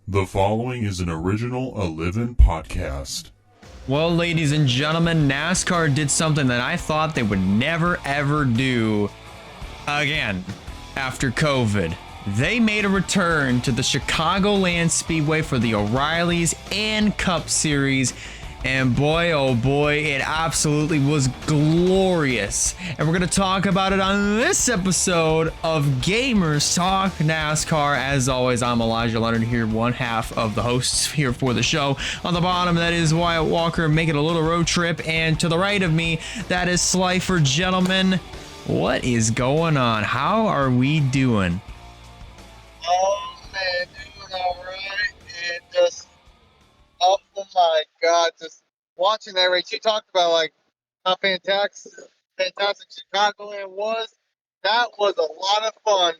The following is an original Livin podcast. Well, ladies and gentlemen, NASCAR did something that I thought they would never ever do again after COVID. They made a return to the Chicagoland Speedway for the O'Reillys and Cup Series. And boy, oh boy, it absolutely was glorious. And we're going to talk about it on this episode of Gamers Talk NASCAR. As always, I'm Elijah Leonard here, one half of the hosts here for the show. On the bottom, that is Wyatt Walker making a little road trip. And to the right of me, that is Slifer. Gentlemen, what is going on? How are we doing? Oh man, doing all right, and just oh my god, just watching that race. You talked about like how fantastic Chicagoland was. That was a lot of fun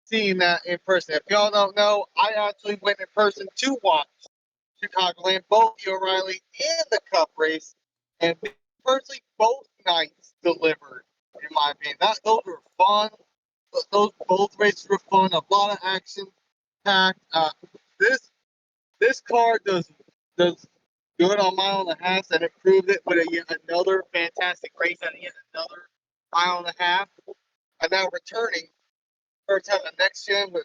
seeing that in person. If y'all don't know, I actually went in person to watch Chicagoland, both the O'Reilly and the Cup race, and personally both nights delivered. In my opinion, those were fun. Those both races were fun. A lot of action packed. This car does good on mile and a half, and it proved it with yet another fantastic race at yet another mile and a half. And now returning for time the next gen, but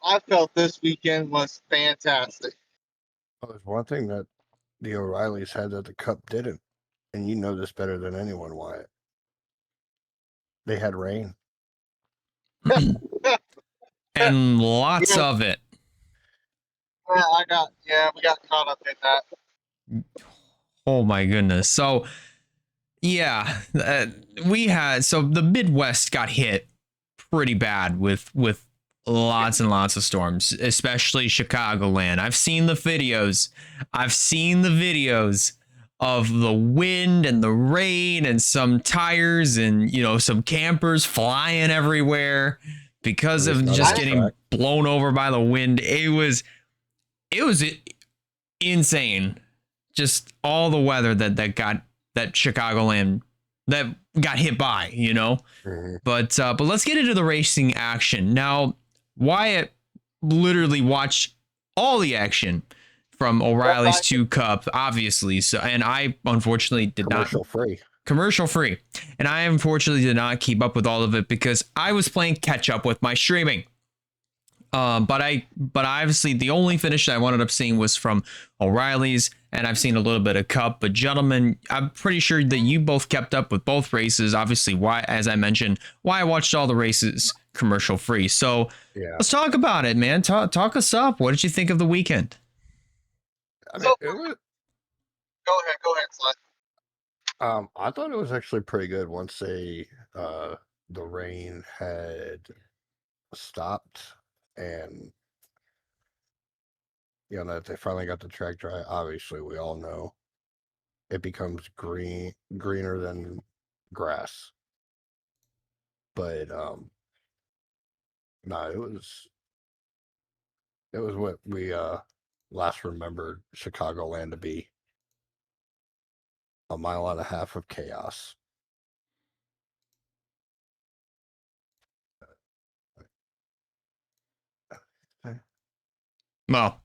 I felt this weekend was fantastic. Well, there's one thing that the O'Reillys had that the Cup didn't, and you know this better than anyone, Wyatt. They had rain. And lots of it. We got caught up in that. Oh my goodness. So, yeah, the Midwest got hit pretty bad with lots and lots of storms, especially Chicagoland. I've seen the videos of the wind and the rain and some tires and, some campers flying everywhere because of just getting blown over by the wind. It was insane. Just all the weather that Chicagoland that got hit by, Mm-hmm. But let's get into the racing action. Now, Wyatt literally watched all the action from O'Reilly's to Cup, obviously. So, and I unfortunately did not. Commercial free. And I unfortunately did not keep up with all of it because I was playing catch up with my streaming. But obviously the only finish that I wound up seeing was from O'Reilly's, and I've seen a little bit of Cup. But gentlemen, I'm pretty sure that you both kept up with both races. Obviously, why, as I mentioned, why I watched all the races commercial free. So yeah, let's talk about it, man. Talk us up. What did you think of the weekend? I mean, Go ahead, Sly. I thought it was actually pretty good once the rain had stopped. And that they finally got the track dry. Obviously, we all know it becomes greener than grass. But no, it was what we last remembered Chicagoland to be. A mile and a half of chaos. Well,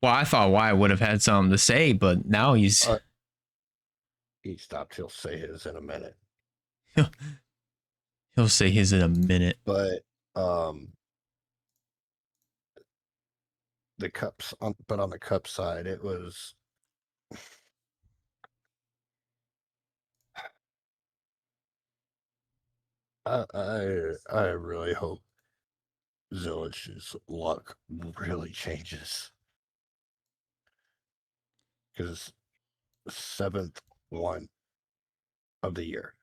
I thought Wyatt would have had something to say, but now he's... He stopped. He'll say his in a minute. He'll say his in a minute. But the Cups, but on the Cup side, it was... I really hope Zilich's luck really changes, because 7th one of the year.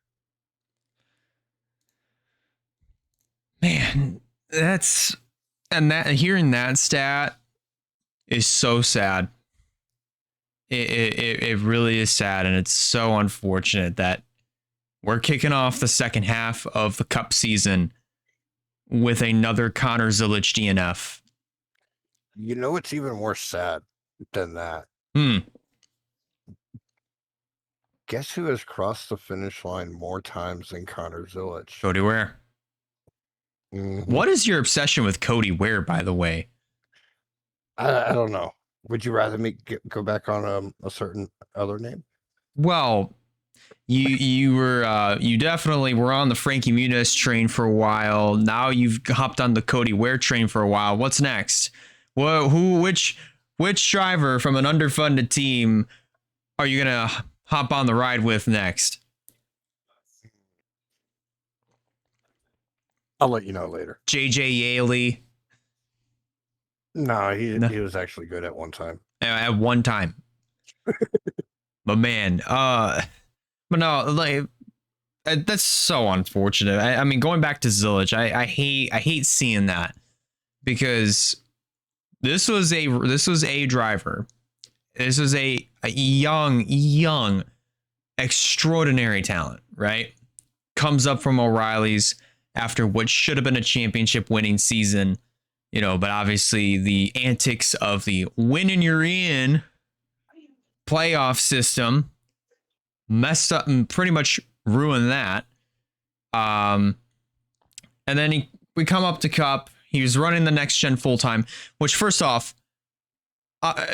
Man, hearing that stat is so sad. It really is sad, and it's so unfortunate that we're kicking off the second half of the Cup season with another Connor Zilich DNF. It's even more sad than that. Guess who has crossed the finish line more times than Connor Zilich? Cody Ware. Mhm. What is your obsession with Cody Ware, by the way? I don't know. Would you rather me go back on a certain other name? Well, you definitely were on the Frankie Muniz train for a while. Now you've hopped on the Cody Ware train for a while. What's next? Which driver from an underfunded team are you gonna hop on the ride with next? I'll let you know later. JJ Yaley. No, No. he was actually good at one time. At one time. But man, but no, like that's so unfortunate. I mean, going back to Zilich, I hate seeing that because this was a driver. This was a young, extraordinary talent, right? Comes up from O'Reilly's after what should have been a championship winning season, you know, but obviously the antics of the win and you're in playoff system messed up and pretty much ruined that. And then we come up to Cup. He was running the next gen full time, which first off,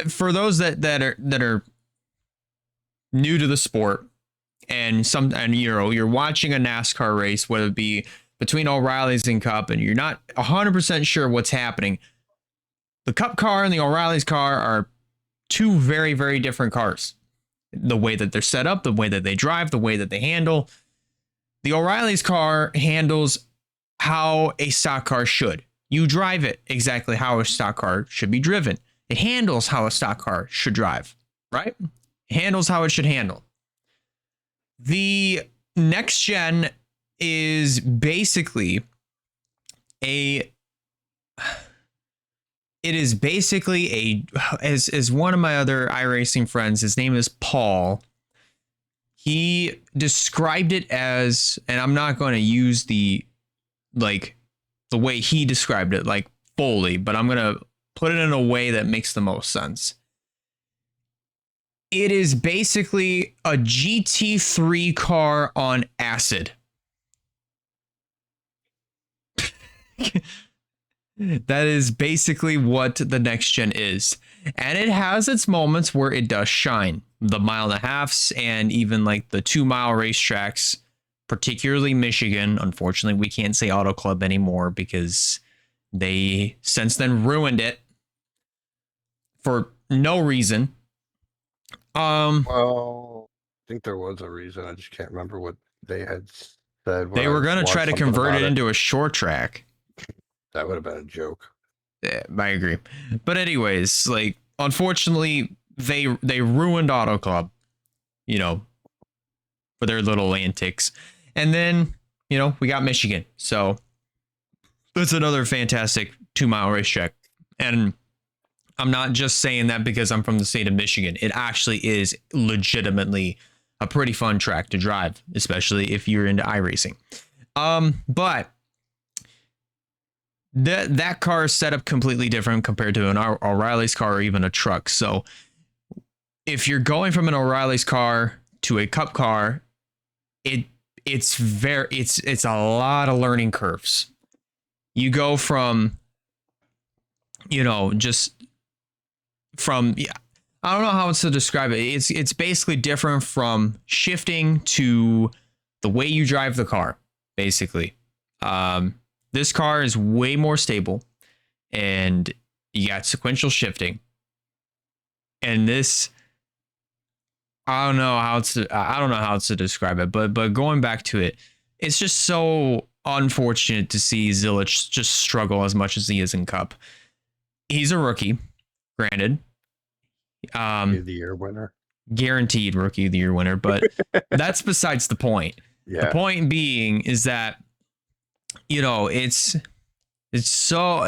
for those that are new to the sport and you're watching a NASCAR race, whether it be between O'Reilly's and Cup, and you're not 100% sure what's happening. The Cup car and the O'Reilly's car are two very, very different cars. The way that they're set up, the way that they drive, the way that they handle. The O'Reilly's car handles how a stock car should. You drive it exactly how a stock car should be driven. It handles how a stock car should drive, right? It handles how it should handle. The next gen is basically as one of my other iRacing friends, his name is Paul. He described it as, and I'm not going to use the way he described it, like fully, but I'm going to put it in a way that makes the most sense. It is basically a GT3 car on acid. That is basically what the next gen is. And it has its moments where it does shine. The 1.5 miles and even like the 2-mile racetracks, particularly Michigan. Unfortunately, we can't say Auto Club anymore because they since then ruined it for no reason. Well, I think there was a reason. I just can't remember what they had said. They were going to try to convert it into a short track. That would have been a joke. Yeah, I agree. But anyways, like, unfortunately, they ruined Auto Club, you know, for their little antics. And then, you know, we got Michigan. So that's another fantastic 2-mile racetrack. And I'm not just saying that because I'm from the state of Michigan. It actually is legitimately a pretty fun track to drive, especially if you're into iRacing. But that car is set up completely different compared to an O'Reilly's car or even a truck. So if you're going from an O'Reilly's car to a Cup car, it's a lot of learning curves. You go from, you know, just from, I don't know how else to describe it. It's basically different from shifting to the way you drive the car, basically. This car is way more stable, and you got sequential shifting. And this, I don't know how to describe it, but going back to it, it's just so unfortunate to see Zilich just struggle as much as he is in Cup. He's a rookie, granted. Rookie of the year winner. Guaranteed rookie of the year winner, but that's besides the point. Yeah. The point being is that, you know, it's just so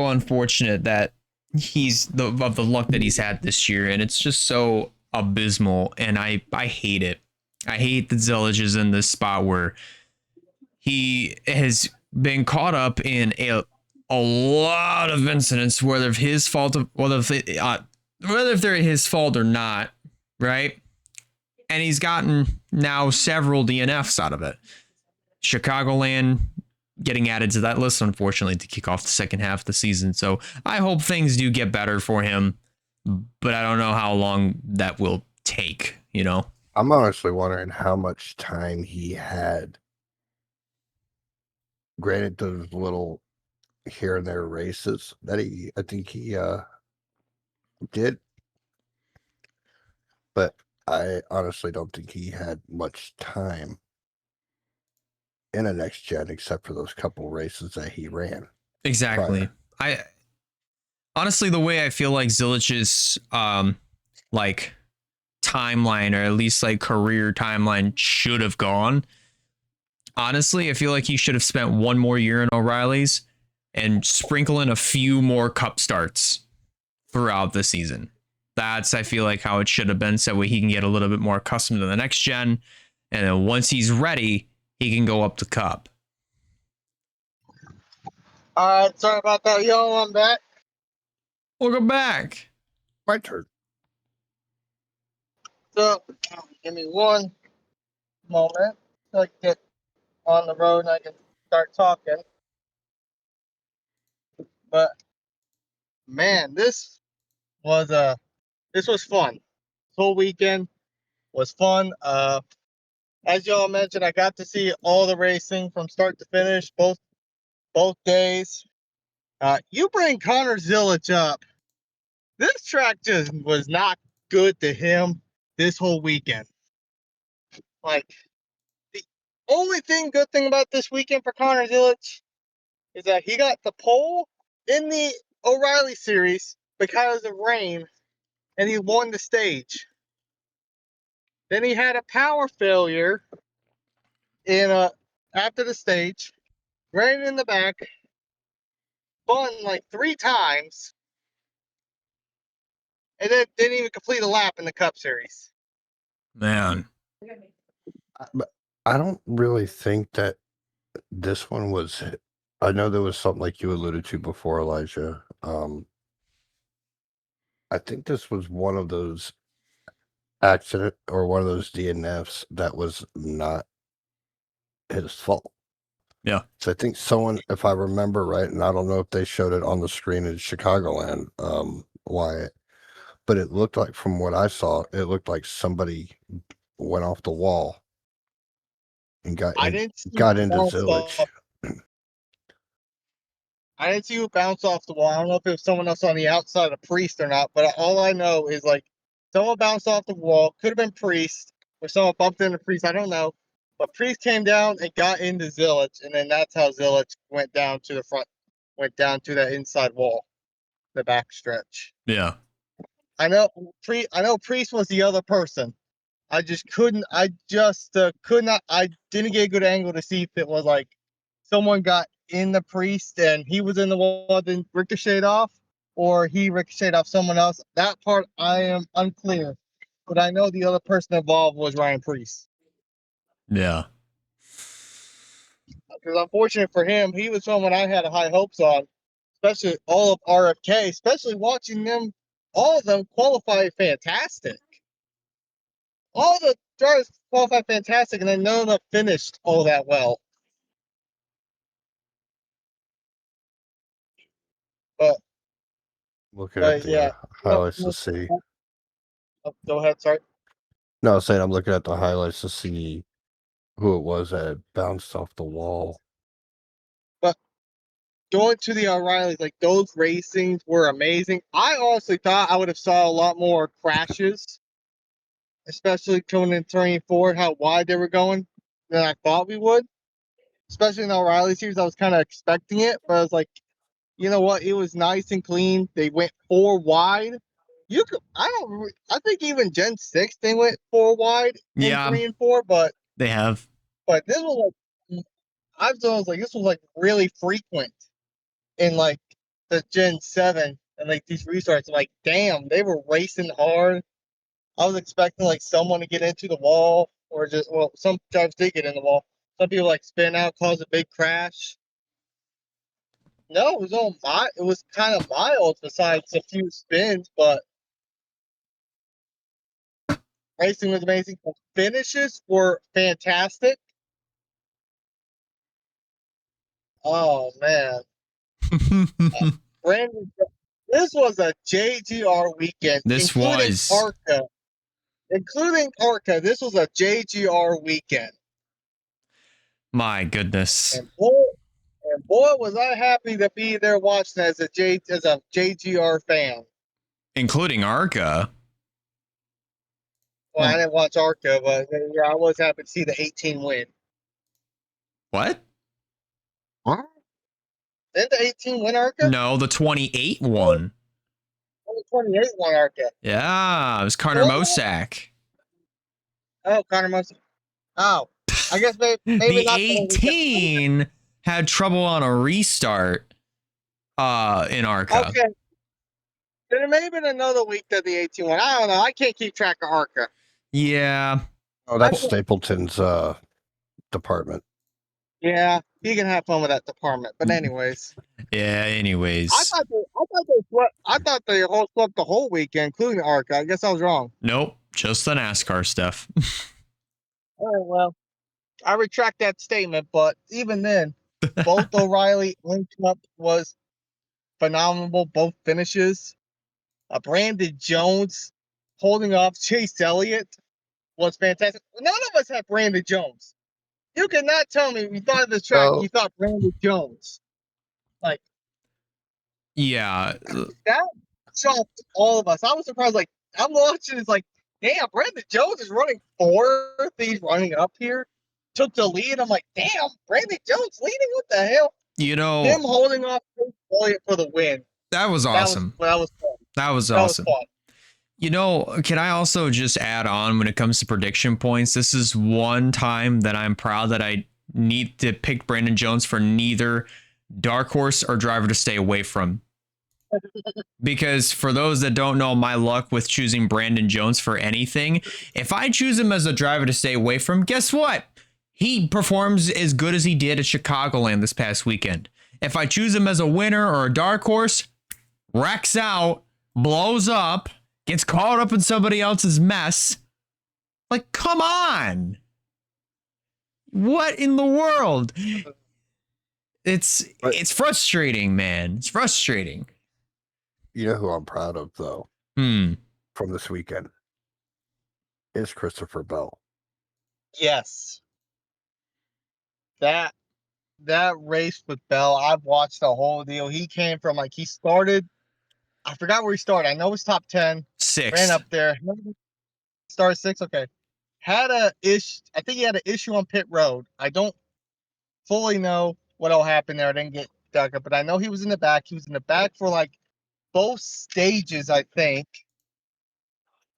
unfortunate that he's of the luck that he's had this year, and it's just so abysmal, and I hate it. I hate that Zilich is in this spot where he has been caught up in a lot of incidents, whether they're his fault or not, right? And he's gotten now several DNFs out of it. Chicagoland getting added to that list, unfortunately, to kick off the second half of the season. So I hope things do get better for him, but I don't know how long that will take, you know? I'm honestly wondering how much time he had. Granted, those little here and there races that I think he did, but I honestly don't think he had much time in a next gen except for those couple races that he ran. Exactly. Prior. I honestly, the way I feel like Zilich's like timeline, or at least like career timeline, should have gone. Honestly, I feel like he should have spent one more year in O'Reilly's and sprinkle in a few more cup starts throughout the season. That's, I feel like, how it should have been, so that way he can get a little bit more accustomed to the next gen, and then once he's ready, he can go up to cup. All right, sorry about that, y'all. I'm back. Welcome back. My turn. So, give me one moment so I can get on the road and I can start talking. But man, was this was fun. This whole weekend was fun. As y'all mentioned, I got to see all the racing from start to finish, both days. You bring Connor Zilich up. This track just was not good to him this whole weekend. Like, the only good thing about this weekend for Connor Zilich is that he got the pole in the O'Reilly series because of rain, and he won the stage. Then he had a power failure after the stage, ran in the back, spun like 3 times, and then didn't even complete a lap in the Cup Series. Man. But I don't really think that this one was. I know there was something like you alluded to before, Elijah. I think this was one of those accident or one of those DNFs that was not his fault. Yeah. So I think someone, if I remember right, and I don't know if they showed it on the screen in Chicagoland, Wyatt, but it looked like, from what I saw, it looked like somebody went off the wall and got into Zilich. I didn't see who bounced off the wall. I don't know if it was someone else on the outside of Priest or not, but all I know is like someone bounced off the wall. Could have been Priest, or someone bumped into Priest. I don't know. But Priest came down and got into Zilich, and then that's how Zilich went down to the front, went down to that inside wall, the back stretch. Yeah. I know Priest was the other person. I just couldn't. Could not. I didn't get a good angle to see if it was like someone got in the Priest and he was in the wall, then ricocheted off, or he ricocheted off someone else. That part I am unclear, but I know the other person involved was Ryan Priest. Yeah. Because unfortunate for him, he was someone I had high hopes on, especially all of RFK, especially watching them, all of them qualify fantastic. All the drivers qualified fantastic, and then none of them finished all that well. But Looking at the yeah, highlights to see. Go ahead, sorry. No, I was saying I'm looking at the highlights to see who it was that had bounced off the wall. But going to the O'Reillys, like those racings were amazing. I honestly thought I would have saw a lot more crashes, especially coming in turning forward, how wide they were going than I thought we would. Especially in the O'Reilly series, I was kind of expecting it, but I was like, you know what? It was nice and clean. They went 4 wide. I think even Gen 6 they went 4 wide in 3 and 4, but They have. But this was like this was like really frequent in like the Gen 7 and like these restarts. I'm like, damn, they were racing hard. I was expecting like someone to get into the wall, or just, well, some drivers did get in the wall. Some people like spin out, cause a big crash. No, it was kind of mild besides a few spins, but racing was amazing. The finishes were fantastic. Oh man, Brandon, this was a JGR weekend, This was. Including Arca. This was a JGR weekend, My goodness. and boy, was I happy to be there watching as a JGR fan. Including Arca. Well, I didn't watch Arca, but yeah, I was happy to see the 18 win. What? What? Didn't the 18 win Arca? No, the 28 one. The 28 won Arca. Yeah, it was Carter Mosak. Oh, Connor Munson. Oh, I guess maybe The not. 18 had trouble on a restart in Arca. Okay. Then it may have been another week that the 18 won. I don't know. I can't keep track of Arca. Yeah. Oh, that's Stapleton's department. Yeah, he can have fun with that department. But anyways, Yeah, anyways. I thought they all swept the whole weekend, including Arca. I guess I was wrong. Nope, just the NASCAR stuff. All right, well, I retract that statement. But even then, both O'Reilly and Cup was phenomenal. Both finishes. Brandon Jones holding off Chase Elliott was fantastic. None of us had Brandon Jones. You cannot tell me we thought of this track. Oh. You thought Brandon Jones. Like, Yeah. that shocked all of us. I was surprised. Like, I'm watching. It's like, damn, Brandon Jones is running fourth. He's running up here. Took the lead. I'm like, damn, Brandon Jones leading. What the hell? You know, Him holding off Chase Elliott for the win. that was awesome. That was fun. That was That awesome. was fun. You know, can I also just add on when it comes to prediction points? This is one time that I'm proud that I need to pick Brandon Jones for neither dark horse or driver to stay away from. Because for those that don't know my luck with choosing Brandon Jones for anything, if I choose him as a driver to stay away from, guess what? He performs as good as he did at Chicagoland this past weekend. If I choose him as a winner or a dark horse, wrecks out, blows up, gets caught up in somebody else's mess. Like, come on. What in the world? It's frustrating, man. It's frustrating. You know who I'm proud of, though, Hmm. from this weekend? Is Christopher Bell. Yes. That race with Bell, I've watched the whole deal. He came from he started. I forgot where he started. I know it was top 10. Sixth. Ran up there. Started 6. Okay. I think he had an issue on pit road. I don't fully know what all happened there. I didn't get dug up, but I know he was in the back. He was in the back for both stages, I think.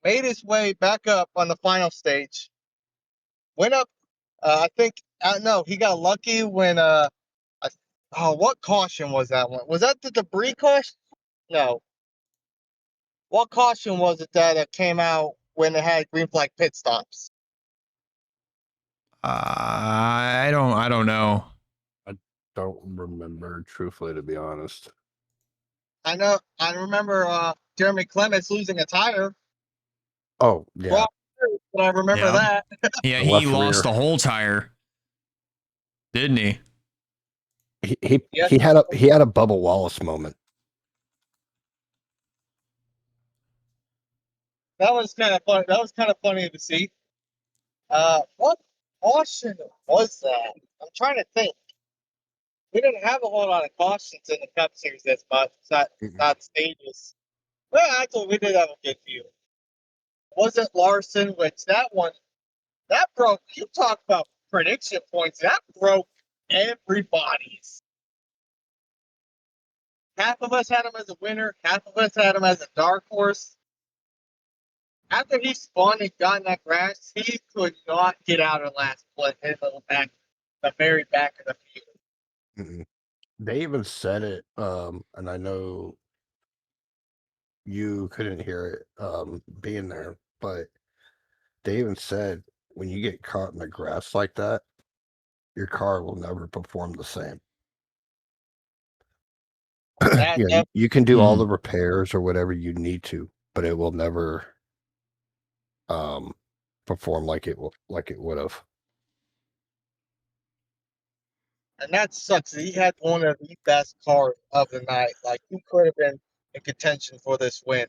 Made his way back up on the final stage. Went up. I think. No, he got lucky when. What caution was that one? Was that the debris caution? No. What caution was it that came out when it had green flag pit stops? I don't know. I don't remember, truthfully, to be honest. I know. I remember Jeremy Clements losing a tire. Oh, yeah. But I remember that. Yeah, The he left lost rear. the whole tire, didn't he? Yes. He had a Bubba Wallace moment. That was kind of funny. That was kind of funny to see. What caution was that? I'm trying to think. We didn't have a whole lot of cautions in the Cup Series this much. Not stages. Well, actually, we did have a good few. Was it Larson? Which that broke. You talk about prediction points. That broke everybody's. Half of us had him as a winner. Half of us had him as a dark horse. After he spun and got in that grass, he could not get out of last split in the very back of the field. Mm-mm. They even said it, and I know you couldn't hear it being there, but they even said when you get caught in the grass like that, your car will never perform the same. Yeah, you can do all the repairs or whatever you need to, but it will never perform like it would have. And that sucks. He had one of the best cars of the night. Like, he could have been in contention for this win.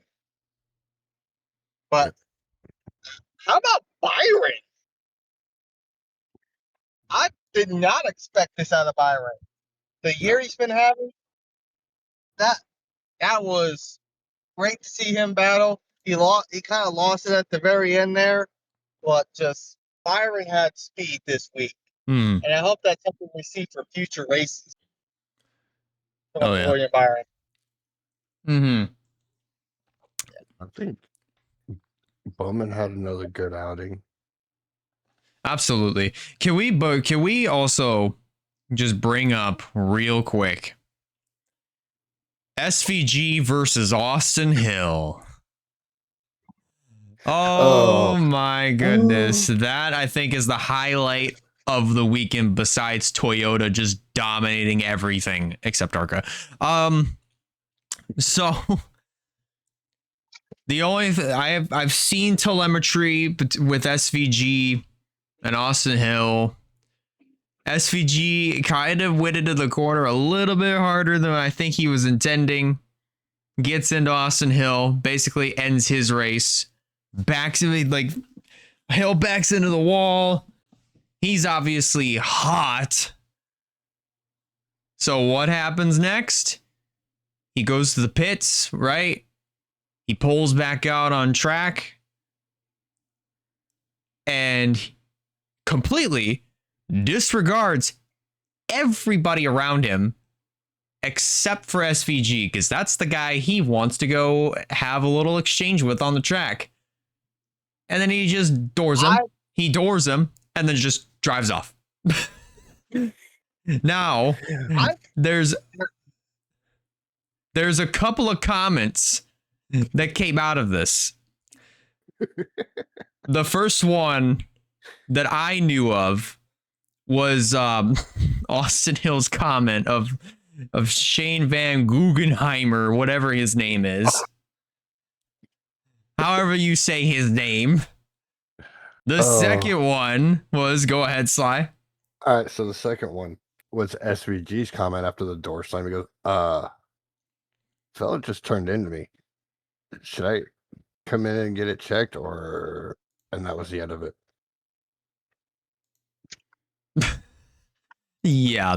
But how about Byron? I did not expect this out of Byron. The year he's been having, that was great to see him battle. He kind of lost it at the very end there, but just Byron had speed this week, and I hope that's something we see for future races. Oh yeah, William Byron. I think Bowman had another good outing. Absolutely. Can we also just bring up real quick SVG versus Austin Hill? Oh my goodness. That I think is the highlight of the weekend besides Toyota just dominating everything except ARCA. So the only I've seen telemetry with SVG and Austin Hill. SVG kind of went into the corner a little bit harder than I think he was intending. Gets into Austin Hill, basically ends his race. Hill backs into the wall. He's obviously hot. So what happens next? He goes to the pits, right? He pulls back out on track and completely disregards everybody around him except for SVG, because that's the guy he wants to go have a little exchange with on the track. And then he just doors him. He doors him and then just drives off. Now, there's a couple of comments that came out of this. The first one that I knew of was Austin Hill's comment of Shane Van Guggenheimer, whatever his name is. However you say his name. The second one was, go ahead, Sly. All right, so the second one was SVG's comment after the door slam. He goes, fella just turned into me. Should I come in and get it checked, or... And that was the end of it. Yeah,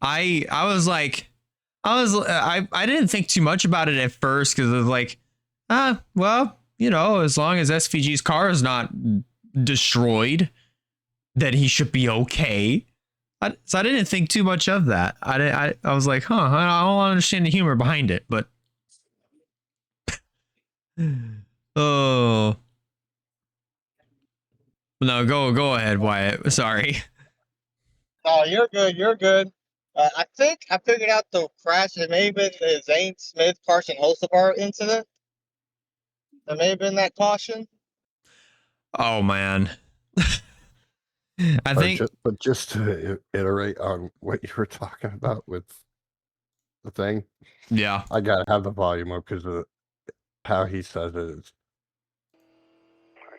I was like, I didn't think too much about it at first because it was like, well, you know, as long as SVG's car is not destroyed, then he should be okay. So I didn't think too much of that. I was like, I don't understand the humor behind it, but oh no, go ahead, Wyatt. Sorry. Oh, you're good. You're good. I think I figured out the crash. It may have been the Zane Smith Carson Hocevar incident. It may have been that caution. Oh man. I think, but just to iterate on what you were talking about with the thing. Yeah, I gotta have the volume up because of how he says it. Alright,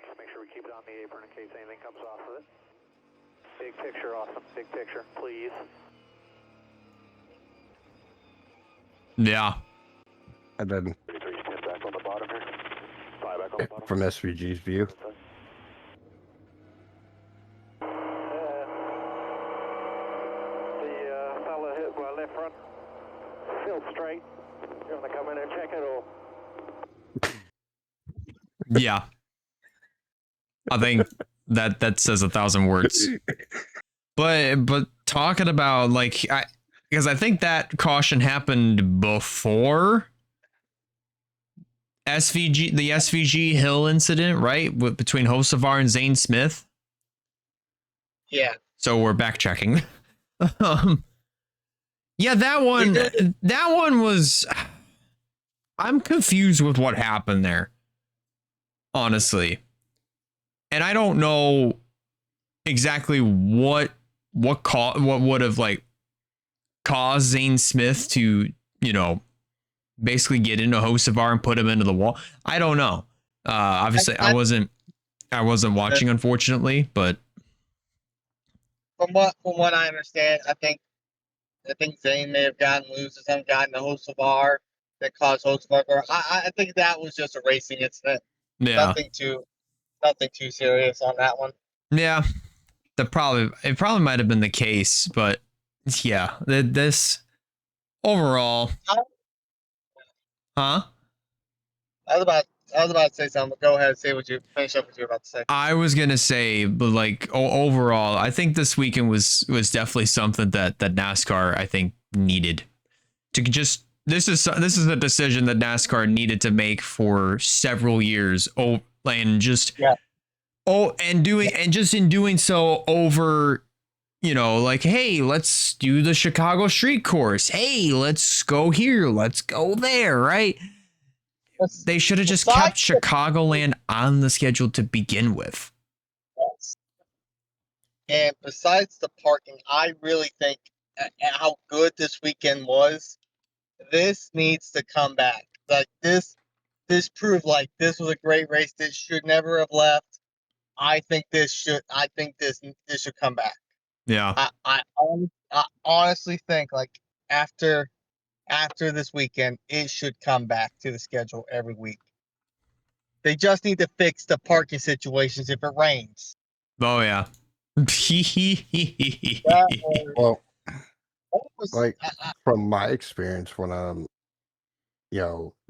just make sure we keep it on the apron in case anything comes off of it. Big picture, awesome. Big picture, please. Yeah. And then Back on the bottom here. Back on the bottom. from SVG's view. The fella hit my left front. Still straight. You want to come in and check it or? Yeah. I think that says 1,000 words. But talking about because I think that caution happened before the SVG Hill incident, right? Between Hocevar and Zane Smith. Yeah. So we're backtracking. Yeah, that one was. I'm confused with what happened there, honestly, and I don't know exactly what would have caused Zane Smith to, basically get into Hocevar and put him into the wall. I don't know. Obviously, I wasn't watching, unfortunately, but from what I understand, I think Zane may have gotten loose or something, gotten the Hocevar that caused Hocevar. I think that was just a racing incident. Yeah. Nothing too serious on that one. Yeah. It probably might have been the case, but yeah, this overall, huh? I was about to say something, but go ahead and say what you finish up what you were about to say. I was gonna say, but like overall, I think this weekend was definitely something that NASCAR I think needed to just. This is a decision that NASCAR needed to make for several years. Oh, and just Yeah. and just in doing so over, like, hey, let's do the Chicago street course. Hey, let's go here. Let's go there. Right. They should have just kept Chicagoland on the schedule to begin with. And besides the parking, I really think how good this weekend was. This needs to come back. Like this proved like this was a great race. This should never have left. I think this should come back. Yeah. I honestly think like after this weekend, it should come back to the schedule every week. They just need to fix the parking situations if it rains. Oh yeah. Well, That was, like from my experience when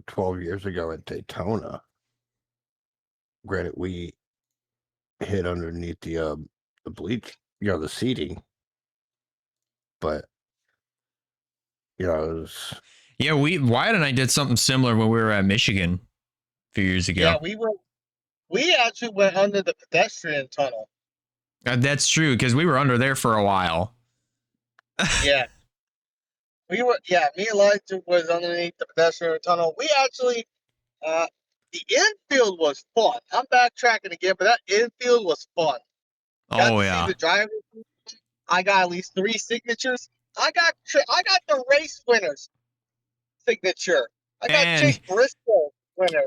12 years ago at Daytona, granted we hid underneath the bleach, the seating, but it was Yeah, Wyatt and I did something similar when we were at Michigan a few years ago. yeah, we actually went under the pedestrian tunnel. That's true, because we were under there for a while. Yeah. Me and Elijah was underneath the pedestrian tunnel. We actually the infield was fun. I'm backtracking again, but that infield was fun. Got to see the driver. I got at least 3 signatures. I got the race winner's signature. I got Chase Briscoe winner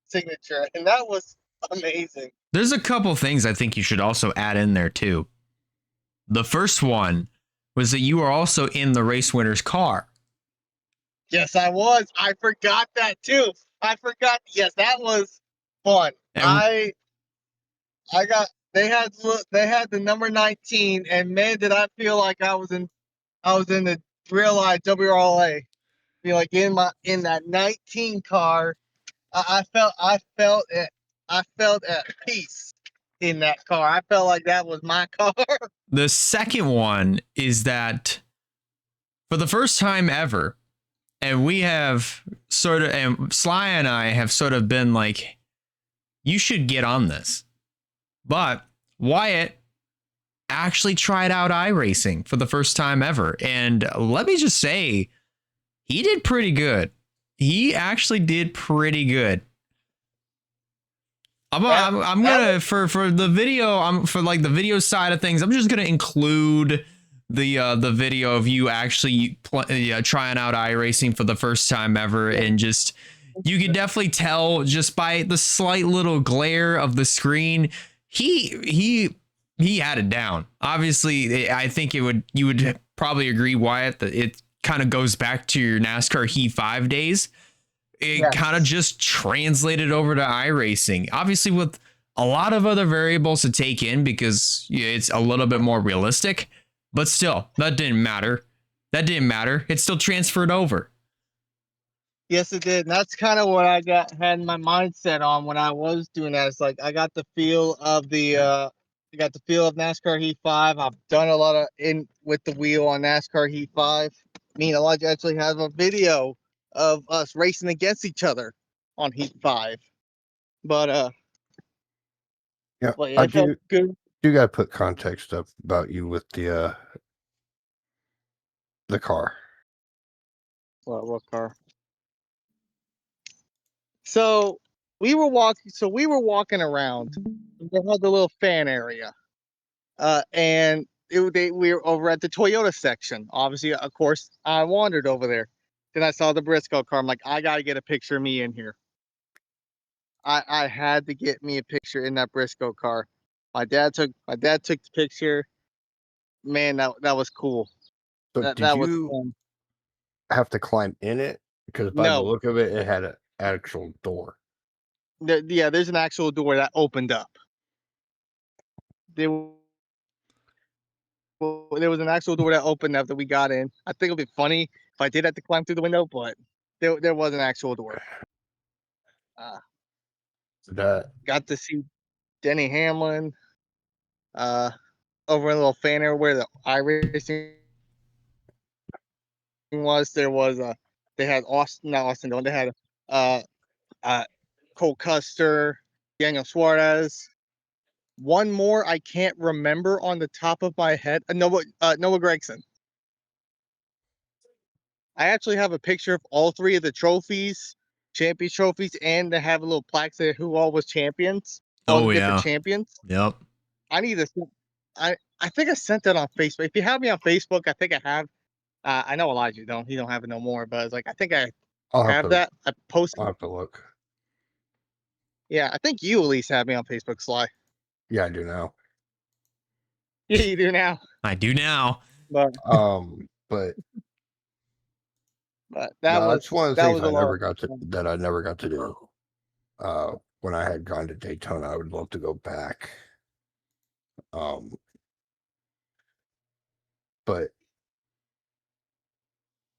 signature, and that was amazing. There's a couple things I think you should also add in there too. The first one was that you were also in the race winner's car. Yes, I was. I forgot that too. I forgot. Yes, that was fun. And they had the number 19, and man, did I feel like I was in the real life WRLA. Feel like in that 19 car, I felt at peace in that car. I felt like that was my car. The second one is that for the first time ever, and we have and Sly and I have sort of been like, you should get on this. But Wyatt actually tried out iRacing for the first time ever. And let me just say, he did pretty good. He actually did pretty good. I'm gonna for the video, for like the video side of things, I'm just gonna include the video of you actually trying out iRacing for the first time ever, and just you could definitely tell just by the slight little glare of the screen, he had it down. Obviously, I think you would probably agree, Wyatt, that it kind of goes back to your NASCAR Heat 5 days. It kind of just translated over to iRacing, obviously with a lot of other variables to take in because it's a little bit more realistic, but still, that didn't matter. It still transferred over. Yes, it did. And that's kind of what I had my mindset on when I was doing that. It's like I got the feel of NASCAR Heat 5. I've done a lot of with the wheel on NASCAR Heat 5. Me and Elijah actually have a video of us racing against each other on Heat 5. But yeah, I felt good. You gotta put context up about you with the car. What car? So we were walking around. They had the little fan area, and we were over at the Toyota section. Obviously, of course, I wandered over there. Then I saw the Briscoe car. I'm like, I gotta get a picture of me in here. I had to get me a picture in that Briscoe car. My dad took the picture. man, that was cool. So That did was you fun. have to climb in it? Because by the No, look of it, it had an actual door. yeah, there's an actual door that opened up. There, there was an actual door that opened up that we got in. I think it'd be funny if I did have to climb through the window, but there was an actual door. That Got to see Denny Hamlin over in a little fan area where the iRacing was. There was they had Austin, not Austin, they had uh, uh, Cole Custer, Daniel Suarez. One more I can't remember on the top of my head. Noah Gregson. I actually have a picture of all three of the trophies, champion trophies, and they have a little plaque there who all was champions, all the Oh different yeah. champions. Yep. I need to. I think I sent that on Facebook. If you have me on Facebook, I think I have. I know Elijah don't. He don't have it no more. But it's like I think I I'll have have to that. I posted. I'll have to look. Yeah, I think you at least have me on Facebook, Sly. Yeah, I do now. Yeah, you do now. I do now. But But that no, that's one of the that things was a I lot. never got to that I never got to do. When I had gone to Daytona, I would love to go back. But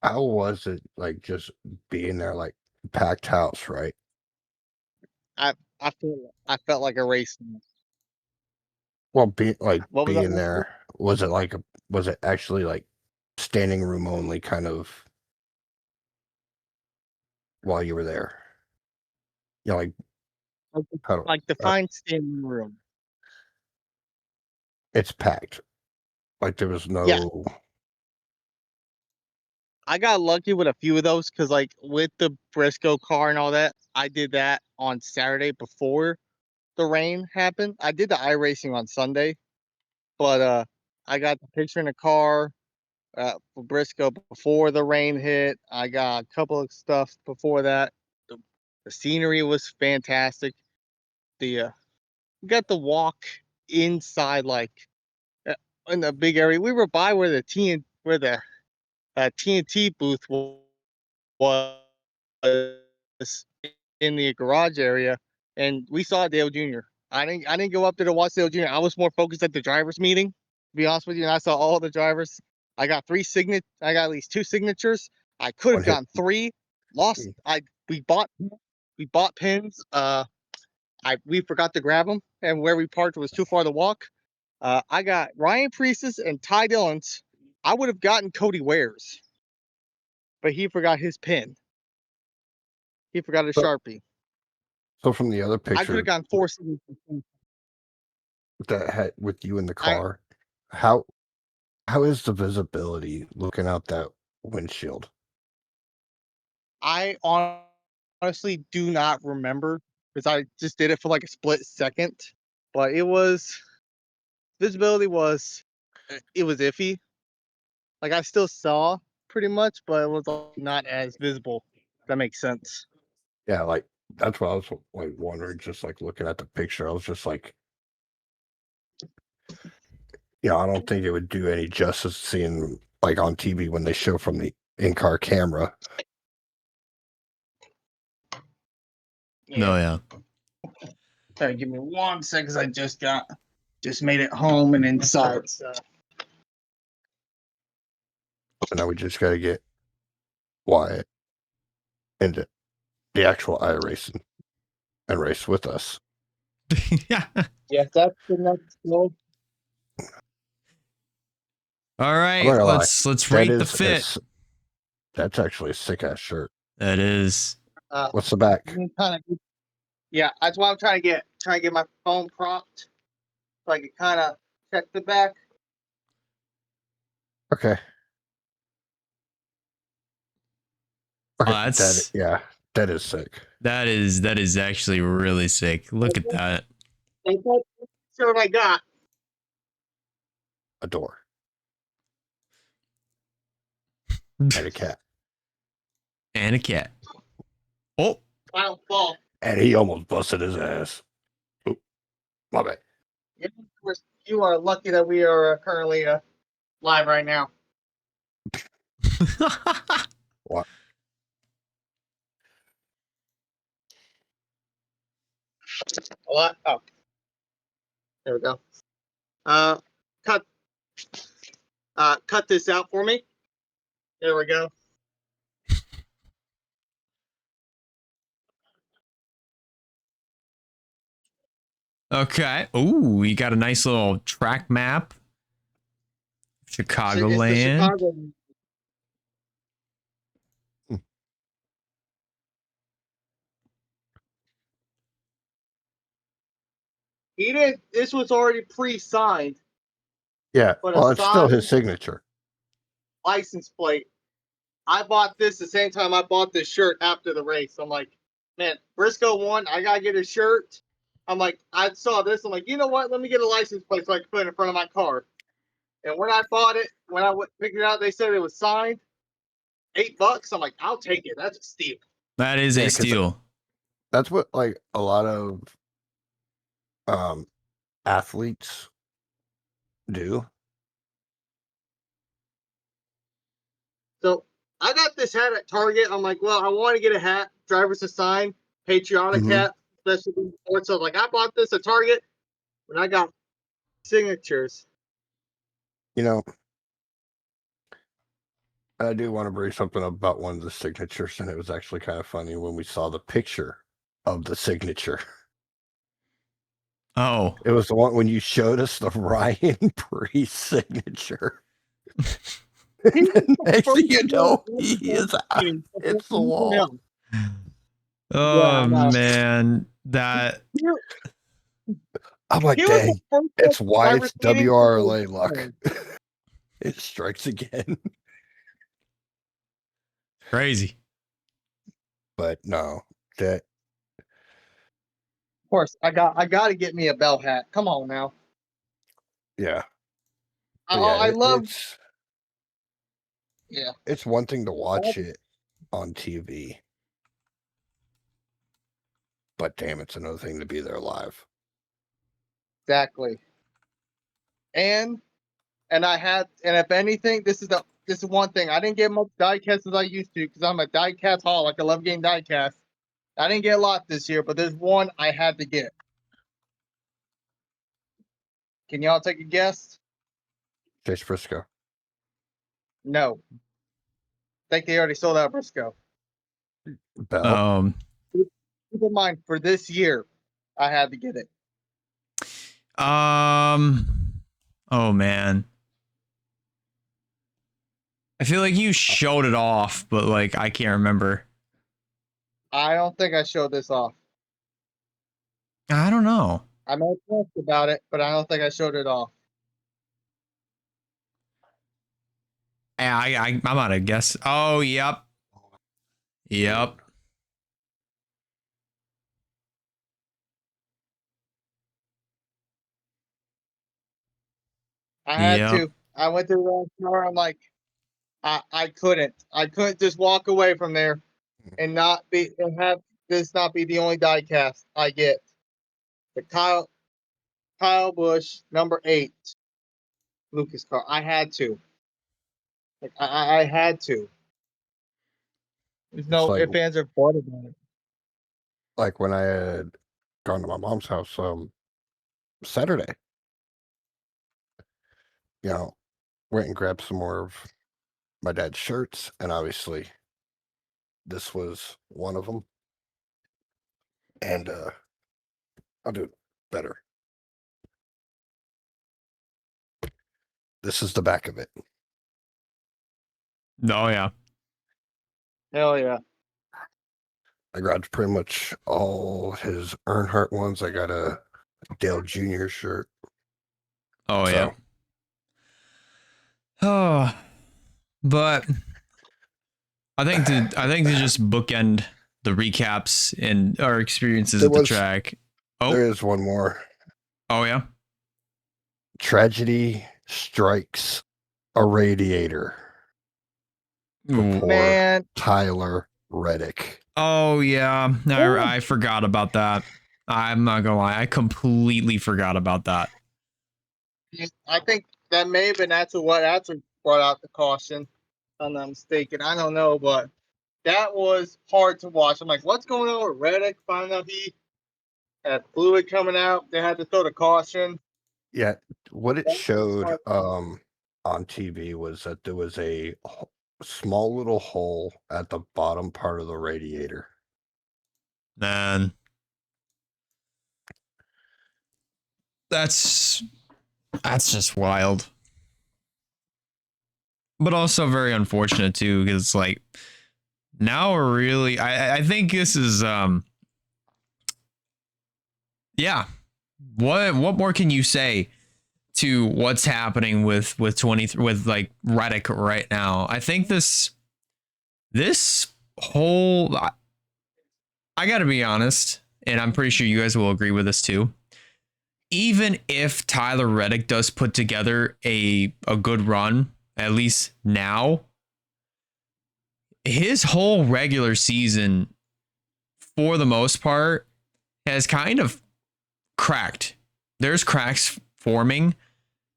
how was it like just being there, like packed house, right? I felt like a race. Well, being What was that? being there, was it actually like standing room only kind of while you were there? You know, like how do, Like the fine standing room. it's packed. Like there was Yeah, no I got lucky with a few of those because, like, with the Briscoe car and all that, I did that on Saturday before the rain happened. I did the iRacing on Sunday, but I got the picture in the car for Briscoe before the rain hit. I got a couple of stuff before that. The, the scenery was fantastic. The we got the walk inside, like uh, in the big area. We were by where the TNT booth was in the garage area, and we saw Dale Jr. I didn't go up there to watch Dale Jr. I was more focused at the drivers' meeting, to be honest with you. And I saw all the drivers. I got I got at least 2 signatures. I could have one hit. gotten 3. Lost. We bought pins. We forgot to grab them, and where we parked was too far to walk. I got Ryan Priest's and Ty Dillon's. I would have gotten Cody Ware's, but he forgot his pin. He forgot his So, Sharpie. so from the other I could picture have gotten 4 signatures. that had with you in the I car, how how is the visibility looking out that windshield? I honestly do not remember because I just did it for like a split second, but visibility was it was iffy. Like I still saw pretty much, but it was not as visible. If that makes sense. Yeah, like that's what I was like wondering, just like looking at the picture. I was just like, I don't think it would do any justice seeing like on TV when they show from the in-car camera. No, Yeah. yeah. Give me 1 second. 'Cause I just made it home and inside. So. So now we just got to get Wyatt into the actual iRacing and race with us. Yeah. Yeah, that's the next goal. All I'm right, not gonna lie, let's that rate the is fit. that's actually a sick ass shirt. That is. What's the back? Yeah, that's why I'm trying to get my phone propped so I can kind of check the back. Okay. Oh, Okay. That is sick. that is actually really sick. Look at that. So what I got. A door and a cat. And a cat. Oh, Final fall. And he almost busted his ass. Oop, my bad. You are lucky that we are currently live right now. What? What? Oh, there we go. Cut. Cut this out for me. There we go. Okay. Ooh, we got a nice little track map. It's the Chicagoland. Chicago. He didn't. This was already pre-signed, Yeah. but Well, a it's still his signed signature. license plate. I bought this the same time I bought this shirt after the race. I'm like, man, Briscoe won. I gotta get a shirt. I'm like, I saw this. I'm like, you know what? Let me get a license plate so I can put it in front of my car. And when I bought it, when I figured out they said it was signed, $8. I'm like, I'll take it. That's a steal. That is Yeah, a 'cause steal. That's what like a lot of athletes do. So I got this hat at Target. I'm like, well, I want to get a hat, driver's sign, patriotic Mhm. hat, especially in sports. So like, I bought this at Target, and I got signatures. You know, I do want to bring something up about one of the signatures, and it was actually kind of funny when we saw the picture of the signature. Oh. It was the one when you showed us the Ryan Priest signature. Next thing you know, he is out. It's the wall. Oh man, that. I'm like, He was dang, the first it's Wyatt's driver's meeting WRLA luck. It strikes again. Crazy. But no, that Of course, I got to get me a bell hat. Come on now. yeah. I love. It's one thing to watch it on TV, but damn, it's another thing to be there live. Exactly. And if anything, this is one thing. I didn't get much diecast as I used to because I'm a diecast holic. I love getting diecast. I didn't get a lot this year, but there's one I had to get. Can y'all take a guess? Chase Briscoe. No. I think they already sold out Briscoe. Bell. Keep in mind, for this year, I had to get it. Oh man. I feel like you showed it off, but like I can't remember. I don't think I showed this off. I don't know. I may have talked about it, but I don't think I showed it off. I'm out of guess. Oh, yep. Yep. I had to. I went to the store. I'm like, I couldn't. I couldn't just walk away from there and have this not be the only die cast I get. The Kyle Busch #8 Lucas car. I had to. Like I had to. There's It's no like ifs, ands, or buts about it. like when I had gone to my mom's house Saturday. You know, went and grabbed some more of my dad's shirts, and obviously this was one of them. And I'll do it better. This is the back of it. Oh yeah. Hell yeah. I grabbed pretty much all his Earnhardt ones. I got a Dale Jr. shirt. Oh yeah. Oh, but I think to just bookend the recaps and our experiences at the track. Oh, there is one more. Oh yeah. Tragedy strikes a radiator. Man, Tyler Reddick. Oh yeah, I forgot about that. I'm not gonna lie, I completely forgot about that. I think that may have been that's what brought out the caution. If I'm not mistaken. I don't know, but that was hard to watch. I'm like, what's going on with Reddick? Finding out he had fluid coming out. They had to throw the caution. Yeah, what it showed on TV was that there was a small little hole at the bottom part of the radiator. Man, that's just wild. But also very unfortunate too, because like now we're really I think this is yeah. What more can you say to what's happening with like Reddick right now? I think this whole I gotta be honest, and I'm pretty sure you guys will agree with this too. Even if Tyler Reddick does put together a good run, at least now, his whole regular season, for the most part, has kind of cracked. There's cracks forming.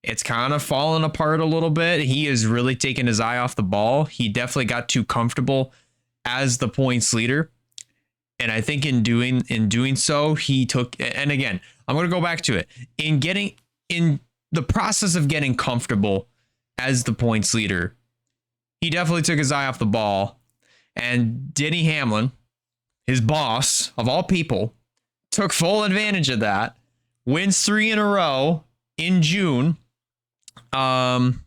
It's kind of fallen apart a little bit. He has really taken his eye off the ball. He definitely got too comfortable as the points leader. And I think in doing so, he took, and again, I'm going to go back to it. In the process of getting comfortable as the points leader, he definitely took his eye off the ball. And Denny Hamlin, his boss of all people, took full advantage of that, wins 3 in a row in June, and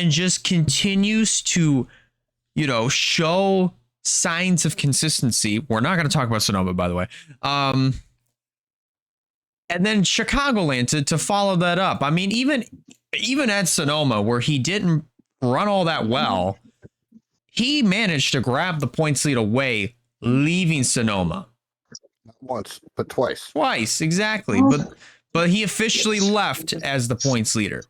just continues to, show signs of consistency. We're not going to talk about Sonoma, by the way. And then Chicagoland to follow that up. I mean, even at Sonoma, where he didn't run all that well, he managed to grab the points lead away, leaving Sonoma. Not once, but twice. Twice, exactly. But he officially left as the points leader.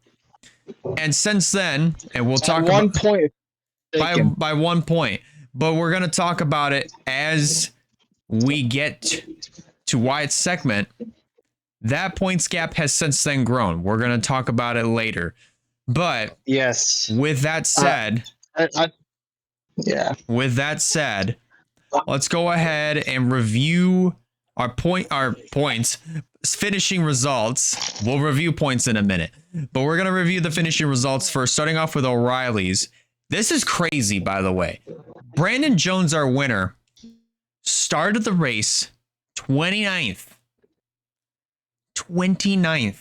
And since then, and we'll talk about 1 point by 1 point. But we're going to talk about it as we get to Wyatt's segment. That points gap has since then grown. We're going to talk about it later. But yes. With that said, yeah. With that said, let's go ahead and review our points, finishing results. We'll review points in a minute, but we're going to review the finishing results first, starting off with O'Reilly's. This is crazy, by the way. Brandon Jones, our winner, started the race 29th. 29th.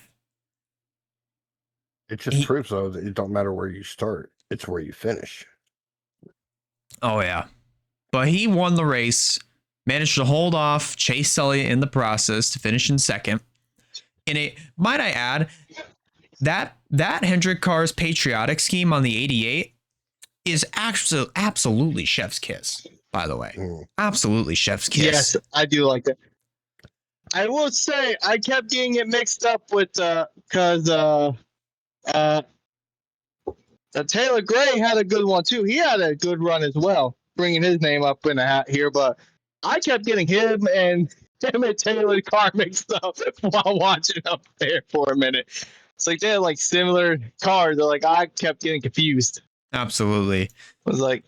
It just proves, though, that it don't matter where you start. It's where you finish. Oh, yeah. But he won the race, managed to hold off Chase Elliott in the process to finish in second. And might I add, that Hendrick Car's patriotic scheme on the 88 is absolutely chef's kiss, by the way. Absolutely chef's kiss. Yes, I do like that. I will say I kept getting it mixed up with because Taylor Gray had a good one too. He had a good run as well, bringing his name up in a hat here. But I kept getting him and Taylor car mixed up while watching up there for a minute. It's like they had like similar cars. They're like I kept getting confused. Absolutely. It was like.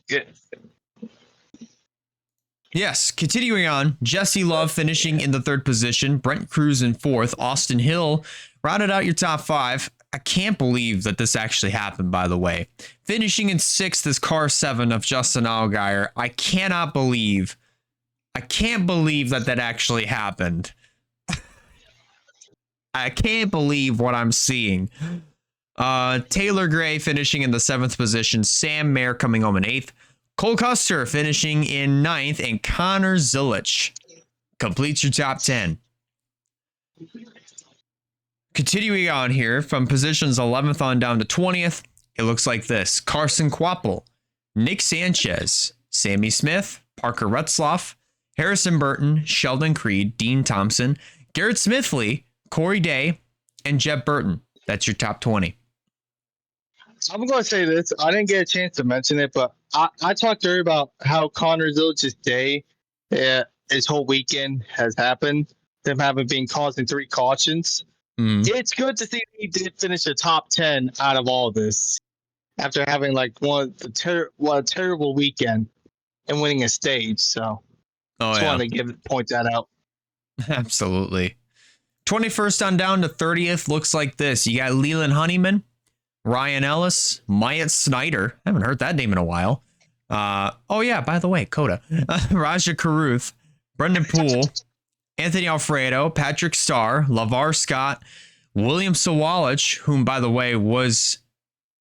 Yes, continuing on, Jesse Love finishing in the 3rd position, Brent Cruz in 4th, Austin Hill rounded out your top 5. I can't believe that this actually happened, by the way. Finishing in 6th is car 7 of Justin Allgaier. I can't believe that actually happened. I can't believe what I'm seeing. Taylor Gray finishing in the 7th position, Sam Mayer coming home in 8th. Cole Custer finishing in 9th, and Connor Zilich completes your top 10. Continuing on here from positions 11th on down to 20th, it looks like this. Carson Kvapil, Nick Sanchez, Sammy Smith, Parker Retzloff, Harrison Burton, Sheldon Creed, Dean Thompson, Garrett Smithley, Corey Day, and Jeb Burton. That's your top 20. I'm going to say this. I didn't get a chance to mention it, but I talked earlier about how Connor Zilich's day, his whole weekend has happened. Them having been causing 3 cautions. It's good to see he did finish the top 10 out of all this after having like a terrible weekend and winning a stage. So just wanted to point that out. Absolutely. 21st on down to 30th looks like this. You got Leland Honeyman, Ryan Ellis, Myatt Snyder. I haven't heard that name in a while. Oh yeah, by the way, Coda. Raja Caruth, Brendan Poole, Anthony Alfredo, Patrick Starr, LaVar Scott, William Sawalich, whom by the way was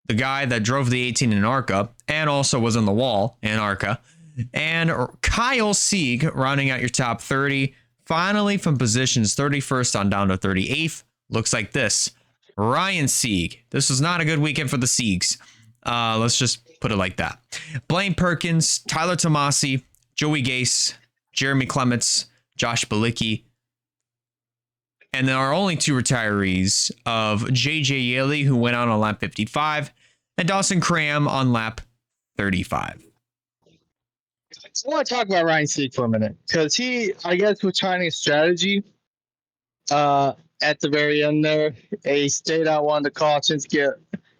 the guy that drove the 18 in ARCA and also was on the wall in ARCA, and Kyle Sieg rounding out your top 30. Finally, from positions 31st on down to 38th, looks like this. Ryan Sieg. This was not a good weekend for the Siegs. Let's just put it like that. Blaine Perkins, Tyler Tomasi, Joey Gase, Jeremy Clements, Josh Balicki. And there are only two retirees of JJ Yeley, who went out on lap 55, and Dawson Cram on lap 35. I want to talk about Ryan Sieg for a minute because he, I guess, was trying a strategy at the very end there. He stayed out one of the cautions, get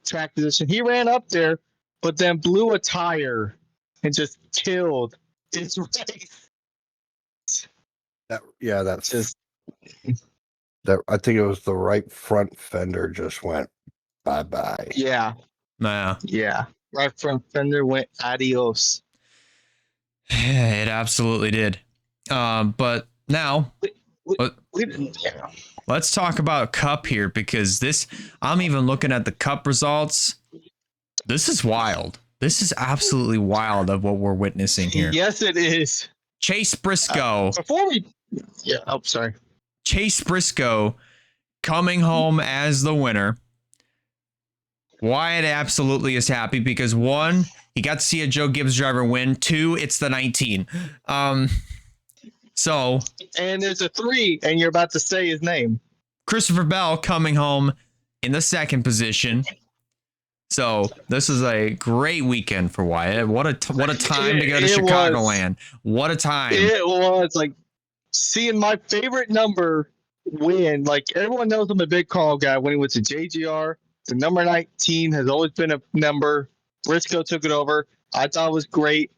track position. He ran up there, but then blew a tire and just killed his race. That's just that. I think it was the right front fender just went bye-bye. Yeah. Right front fender went adios. It absolutely did. But now let's talk about Cup here, because I'm even looking at the Cup results. This is wild. This is absolutely wild of what we're witnessing here. Yes, it is. Chase Briscoe. Sorry. Chase Briscoe coming home as the winner. Wyatt absolutely is happy because one, he got to see a Joe Gibbs driver win. Two, it's the 19. So. And there's a 3, and you're about to say his name. Christopher Bell coming home in the second position. So this is a great weekend for Wyatt. What a time to go to Chicagoland. What a time. It was like seeing my favorite number win. Like, everyone knows I'm a big call guy. When he went to JGR, the number 19 has always been a number. Briscoe took it over. I thought it was great.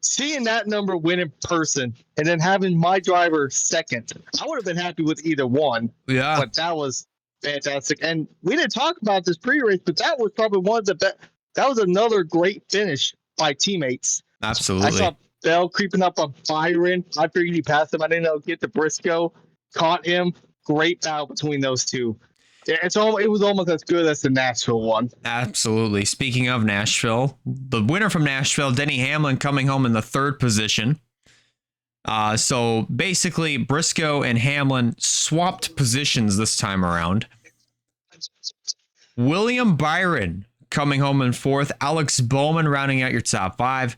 Seeing that number win in person and then having my driver second, I would have been happy with either one. Yeah. But that was fantastic. And we didn't talk about this pre-race, but that was probably one of the best. That was another great finish by teammates. Absolutely. I saw Bell creeping up on Byron. I figured he passed him. I didn't know get to Briscoe. Caught him. Great battle between those two. It was almost as good as the Nashville one. Absolutely. Speaking of Nashville, the winner from Nashville, Denny Hamlin, coming home in the third position. So basically, Briscoe and Hamlin swapped positions this time around. William Byron coming home in fourth. Alex Bowman rounding out your top 5.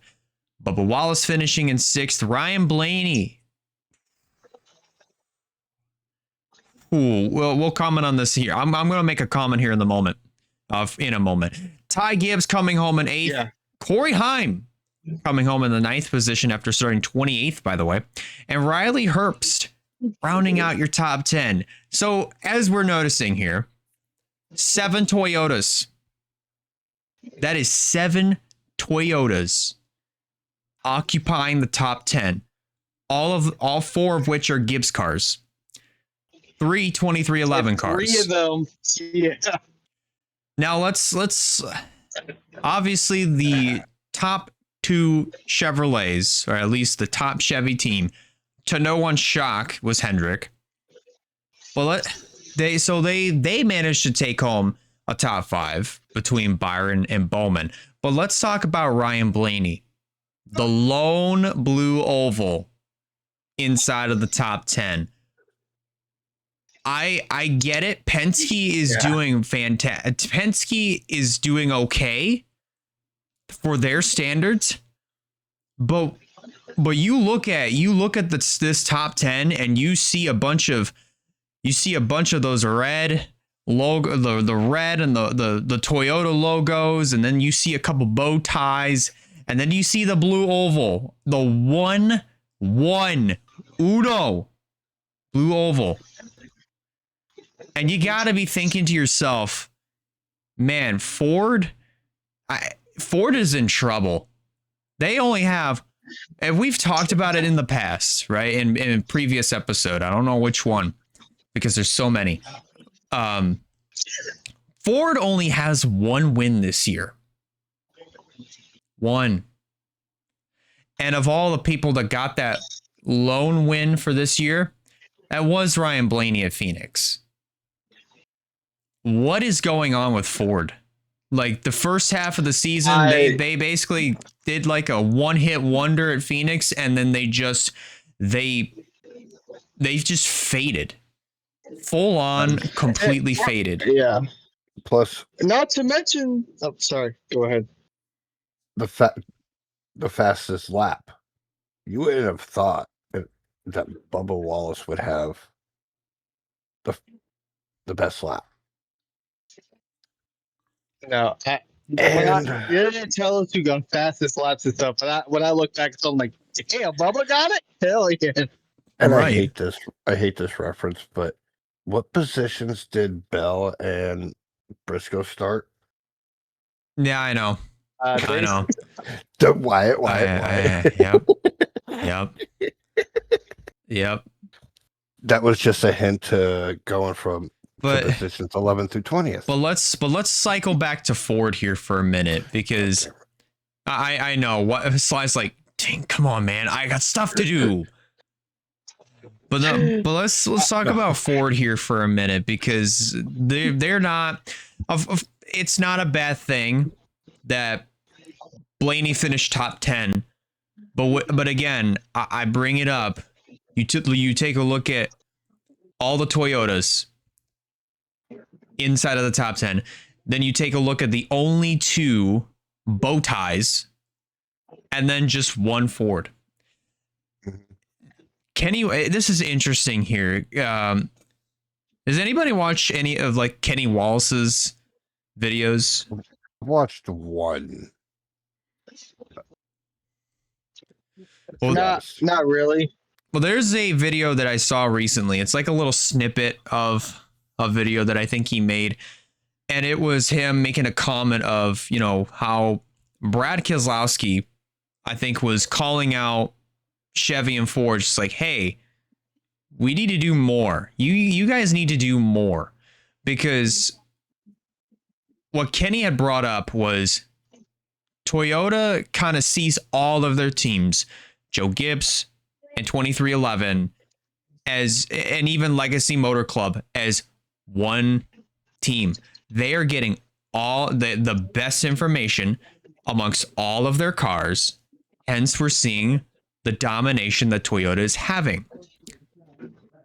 Bubba Wallace finishing in 6th. Ryan Blaney. Ooh, we'll comment on this here. I'm going to make a comment here in a moment. Ty Gibbs coming home in 8th. Yeah. Corey Heim coming home in the 9th position after starting 28th, by the way. And Riley Herbst rounding out your top 10. So as we're noticing here, 7 Toyotas. That is 7 Toyotas occupying the top 10. All 4 of which are Gibbs cars. 3 2311 cars. 3 of them. Yeah. Now let's obviously the top 2 Chevrolets, or at least the top Chevy team, to no one's shock, was Hendrick. Well, they managed to take home a top 5 between Byron and Bowman. But let's talk about Ryan Blaney, the lone blue oval inside of the top 10. I get it. Penske is doing fantastic. Penske is doing okay for their standards, but you look at this top 10 and you see a bunch of those red logo, the red and the Toyota logos, and then you see a couple bow ties, and then you see the blue oval, the one Uno blue oval. And you got to be thinking to yourself, man, Ford is in trouble. They only have, and we've talked about it in the past, right? In a previous episode, I don't know which one, because there's so many. Ford only has one win this year. One. And of all the people that got that lone win for this year, that was Ryan Blaney at Phoenix. What is going on with Ford? Like the first half of the season, they basically did like a one-hit wonder at Phoenix, and then they just faded. Full on, completely faded. Yeah. Plus, Not to mention, oh, sorry. Go ahead. the fastest lap. You wouldn't have thought that Bubba Wallace would have the best lap. No, you didn't tell us who got fastest laps and stuff. But when I look back, it's I'm like, damn, Bubba got it. Hell yeah! And Right. I hate this reference, but what positions did Bell and Briscoe start? Yeah, I know. I know. Wyatt. Yep. That was just a hint to going from But positions 11 through 20th. But let's cycle back to Ford here for a minute, because I know what Sly's like, dang, come on, man, I got stuff to do. But let's talk about Ford here for a minute, because they're not it's not a bad thing that Blaney finished top 10, but again, I bring it up. You take a look at all the Toyotas inside of the top 10. Then you take a look at the only two bow ties, and then just one Ford. Kenny, this is interesting here. Does anybody watch any of like Kenny Wallace's videos? I watched one. Well, Not really. Well, there's a video that I saw recently. It's like a little snippet of a video that I think he made. And it was him making a comment of, you know, how Brad Keselowski, I think, was calling out Chevy and Ford, just like, hey, we need to do more. You guys need to do more. Because what Kenny had brought up was Toyota kind of sees all of their teams, Joe Gibbs and 2311, as, and even Legacy Motor Club, as one team. They are getting all the best information amongst all of their cars. Hence, we're seeing the domination that Toyota is having.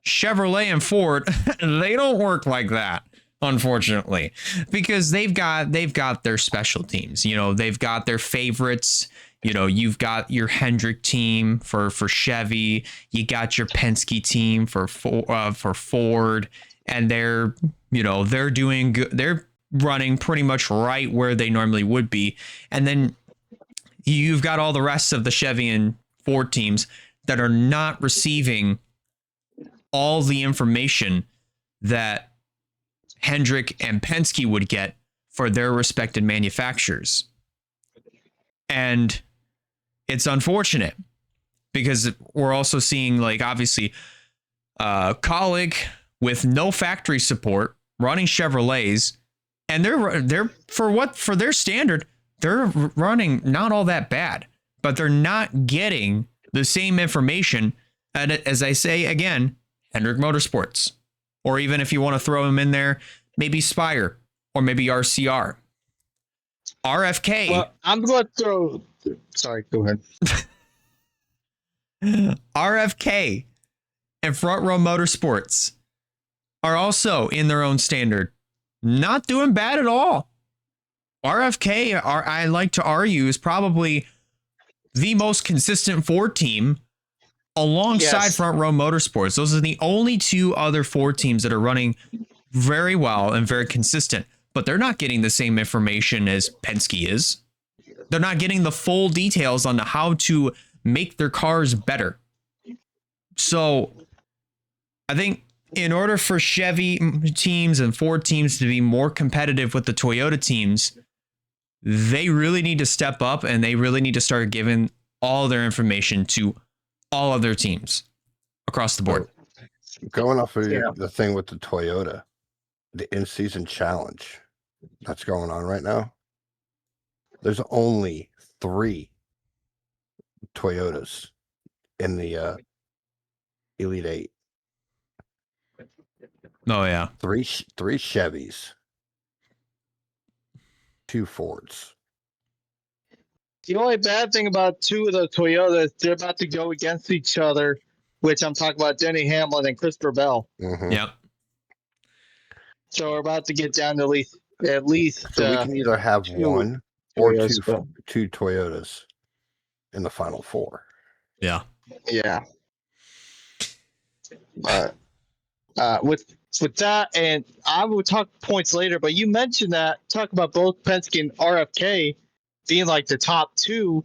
Chevrolet and Ford, they don't work like that, unfortunately, because they've got their special teams. You know, they've got their favorites. You know, you've got your Hendrick team for Chevy. You got your Penske team for Ford, and they're doing good. They're running pretty much right where they normally would be. And then you've got all the rest of the Chevy and Ford teams that are not receiving all the information that Hendrick and Penske would get for their respected manufacturers. And it's unfortunate, because we're also seeing, like, obviously, Colleague with no factory support running Chevrolets, and they're for their standard, they're running not all that bad, but they're not getting the same information. And as I say again, Hendrick Motorsports, or even if you want to throw them in there, maybe Spire or maybe RCR, RFK. Well, I'm going to throw. Sorry, go ahead. RFK and Front Row Motorsports are also in their own standard, not doing bad at all. RFK, I like to argue, is probably the most consistent Ford team alongside Front Row Motorsports. Those are the only two other Ford teams that are running very well and very consistent, but they're not getting the same information as Penske is. They're not getting the full details on how to make their cars better. So I think in order for Chevy teams and Ford teams to be more competitive with the Toyota teams, they really need to step up and they really need to start giving all their information to all of their teams across the board. Going off of the thing with the Toyota, the in-season challenge that's going on right now, there's only 3 Toyotas in the Elite 8. Oh, yeah. 3 Chevys, 2 Fords. The only bad thing about 2 of the Toyotas, they're about to go against each other, which I'm talking about Denny Hamlin and Christopher Bell. Mm-hmm. Yep. So we're about to get down to at least. So we can either have 1 or 2 Toyotas in the final 4. Yeah. Yeah. With that, and I will talk points later, but you mentioned talk about both Penske and RFK being like the top 2.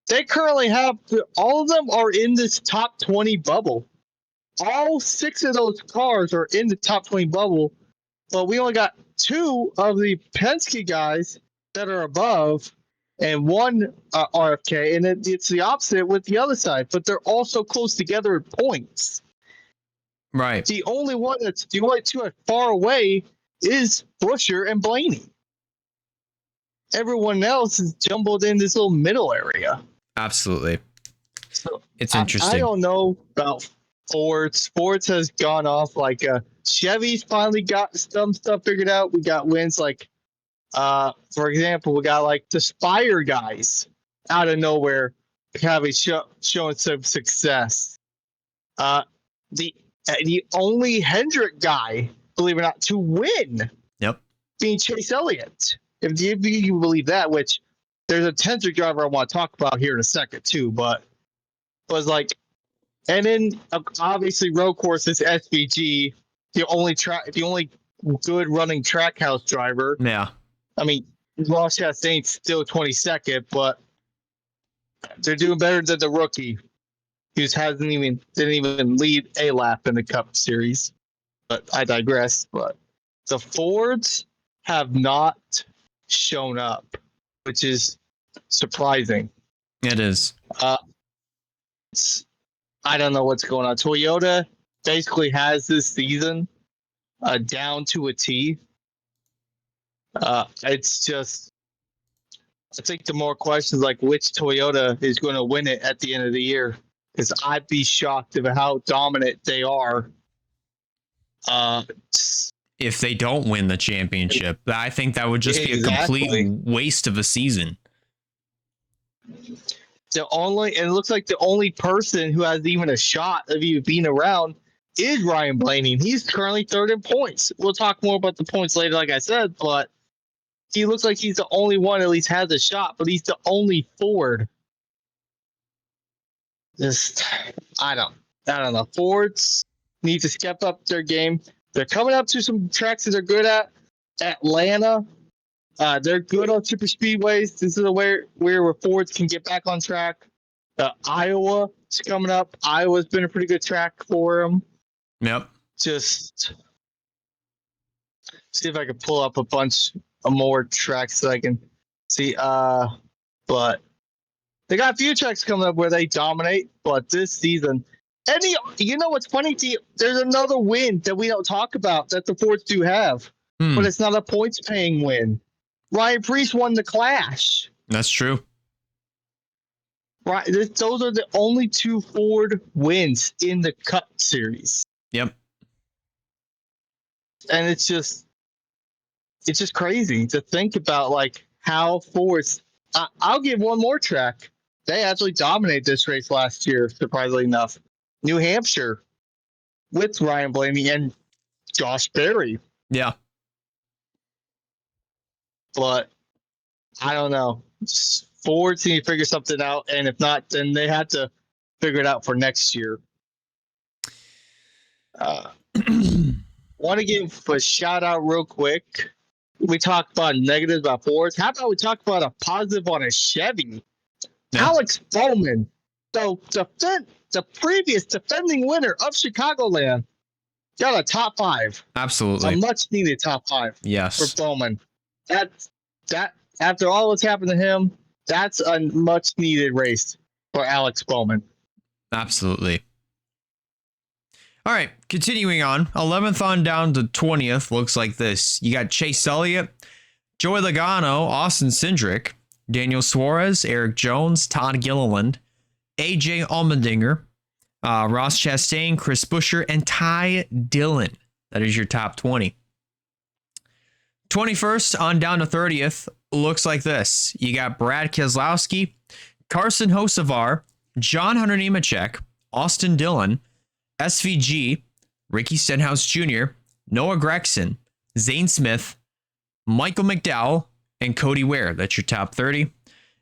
They currently have all of them are in this top 20 bubble. All 6 of those cars are in the top 20 bubble, but we only got 2 of the Penske guys that are above, and 1 RFK, and it's the opposite with the other side. But they're all so close together in points. Right. The only 2 are far away is Buscher and Blaney. Everyone else is jumbled in this little middle area. Absolutely. So It's interesting. I don't know about Ford. Sports has gone off. Like Chevy's finally got some stuff figured out. We got wins like, for example, we got like the Spire guys out of nowhere having showing some success. The only Hendrick guy, believe it or not, to win. Yep. Being Chase Elliott. If you believe that, which there's a Hendrick driver I want to talk about here in a second too, but was like, and then obviously road course is SVG, the only good running track house driver. Yeah. I mean, Ross Chastain's still 22nd, but they're doing better than the rookie, who didn't even lead a lap in the Cup Series. But I digress. But the Fords have not shown up, which is surprising. It is. I don't know what's going on. Toyota basically has this season down to a T. It's just, I think the more questions like which Toyota is going to win it at the end of the year, because I'd be shocked at how dominant they are. If they don't win the championship, I think that would just be a complete waste of a season. It looks like the only person who has even a shot of even being around is Ryan Blaney. He's currently 3rd in points. We'll talk more about the points later, like I said, but he looks like he's the only one at least has a shot, but he's the only Ford. I don't know. Fords need to step up their game. They're coming up to some tracks that they're good at. Atlanta, they're good on super speedways. This is where Fords can get back on track. Iowa is coming up. Iowa's been a pretty good track for them. Yep. Just see if I can pull up a bunch of more tracks that I can see. But they got a few tracks coming up where they dominate. But this season, you know what's funny? There's another win that we don't talk about that the Fords do have, but it's not a points-paying win. Ryan Preece won the Clash. That's true. Right, those are the only 2 Ford wins in the Cup Series. Yep. And it's just crazy to think about, like, how Fords. I'll give one more track. They actually dominated this race last year, surprisingly enough. New Hampshire with Ryan Blaney and Josh Berry. Yeah. But I don't know. Fords need to figure something out, and if not, then they have to figure it out for next year. Want to give a shout out real quick. We talked about negatives about Fords. How about we talk about a positive on a Chevy? Yeah. Alex Bowman, the previous defending winner of Chicagoland, got a top 5. Absolutely. A much needed top 5 for Yes. Bowman. That after all that's happened to him, that's a much needed race for Alex Bowman. Absolutely. All right, continuing on. 11th on down to 20th looks like this. You got Chase Elliott, Joey Logano, Austin Cindric, Daniel Suarez, Eric Jones, Todd Gilliland, AJ Allmendinger, Ross Chastain, Chris Buescher, and Ty Dillon. That is your top 20. 21st on down to 30th looks like this. You got Brad Keselowski, Carson Hocevar, John Hunter Nemechek, Austin Dillon, SVG, Ricky Stenhouse Jr., Noah Gragson, Zane Smith, Michael McDowell, and Cody Ware. That's your top 30.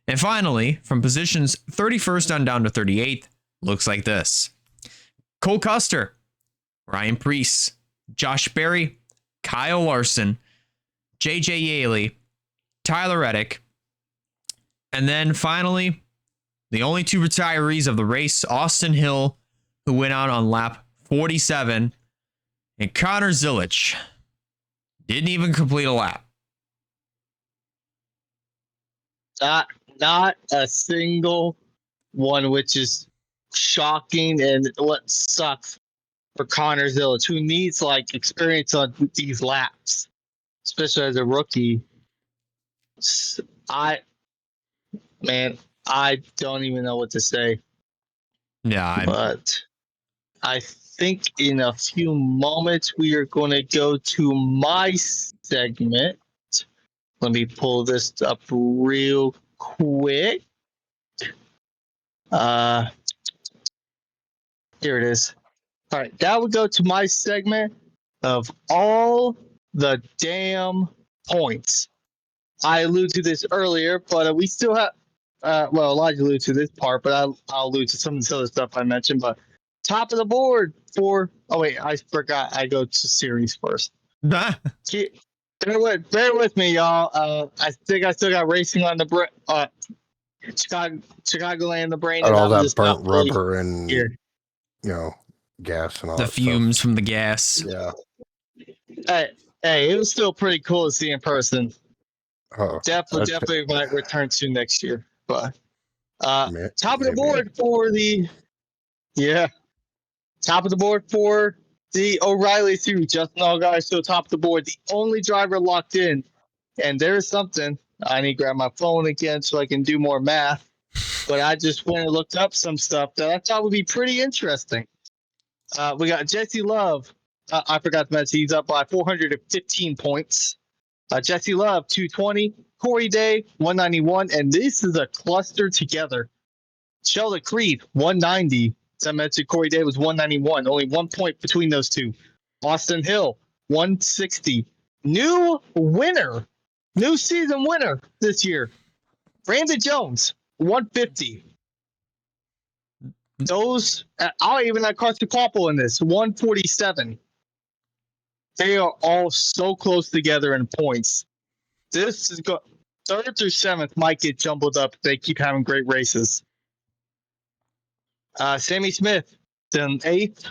And finally, from positions 31st on down to 38th, looks like this. Cole Custer, Ryan Preece, Josh Berry, Kyle Larson, JJ Yaley, Tyler Reddick, and then finally, the only 2 retirees of the race, Austin Hill, who went out on lap 47, and Connor Zilisch didn't even complete a lap. Not a single one, which is shocking and what sucks for Connor Zilisch, who needs like experience on these laps, especially as a rookie. I don't even know what to say. Yeah, but I think in a few moments we are going to go to my segment. Let me pull this up real quick. Here it is. All right, that would go to my segment of all the damn points. I alluded to this earlier, but we still have. Elijah alluded to this part, but I'll allude to some of this other stuff I mentioned. But top of the board for. Oh wait, I forgot. I go to series first. Bear with me, y'all. I think I still got racing on the Chicagoland the brain, And all I'm that just burnt not really rubber and here. gas and all the that fumes stuff. from the gas. Yeah. Hey, it was still pretty cool to see in person. Oh, Definitely might return to next year. But top of the maybe. board for the O'Reilly Series. Justin Allgaier still top of the board. The only driver locked in. And there's something. I need to grab my phone again so I can do more math. But I just went and looked up some stuff that I thought would be pretty interesting. We got Jesse Love. I forgot to mention he's up by 415 points. Jesse Love, 220. Corey Day, 191. And this is a cluster together. Sheldon Creed, 190. As I mentioned, Corey Day was 191. Only 1 point between those two. Austin Hill, 160. New season winner this year. Brandon Jones, 150. Those, I'll even have Carson Koppel in this, 147. They are all so close together in points. This is third through seventh might get jumbled up if they keep having great races. Sammy Smith, in eighth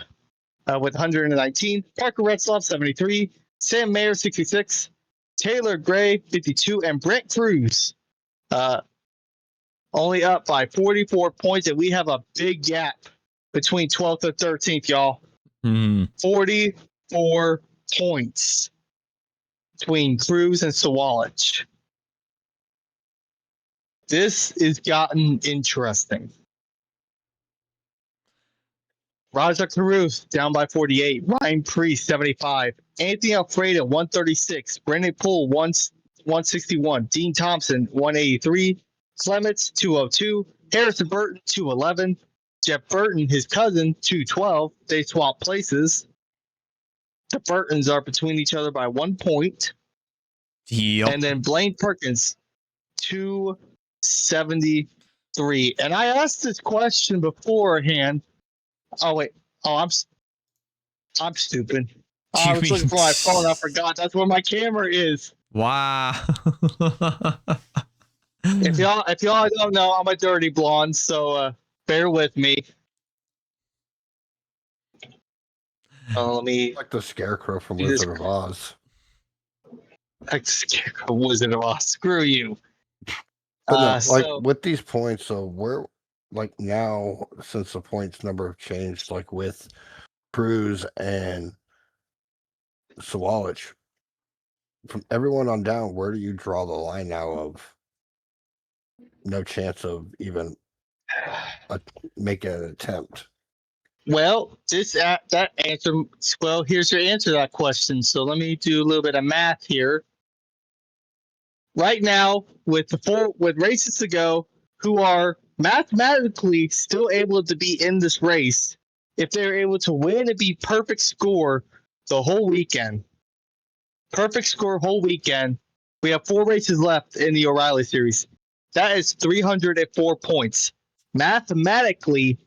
with 119. Parker Retzlaff, 73. Sam Mayer, 66. Taylor Gray, 52. And Brent Cruz, only up by 44 points. And we have a big gap between 12th and 13th, y'all. 44 points between Cruz and Sawalich. This is gotten interesting. Raja Caruth down by 48. Ryan Preece, 75. Anthony Alfredo, 136. Brendan Poole, 161. Dean Thompson, 183. Clements, 202. Harrison Burton, 211. Jeff Burton, his cousin, 212. They swap places. The Burtons are between each other by 1 point. Yep. And then Blaine Perkins, 273. And I asked this question beforehand. Oh wait. Oh, I'm stupid. I was looking for my phone. I forgot that's where my camera is. Wow. If y'all don't know, I'm a dirty blonde, so bear with me. Let me. Like the Scarecrow from Do this- Wizard of Oz. Wizard of Oz. Screw you. But no, like So with these points, so we're like now, since the points number have changed, like with Cruz and Sawalich, from everyone on down, where do you draw the line now of no chance of even making an attempt? well, that answer. Well, here's your answer to that question. So let me do a little bit of math here. Right now, with races to go, who are mathematically still able to be in this race, if they're able to win and be perfect score the whole weekend, perfect score whole weekend. We have 4 races left in the O'Reilly series. That is 304 points. Mathematically,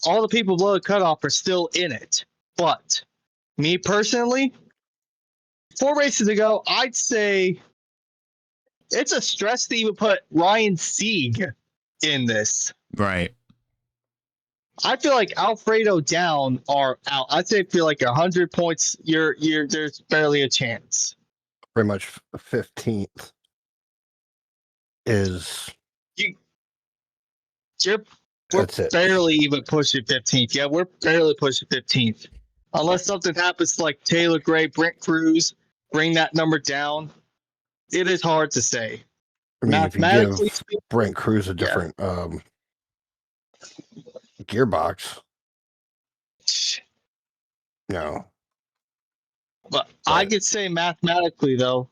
all the people below the cutoff are still in it. But me personally, 4 races to go, I'd say it's a stress to even put Ryan Sieg in this. Right. I feel like Alfredo down are out. I'd say feel like 100 points. There's barely a chance. Pretty much 15th is. We're That's it. barely even pushing 15th. Yeah, we're barely pushing 15th. Unless something happens to like Taylor Gray, Brent Cruz, bring that number down. It is hard to say. I mean, if you Mathematically give speaking, Brent Cruz a different gearbox, no. but I could say mathematically though,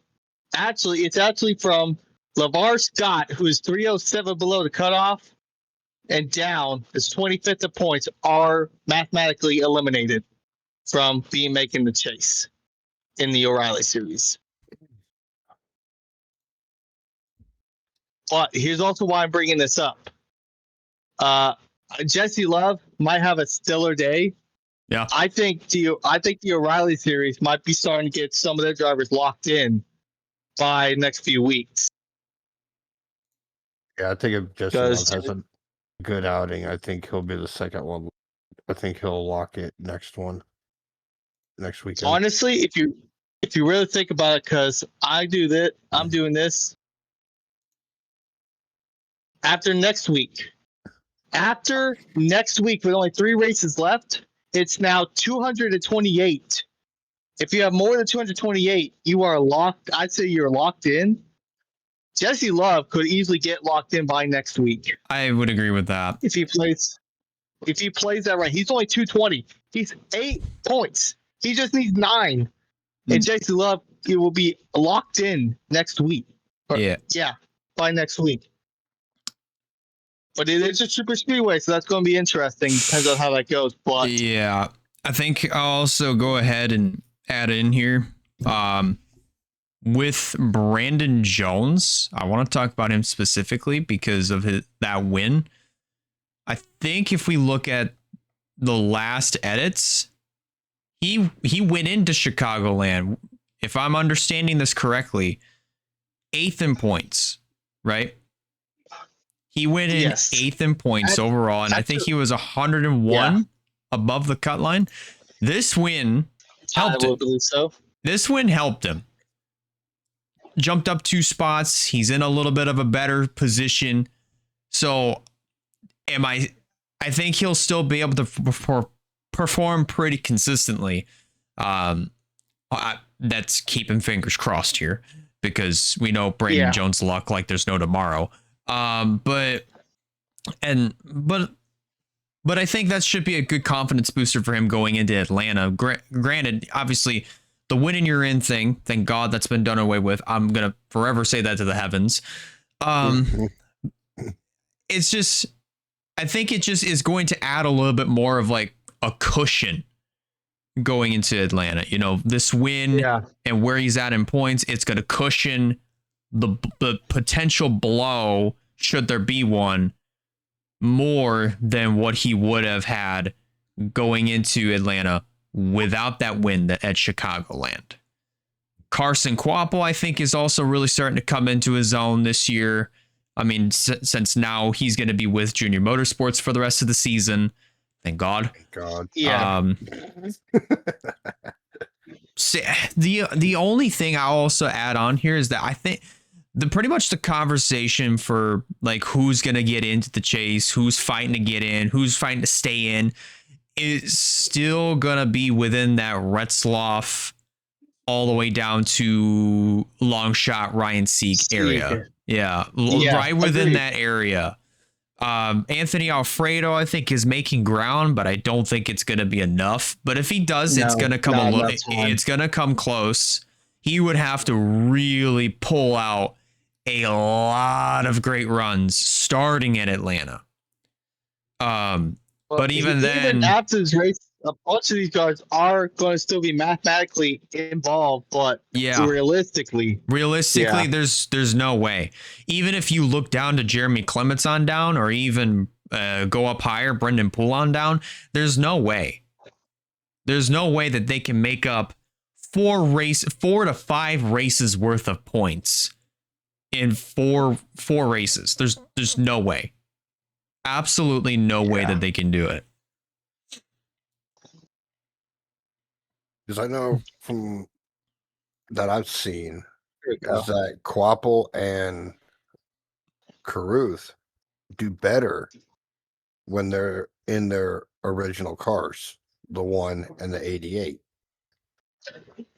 it's actually from LeVar Scott, who is 307 below the cutoff, and down is 25th of points, are mathematically eliminated from making the chase in the O'Reilly series. But here's also why I'm bringing this up. Jesse Love might have a stellar day. Yeah. I think the O'Reilly series might be starting to get some of their drivers locked in by next few weeks. Yeah, I think if Jesse Love has a good outing, I think he'll be the second one. I think he'll lock it next weekend. Honestly, if you really think about it, because I'm doing this after next week. After next week, with only 3 races left, it's now 228. If you have more than 228, you are locked. I'd say you're locked in. Jesse Love could easily get locked in by next week. I would agree with that. If he plays that right. He's only 220. He's 8 points. He just needs 9. And Jesse Love, he will be locked in next week. Yeah, by next week. But it is a super speedway, so that's going to be interesting. Depends on how that goes. But yeah, I think I'll also go ahead and add in here. With Brandon Jones, I want to talk about him specifically because of that win. I think if we look at the last edits, he went into Chicagoland, if I'm understanding this correctly, 8th in points, right? He went in 8th in points overall, and I think he was 101 above the cut line. This win helped him. believe so. This win helped him. Jumped up 2 spots. He's in a little bit of a better position. So I think he'll still be able to perform pretty consistently. That's keeping fingers crossed here because we know Brandon Jones luck like there's no tomorrow. But I think that should be a good confidence booster for him going into Atlanta. Granted, obviously, the win and you're in thing, thank God that's been done away with. I'm going to forever say that to the heavens. It's just, I think it just is going to add a little bit more of like a cushion going into Atlanta. You know, this win and where he's at in points, it's going to cushion the potential blow, should there be one, more than what he would have had going into Atlanta without that win at Chicagoland. Carson Kvapil, I think, is also really starting to come into his own this year. I mean, since now he's going to be with Junior Motorsports for the rest of the season, I Thank God. God. Yeah. The only thing I'll also add on here is that I think pretty much the conversation for like who's gonna get into the chase, who's fighting to get in, who's fighting to stay in, is still gonna be within that Retzloff all the way down to long shot Ryan Sieg area. Yeah, right within agreed. that area. Anthony Alfredo, I think, is making ground, but I don't think it's going to be enough. But if he does, it's going to come it's going to come close. He would have to really pull out a lot of great runs starting at Atlanta. But even then, after this race, a bunch of these guys are going to still be mathematically involved, but realistically, there's no way. Even if you look down to Jeremy Clements on down, or even go up higher, Brendan Poulon down, there's no way. There's no way that they can make up 4 to 5 races worth of points in four races. There's no way. Absolutely no way that they can do it. Because I know from that I've seen is that Quapple and Caruth do better when they're in their original cars, the 1 and the 88.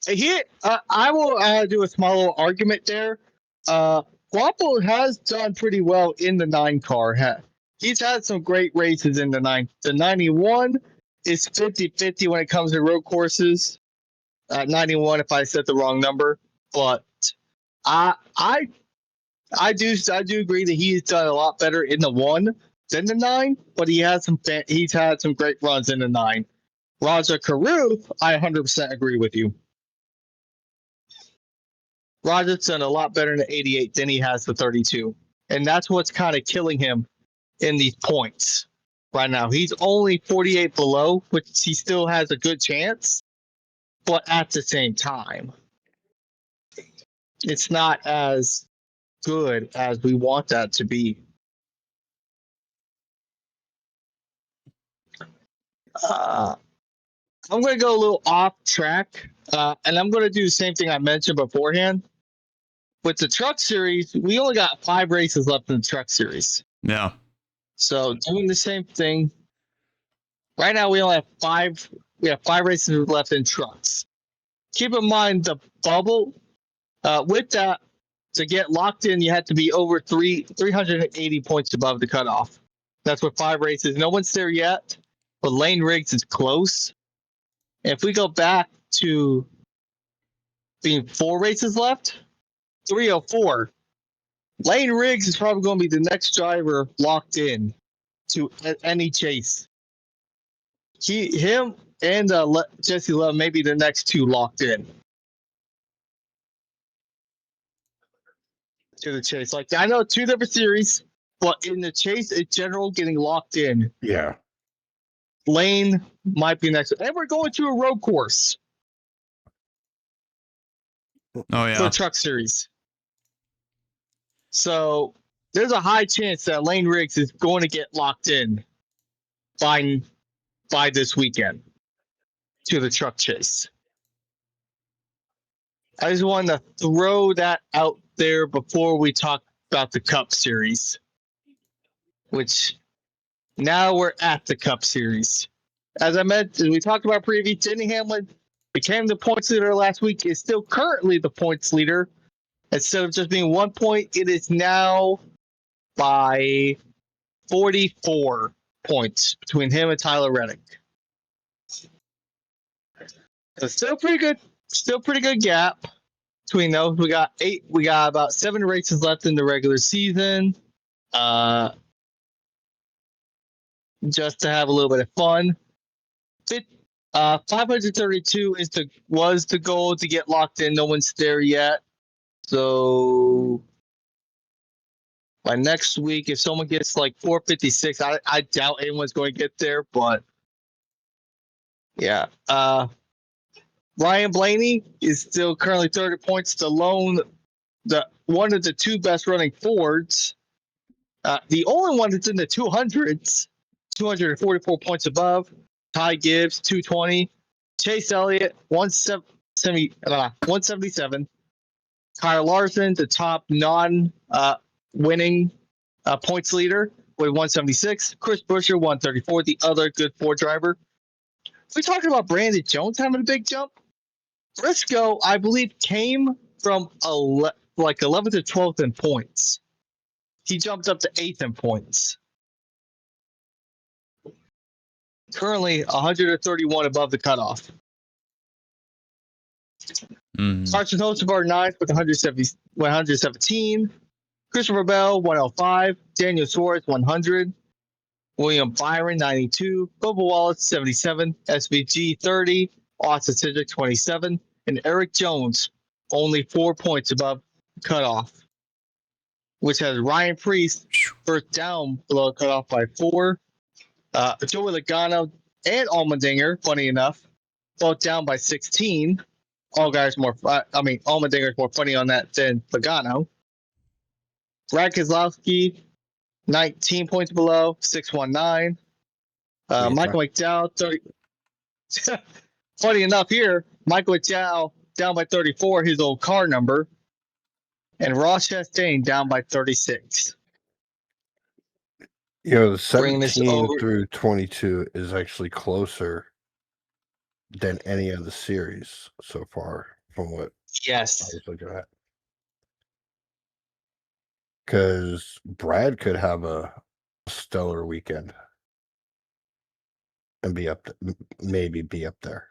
Here, I will do a small little argument there. Quapple has done pretty well in the 9 car. He's had some great races in the 9. The 91 is 50-50 when it comes to road courses. 91 if I said the wrong number, but I do agree that he's done a lot better in the 1 than the 9, but he's had some great runs in the 9. Roger Caruth, I 100% agree with you. Roger's done a lot better in the 88 than he has the 32, and that's what's kind of killing him in these points right now. He's only 48 below, which he still has a good chance. But at the same time, it's not as good as we want that to be. I'm going to go a little off track, and I'm going to do the same thing I mentioned beforehand. With the Truck Series, we only got 5 races left in the Truck Series. Yeah. So doing the same thing. Right now, we only have 5. We have 5 races left in trucks. Keep in mind the bubble. With that, to get locked in, you have to be over 380 points above the cutoff. That's with 5 races. No one's there yet, but Lane Riggs is close. And if we go back to being 4 races left, 304. Lane Riggs is probably going to be the next driver locked in to any chase. Him and Jesse Love may be the next 2 locked in to the chase. Like, I know 2 different series, but in the chase in general, getting locked in. Yeah. Lane might be next. And we're going to a road course. Oh, yeah. For the Truck Series. So there's a high chance that Lane Riggs is going to get locked in by this weekend to the truck chase. I just wanted to throw that out there before we talk about the Cup Series, which now we're at the Cup Series. As I mentioned, we talked about preview. Denny Hamlin became the points leader last week, is still currently the points leader. Instead of just being 1 point, it is now by 44 points between him and Tyler Reddick. It's still pretty good. Still pretty good gap between those. We got about 7 races left in the regular season. Just to have a little bit of fun. 532 was the goal to get locked in. No one's there yet. So by next week, if someone gets like 456, I doubt anyone's going to get there. But yeah, Ryan Blaney is still currently 30 points. One of the 2 best running Fords. The only one that's in the 200s 244 points above. Ty Gibbs, 220. Chase Elliott, 177. Kyle Larson, the top non-winning points leader with 176. Chris Buescher, 134, the other good Ford driver. We talked about Brandon Jones having a big jump. Briscoe, I believe, came from 11th to 12th in points. He jumped up to 8th in points. Currently 131 above the cutoff. Carson Hocevar, 9th with 117. Christopher Bell, 105. Daniel Suarez, 100. William Byron, 92. Bubba Wallace, 77. SVG, 30. Austin Cedric, 27. And Eric Jones, only 4 points above cutoff, which has Ryan Priest first down below cutoff by 4. Joey Logano and Allmendinger, funny enough, both down by 16. Allmendinger's more funny on that than Logano. Brad Keselowski, 19 points below, 619. Michael McDowell, 30. Funny enough here, Michael McDowell down by 34, his old car number. And Ross Chastain down by 36. The 17 through 22 is actually closer than any of the series so far from what I was looking at. Because Brad could have a stellar weekend and be up, maybe be up there,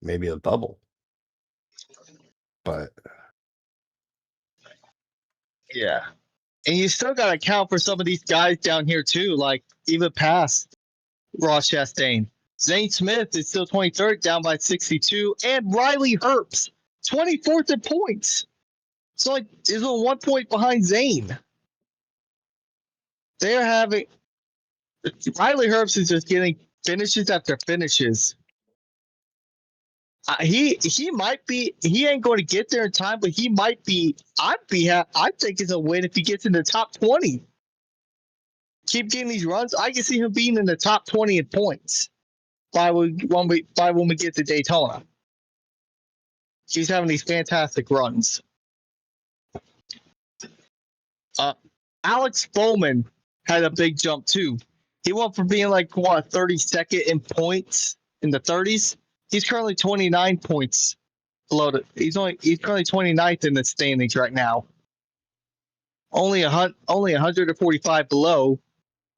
maybe a bubble, but yeah. And you still got to account for some of these guys down here too, like even past Ross Chastain. Zane Smith is still 23rd, down by 62, and Riley Herbst, 24th in points. So is 1 point behind Zane. They're having Riley Herbst is just getting finishes after finishes. He might be. He ain't going to get there in time, but he might be. I think it's a win if he gets in the top 20. Keep getting these runs. I can see him being in the top 20 in points by when we get to Daytona. He's having these fantastic runs. Alex Bowman had a big jump too. He went from being 32nd in points in the 30s. He's currently 29 points below he's currently 29th in the standings right now. Only 145 below,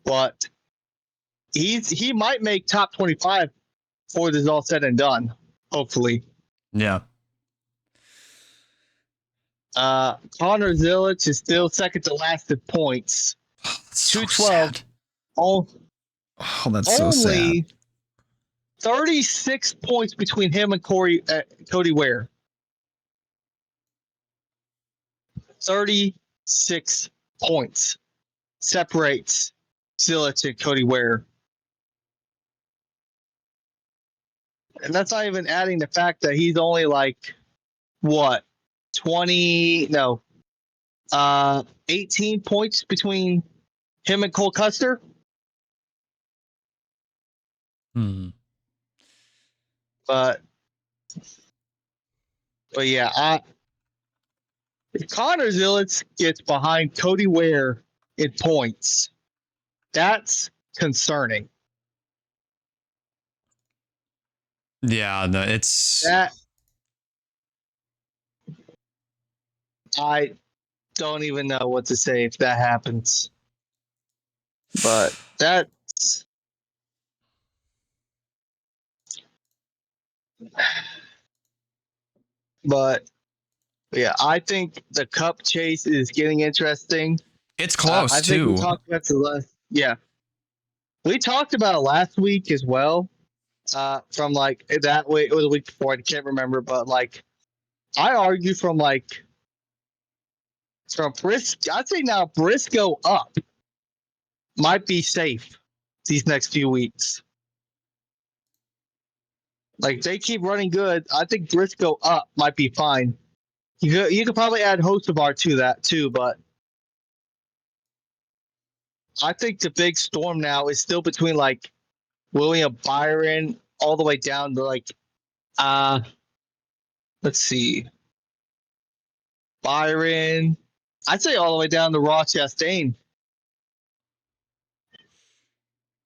but he might make top 25 before this is all said and done. Hopefully. Yeah. Connor Zilic is still second to last in points. That's 212. So Oh, that's so sad. 36 points between him and Cody Ware. 36 points separates Zilic and Cody Ware. And that's not even adding the fact that he's only 18 points between him and Cole Custer. But yeah, if Connor Zilic gets behind Cody Ware in points, that's concerning. Yeah, no, it's that. I don't even know what to say if that happens. But that's. But yeah, I think the Cup chase is getting interesting. It's close too. We talked about we talked about it last week as well. From that way, it was a week before. I can't remember, but I argue from Briscoe. I'd say now Briscoe up might be safe these next few weeks. They keep running good. I think Briscoe up might be fine. You could probably add Hocevar to that too, but I think the big storm now is still between like William Byron all the way down to like let's see. Byron. I'd say all the way down to Ross Chastain.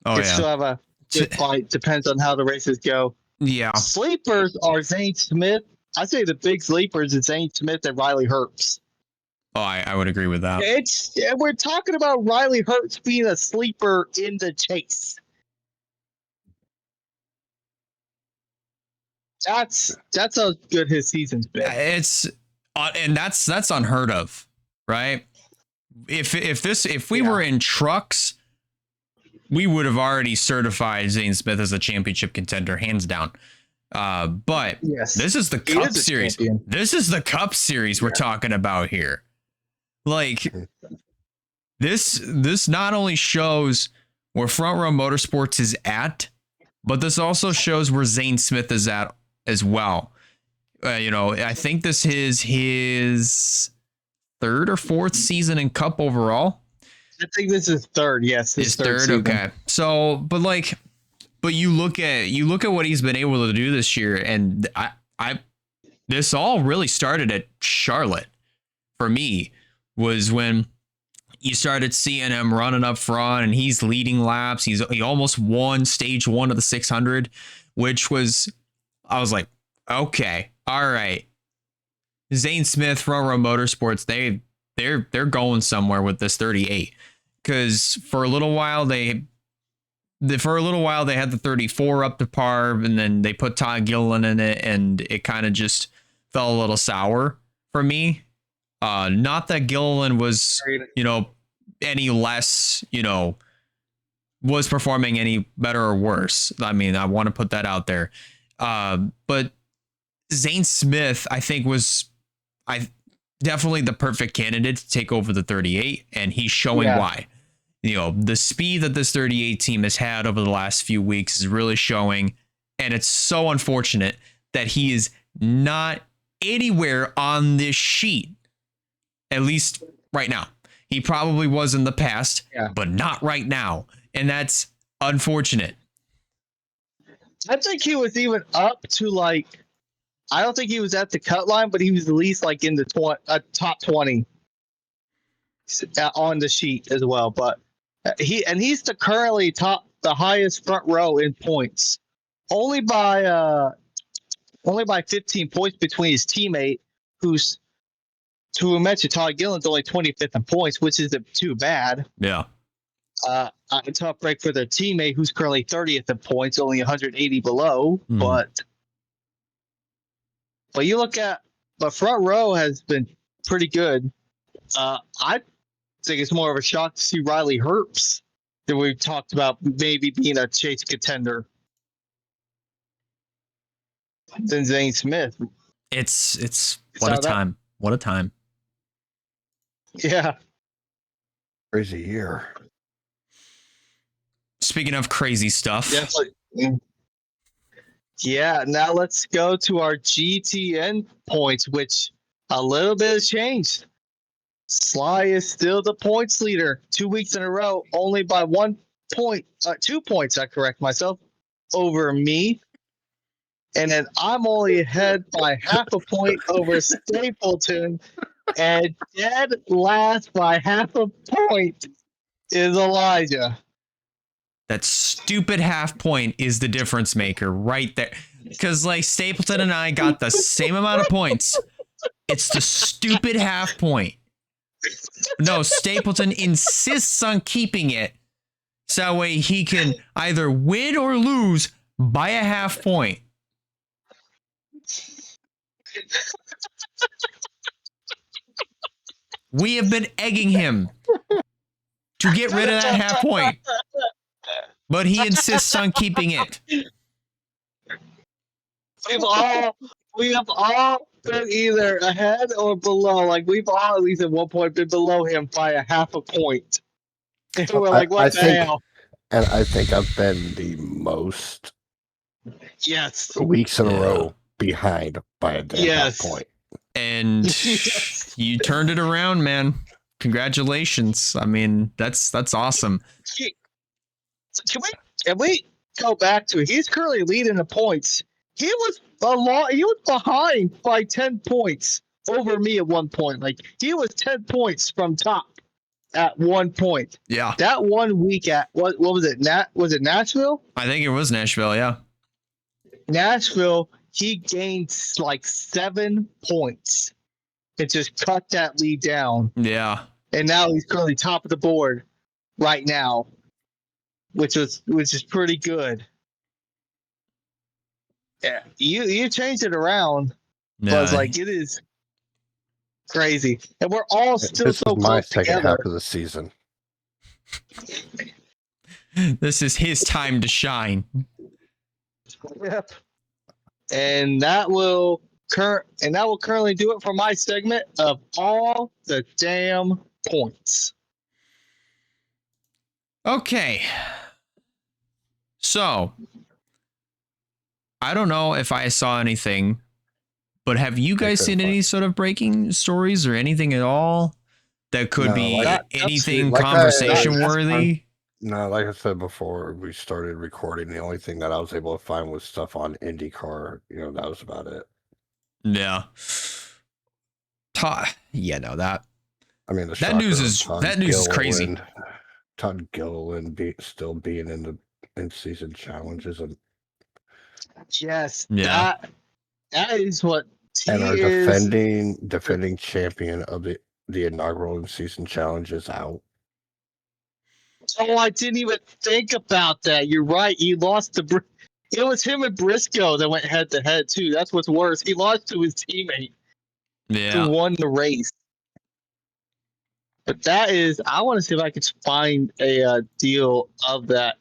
Oh, Could still yeah. have a good fight. Depends on how the races go. Yeah. Sleepers are Zane Smith. I'd say the big sleepers is Zane Smith and Riley Herbst. Oh, I would agree with that. We're talking about Riley Herbst being a sleeper in the chase. That's how good his season's been. It's and that's unheard of, right? If we were in trucks, we would have already certified Zane Smith as a championship contender, hands down. But Yes. this is the He Cup is a Series. champion. This is the Cup Series we're talking about here. Like this not only shows where Front Row Motorsports is at, but this also shows where Zane Smith is at as well. I think this is his third or fourth season in Cup overall. I think this is third. Yes, His third. season. Okay. So, but you look at what he's been able to do this year, and this all really started at Charlotte for me, was when you started seeing him running up front and he's leading laps. He almost won stage 1 of the 600, which was, I was like, okay, all right. Zane Smith, Front Row Motorsports, they're going somewhere with this 38, because for a little while they had the 34 up to par, and then they put Todd Gilliland in it, and it kind of just fell a little sour for me. Not that Gilliland was, any less, was performing any better or worse. I mean, I want to put that out there. But Zane Smith, I think, was definitely the perfect candidate to take over the 38, and he's showing why. The speed that this 38 team has had over the last few weeks is really showing, and it's so unfortunate that he is not anywhere on this sheet, at least right now. He probably was in the past, but not right now, and that's unfortunate. I think he was even up to like, I don't think he was at the cut line, but he was at least like in the top 20 on the sheet as well. But he's currently the highest front row in points, only by 15 points between his teammate, who's, to mention, Todd Gilliland's only 25th in points, which isn't too bad. Yeah. A tough break for their teammate, who's currently 30th in points, only 180 below. But you look at the front row has been pretty good. I think it's more of a shock to see Riley Herbst that we talked about maybe being a chase contender than Zane Smith. It's what a time. What a time. Yeah. Crazy year. Speaking of crazy stuff. Definitely. Yeah, now let's go to our GTN points, which a little bit has changed. Sly is still the points leader 2 weeks in a row, only by 1 point, 2 points, I correct myself, over me. And then I'm only ahead by half a point over Stapleton. And dead last by half a point is Elijah. That stupid half point is the difference maker right there. Because like Stapleton and I got the same amount of points. It's the stupid half point. No, Stapleton insists on keeping it so that way he can either win or lose by a half point. We have been egging him to get rid of that half point, but he insists on keeping it. We have all been either ahead or below. Like, we've all at least at one point been below him by a half a point. And we're like, what the hell? And I think I've been the most weeks in a row behind by a half point. And you turned it around, man. congratulations. I mean, that's awesome. Can we go back to it? He's currently leading the points. He was behind by 10 points over me at one point. Like he was 10 points from top at one point. Yeah. That 1 week at what was it? Was it Nashville? I think it was Nashville, yeah. Nashville, he gained like 7 points. It just cut that lead down. Yeah. And now he's currently top of the board right now, which is pretty good. Yeah, you changed it around, but it's like it is crazy, and we're all still This so is my close second together. half of the season. This is his time to shine. Yep. And that will currently do it for my segment of all the damn points. Okay. So, I don't know if I saw anything, but have you guys seen any sort of breaking stories or anything at all that could be anything conversation worthy? No, like I said before we started recording, the only thing that I was able to find was stuff on IndyCar. That was about it. Yeah. Yeah, no, that. I mean, that news is crazy. Todd Gilliland still being in the in-season challenges, and yes, yeah, that is what. And our defending champion of the inaugural in-season challenge is out. Oh, I didn't even think about that. You're right. He lost to. It was him and Briscoe that went head to head too. That's what's worse. He lost to his teammate. Yeah. Who won the race. But that is, I want to see if I could find a deal of that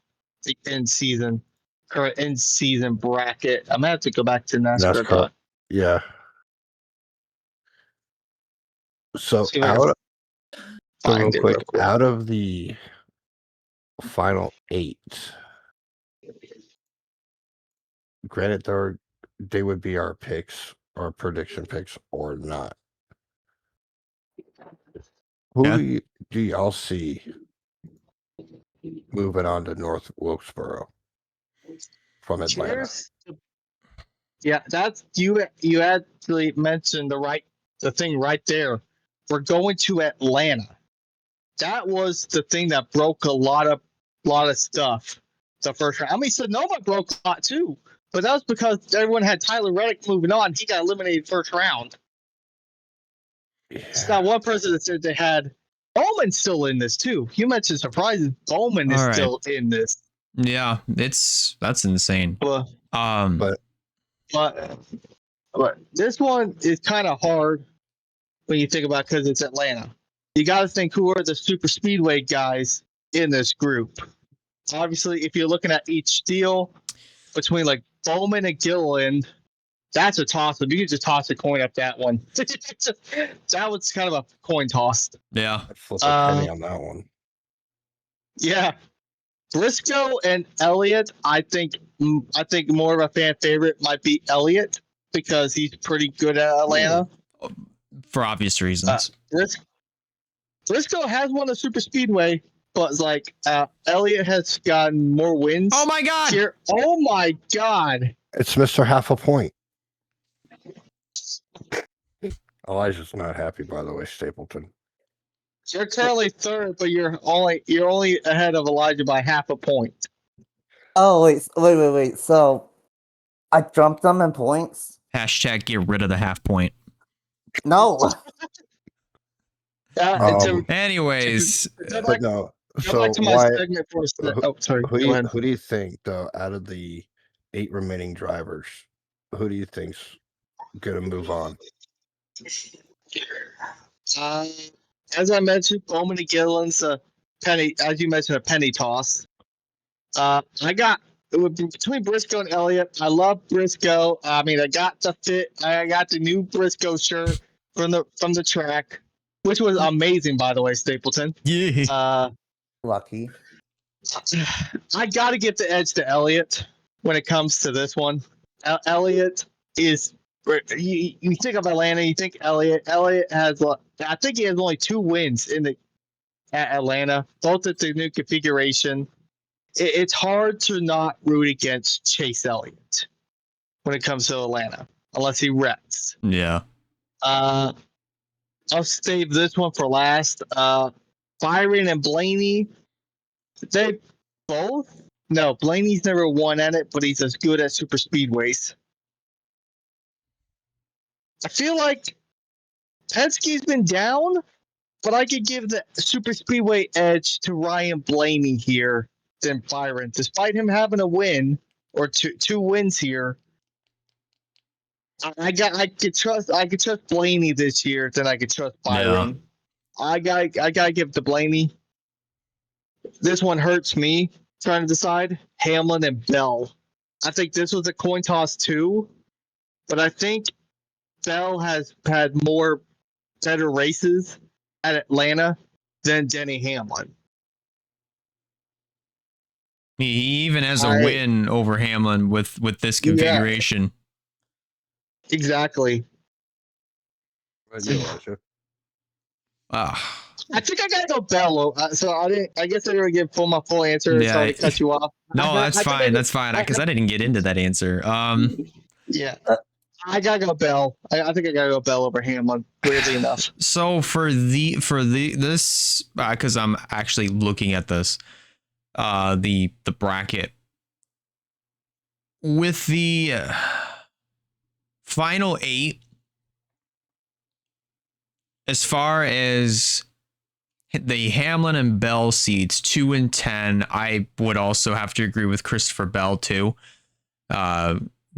current in season bracket. I'm gonna have to go back to NASCAR. Yeah. So out of the final 8, granted they would be our picks, our prediction picks, or not. Who do y'all see moving on to North Wilkesboro from Atlanta? Yeah, that's you actually mentioned the thing right there. We're going to Atlanta. That was the thing that broke a lot of stuff the first round. I mean, Sonoma broke a lot too, but that was because everyone had Tyler Reddick moving on. He got eliminated first round. Yeah. It's not one person that said they had Bowman still in this too. You mentioned surprises. Bowman is still in this. Yeah, that's insane. But this one is kind of hard when you think about it because it's Atlanta. You got to think who are the super speedway guys in this group. Obviously, if you're looking at each deal between like Bowman and Gilliland, that's a toss up. You can just toss a coin up that one. That was kind of a coin toss. Yeah. I'd flip a penny on that one. Yeah. Briscoe and Elliott, I think more of a fan favorite might be Elliott because he's pretty good at Atlanta. For obvious reasons. Briscoe has won a super speedway, but like Elliott has gotten more wins. Oh my god! Here. Oh my god! It's Mr. Half a Point. Elijah's not happy, by the way, Stapleton. You're currently third, but you're only ahead of Elijah by half a point. Oh wait. So I jumped them in points. Hashtag get rid of the half point. No. Anyways, but no. So who do you think, though, out of the 8 remaining drivers, who do you think's gonna move on? As I mentioned, Bowman and Gilliland's a penny. As you mentioned, a penny toss. I got it would be between Briscoe and Elliott. I love Briscoe. I mean, I got the fit. I got the new Briscoe shirt from the track, which was amazing, by the way, Stapleton. Yeah. Lucky. I got to give the edge to Elliott when it comes to this one. Elliott is. You think of Atlanta, you think Elliott. Elliott has I think he has only 2 wins at Atlanta, both at the new configuration. It's hard to not root against Chase Elliott when it comes to Atlanta, unless he wrecks. Yeah. I'll save this one for last. Byron and Blaney, they both. No, Blaney's never won at it, but he's as good at super speedways. I feel like Penske's been down, but I could give the super speedway edge to Ryan Blaney here than Byron, despite him having a win or two wins here. I could trust Blaney this year than I could trust Byron. Yeah. I gotta give it to Blaney. This one hurts me trying to decide Hamlin and Bell. I think this was a coin toss too, but I think Bell has had more better races at Atlanta than Denny Hamlin. He even has a win over Hamlin with this configuration. Yeah, exactly. I think I gotta go Bell. So I guess I didn't give my full answer. Yeah. Sorry to cut you off. No, that's fine. That's fine. Because I didn't get into that answer. Yeah. I gotta go Bell. I think I gotta go Bell over Hamlin. Weirdly enough. So for this, because I'm actually looking at this, the bracket with the final 8, as far as the Hamlin and Bell seeds 2 and 10, I would also have to agree with Christopher Bell too,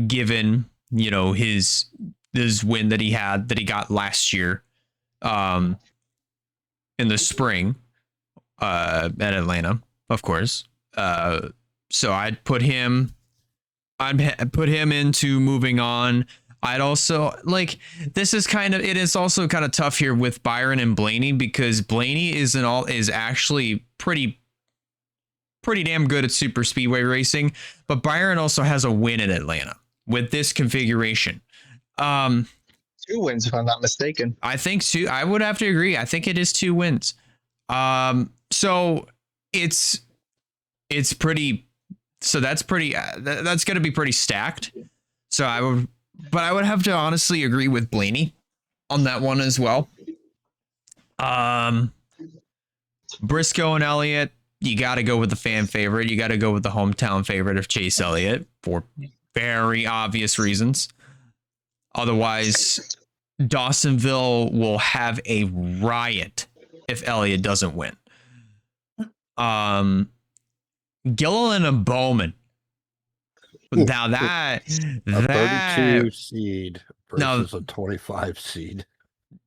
given his win that he got last year, in the spring, at Atlanta, of course. So I'd put him into moving on. I'd also this is it is also kind of tough here with Byron and Blaney, because Blaney is actually pretty damn good at super speedway racing, but Byron also has a win in Atlanta with this configuration. 2 wins, if I'm not mistaken. I think 2. I would have to agree. I think it is 2 wins. So it's pretty. So that's pretty. That's going to be pretty stacked. So I would have to honestly agree with Blaney on that one as well. Briscoe and Elliott, you got to go with the fan favorite. You got to go with the hometown favorite of Chase Elliott for very obvious reasons. Otherwise, Dawsonville will have a riot if Elliott doesn't win. Gilliland and Bowman. Now that 32 seed versus a 25 seed.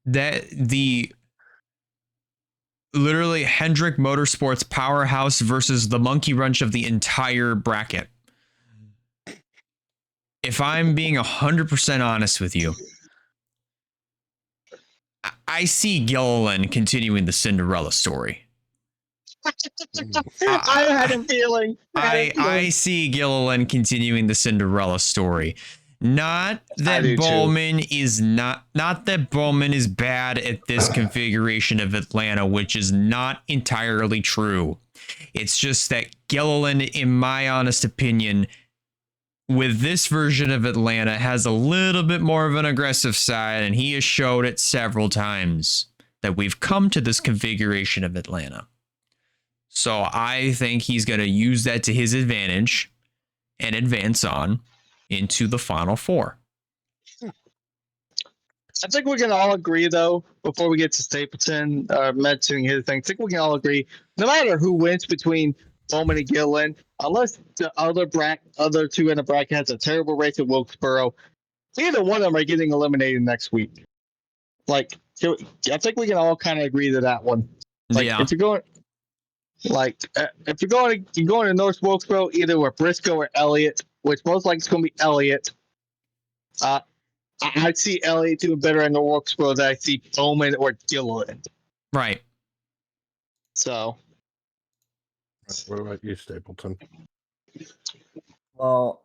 That the literally Hendrick Motorsports powerhouse versus the monkey wrench of the entire bracket. If I'm being 100% honest with you, I see Gilliland continuing the Cinderella story. I had a feeling. I see Gilliland continuing the Cinderella story. Not that Bowman is not that Bowman is bad at this configuration of Atlanta, which is not entirely true. It's just that Gilliland, in my honest opinion, with this version of Atlanta, has a little bit more of an aggressive side, and he has showed it several times that we've come to this configuration of Atlanta. So I think he's going to use that to his advantage and advance on into the Final 4. I think we can all agree, though, before we get to Stapleton mentioning his thing, I think we can all agree, no matter who wins between Bowman and Gilliland, unless the other 2 in the bracket has a terrible race at Wilkesboro, either one of them are getting eliminated next week. I think we can all kind of agree to that one. If you're going... if you're going to North Wilkesboro, either with Briscoe or Elliott, which most likely is going to be Elliott. I'd see Elliott doing better in North Wilkesboro than I see Bowman or Gilliland. Right. So. What about you, Stapleton? Well,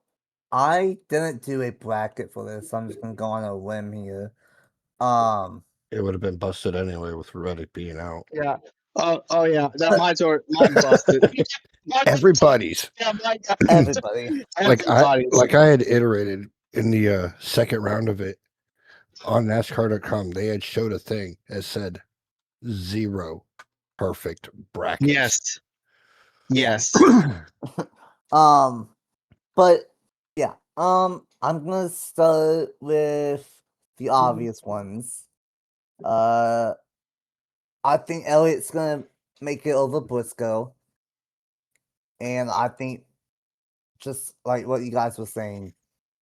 I didn't do a bracket for this, so I'm just gonna go on a limb here. It would have been busted anyway with Reddick being out. Yeah. Oh yeah. That mine busted. Everybody's. Yeah, mine. Everybody. Like I had iterated in the second round of it on NASCAR.com. They had showed a thing that said 0 perfect brackets. Yes. Yes. But yeah. I'm gonna start with the obvious ones. I think Elliot's gonna make it over Briscoe. And I think, just like what you guys were saying,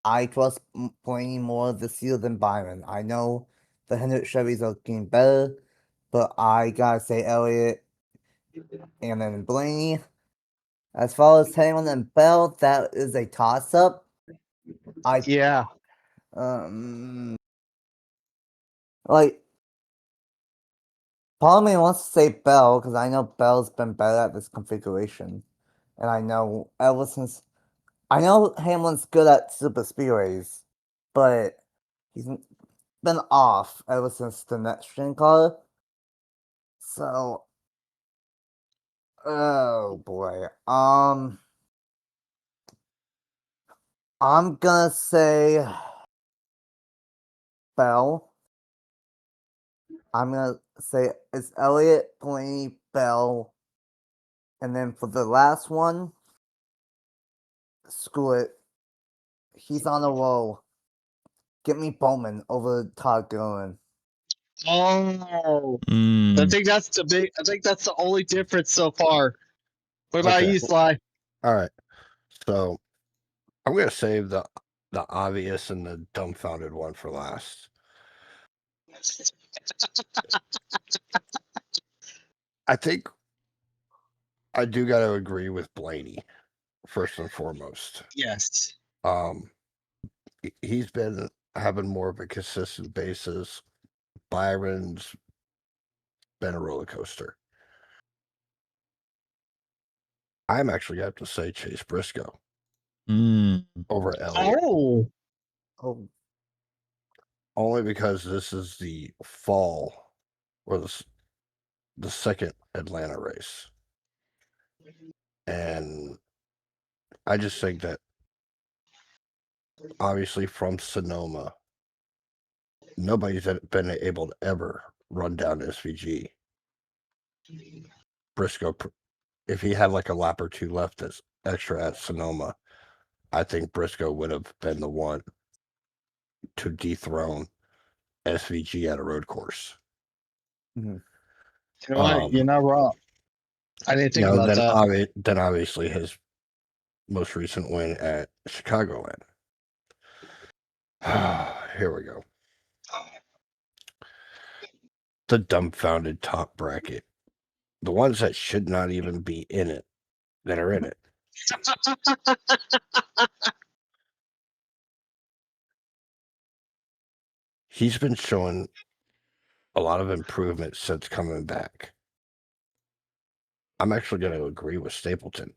I trust Blaney more this year than Byron. I know the Hendrick Chevys are getting better, but I gotta say Elliott and then Blaney. As far as Hamlin and Bell, that is a toss-up. Yeah. Like, part of me wants to say Bell, because I know Bell's been better at this configuration. And I know ever since... I know Hamlin's good at super speedways, but he's been off ever since the next gen car. So... Oh, boy. I'm gonna say... Bell. I'm gonna say it's Elliott, Blaney, Bell. And then for the last one, screw it. He's on a roll. Get me Bowman over Todd Gilliland. Oh. Mm. I think that's the only difference so far. What about Okay. you, Sly? All right. So I'm gonna save the obvious and the dumbfounded one for last. I think I do got to agree with Blaney first and foremost. Yes. He's been having more of a consistent basis. Byron's been a roller coaster. I'm actually going to have to say Chase Briscoe over Elliott. Oh, Only because this is the fall or the second Atlanta race. And I just think that obviously from Sonoma, nobody's been able to ever run down SVG. Briscoe, if he had like a lap or two left that's extra at Sonoma, I think Briscoe would have been the one to dethrone SVG at a road course. You know what? You're not wrong. I didn't think about that. Then obviously his most recent win at Chicagoland. Here we go. The dumbfounded top bracket. The ones that should not even be in it that are in it. He's been showing a lot of improvement since coming back. I'm actually going to agree with Stapleton.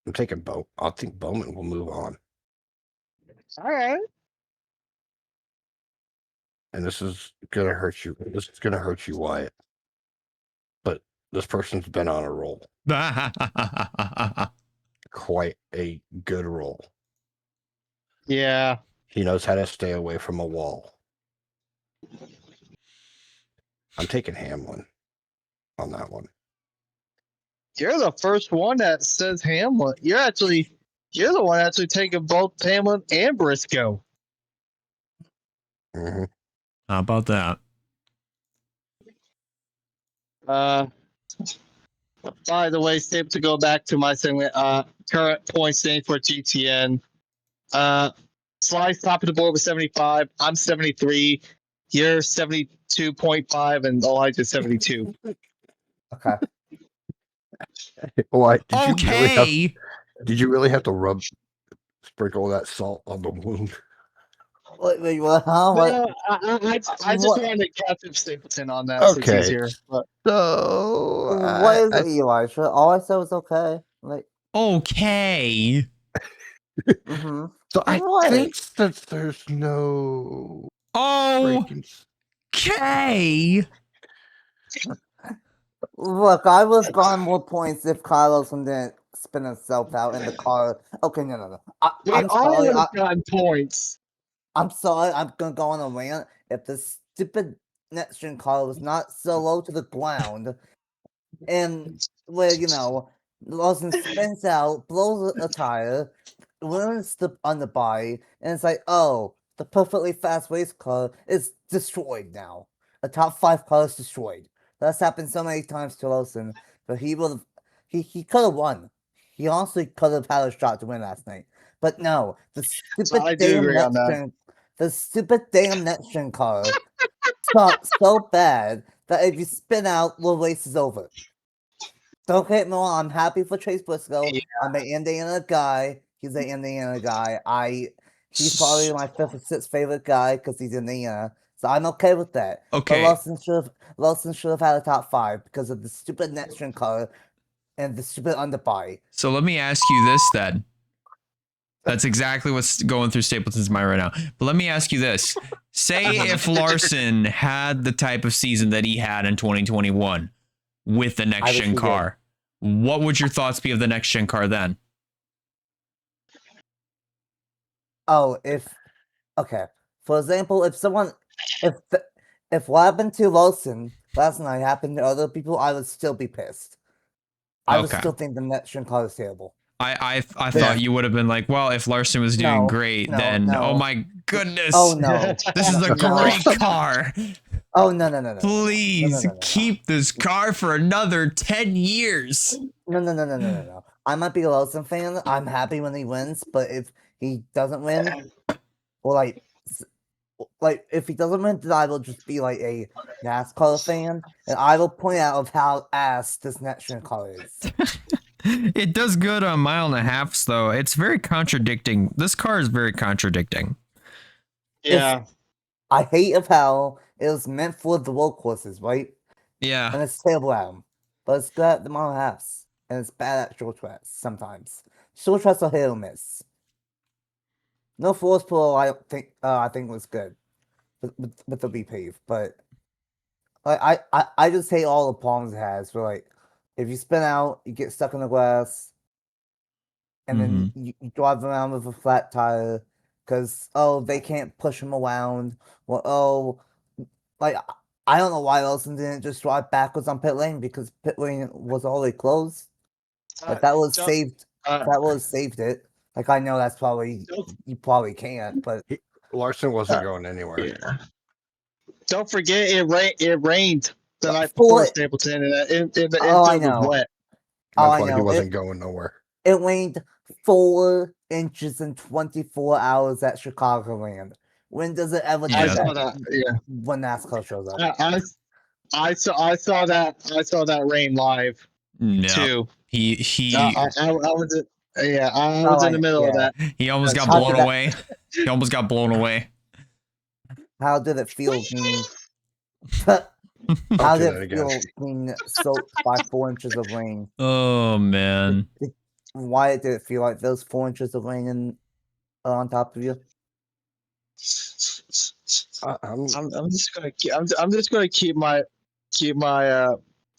I'm taking I think Bowman will move on. All right. And this is going to hurt you. This is going to hurt you, Wyatt. But this person's been on a roll. Quite a good roll. Yeah. He knows how to stay away from a wall. I'm taking Hamlin on that one. You're the first one that says Hamlin. You're the one actually taking both Hamlin and Briscoe. Mm-hmm. How about that? By the way, Steve, to go back to my segment, current point standing for GTN. Sly's top of the board with 75. I'm 73. You're 72.5, and Elijah's 72. okay. Why? Did you really have to sprinkle that salt on the wound? Wait, what? Huh? What? No, I just wanted to catch him Stapleton on that since Okay. he's here. But So What is it, Elijah? All I said was okay. Like, Okay. mm-hmm. So I What? think that there's no Oh, freaking Okay. Look, I would have gotten more points if Carlos didn't spin himself out in the car. Okay, no. We I'm all sorry. would have gotten points. I'm sorry. I'm gonna go on a rant. If the stupid next gen car was not so low to the ground, and where Lawson spins out, blows a tire, ruins the underbody, and it's like, oh, the perfectly fast race car is destroyed now. A top 5 car is destroyed. That's happened so many times to Lawson, but he would have, he could have won. He honestly could have had a shot to win last night. But no, the stupid I do damn agree on next that. gen, the stupid damn next gen car sucks so bad that if you spin out, the race is over. Don't get me wrong, I'm happy for Chase Briscoe. Yeah. I'm an Indiana guy. He's an Indiana guy. He's probably my 5th or 6th favorite guy because he's Indiana. So I'm okay with that. Okay. But Lawson should have had a top 5 because of the stupid next gen car and the stupid underbody. So let me ask you this then. That's exactly what's going through Stapleton's mind right now. But let me ask you this. Say if Larson had the type of season that he had in 2021 with the next gen car, what would your thoughts be of the next gen car then? Oh, okay. For example, if what happened to Lawson last night happened to other people, I would still be pissed. I would still think the next gen car is terrible. I thought you would have been like, well, if Larson was doing great, then oh my goodness. Oh no. This is a great car. Oh no. Please keep this car for another 10 years. No. I might be a Lawson fan. I'm happy when he wins, but if he doesn't win, or like if he doesn't win, then I will just be like a NASCAR fan, and I will point out of how ass this next gen car is. It does good on 1.5 miles, though. It's very contradicting. This car is very contradicting. Yeah. I hate of how it was meant for the road courses, right? Yeah. And it's terrible at them. But it's good at the 1.5 miles. And it's bad at short tracks sometimes. Short tracks are hit or miss. No force pull, I think was good with the repave, but I just hate all the problems it has. For like, if you spin out, you get stuck in the glass, and then you drive around with a flat tire because they can't push him around. Well, like I don't know why Wilson didn't just drive backwards on pit lane because pit lane was already closed. Like that was saved. That was saved it. Like I know that's probably you probably can't, but Larson wasn't going anywhere. Yeah. Don't forget it rained the night before Stapleton, and the infield was wet. That's why he wasn't going nowhere. It rained 4 inches in 24 hours at Chicagoland. When does it ever do that? Yeah. When NASCAR shows up. I saw that rain live too. I was in the middle of that. He almost got blown away. He almost got blown away. How did it feel being how did it feel being soaked by 4 inches of rain? Oh man. Why did it feel like those 4 inches of rain on top of you? I'm just gonna keep my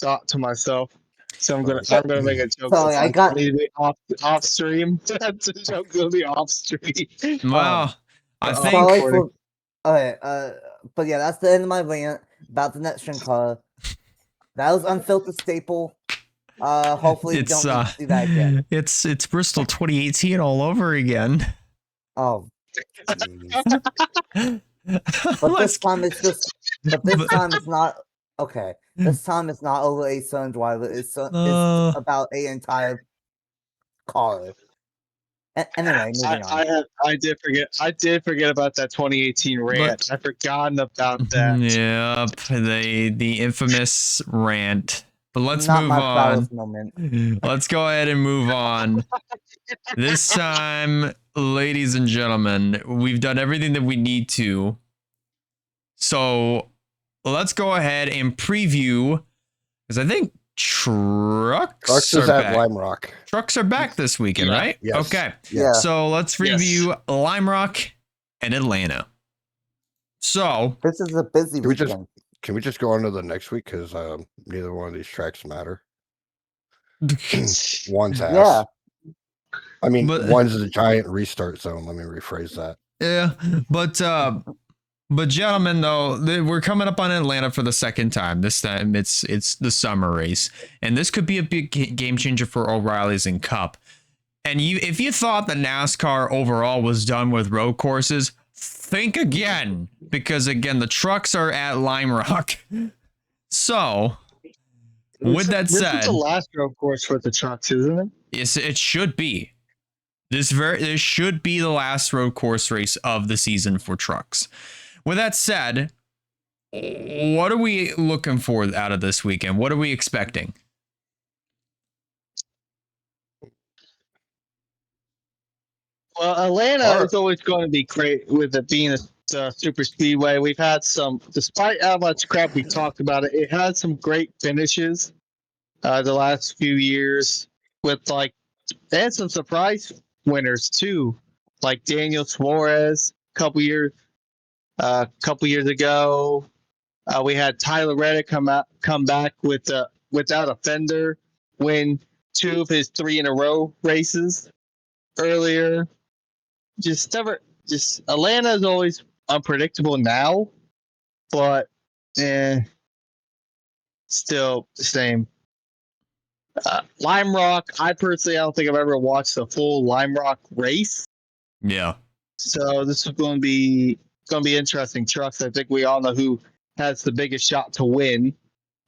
thought to myself. So I'm gonna make a joke. Sorry, I got off stream. That's a joke. Gonna be off stream. Wow. I think. But yeah, that's the end of my rant about the next gen car. That was unfiltered staple. Hopefully we don't need to do that again. It's Bristol 2018 all over again. Oh, but this time it's just. But this time it's not. Okay, this time it's not over a Sun driver. It's about a entire car. Anyway, moving on. I did forget about that 2018 rant. I've forgotten about that. Yep, the infamous rant. But let's move on. Let's go ahead and move on. This time, ladies and gentlemen, we've done everything that we need to. So let's go ahead and preview, because I think trucks are at back. Lime Rock. Trucks are back this weekend, right? Yes. Okay. Yeah. So let's review Lime Rock and Atlanta. So This is a busy Can we just weekend. can we just go on to the next week because neither one of these tracks matter. One's ass. Yeah. I mean, But- one's a giant restart zone. Let me rephrase that. yeah, but gentlemen, though, we're coming up on Atlanta for the second time. This time it's the summer race, and this could be a big game changer for O'Reilly's and Cup. And if you thought the NASCAR overall was done with road courses, think again, because again, the trucks are at Lime Rock. So, with that This is said, the last road course for the trucks, isn't it? yes, it should be. This should be the last road course race of the season for trucks. With that said, what are we looking for out of this weekend? What are we expecting? Well, Atlanta is always going to be great with it being a super speedway. We've had some, despite how much crap we talked about it, it had some great finishes the last few years with like, they had some surprise winners too, like Daniel Suarez a couple years ago. We had Tyler Reddick come back with without a fender, win 2 of his 3 in a row races earlier. Just Atlanta is always unpredictable now, but still the same. Lime Rock, I personally don't think I've ever watched a full Lime Rock race, Yeah. so this is going to be interesting. Trucks, I think we all know who has the biggest shot to win,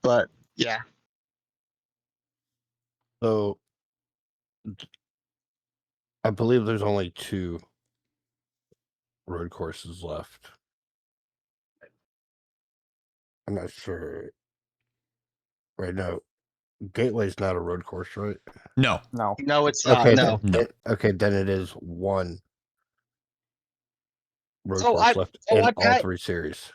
but yeah. So, I believe there's only 2 road courses left. I'm not sure. Right now, Gateway's not a road course, right? No. No. No, it's not. Okay, No. okay, then it is 1 road Oh, course left in all I 3 series.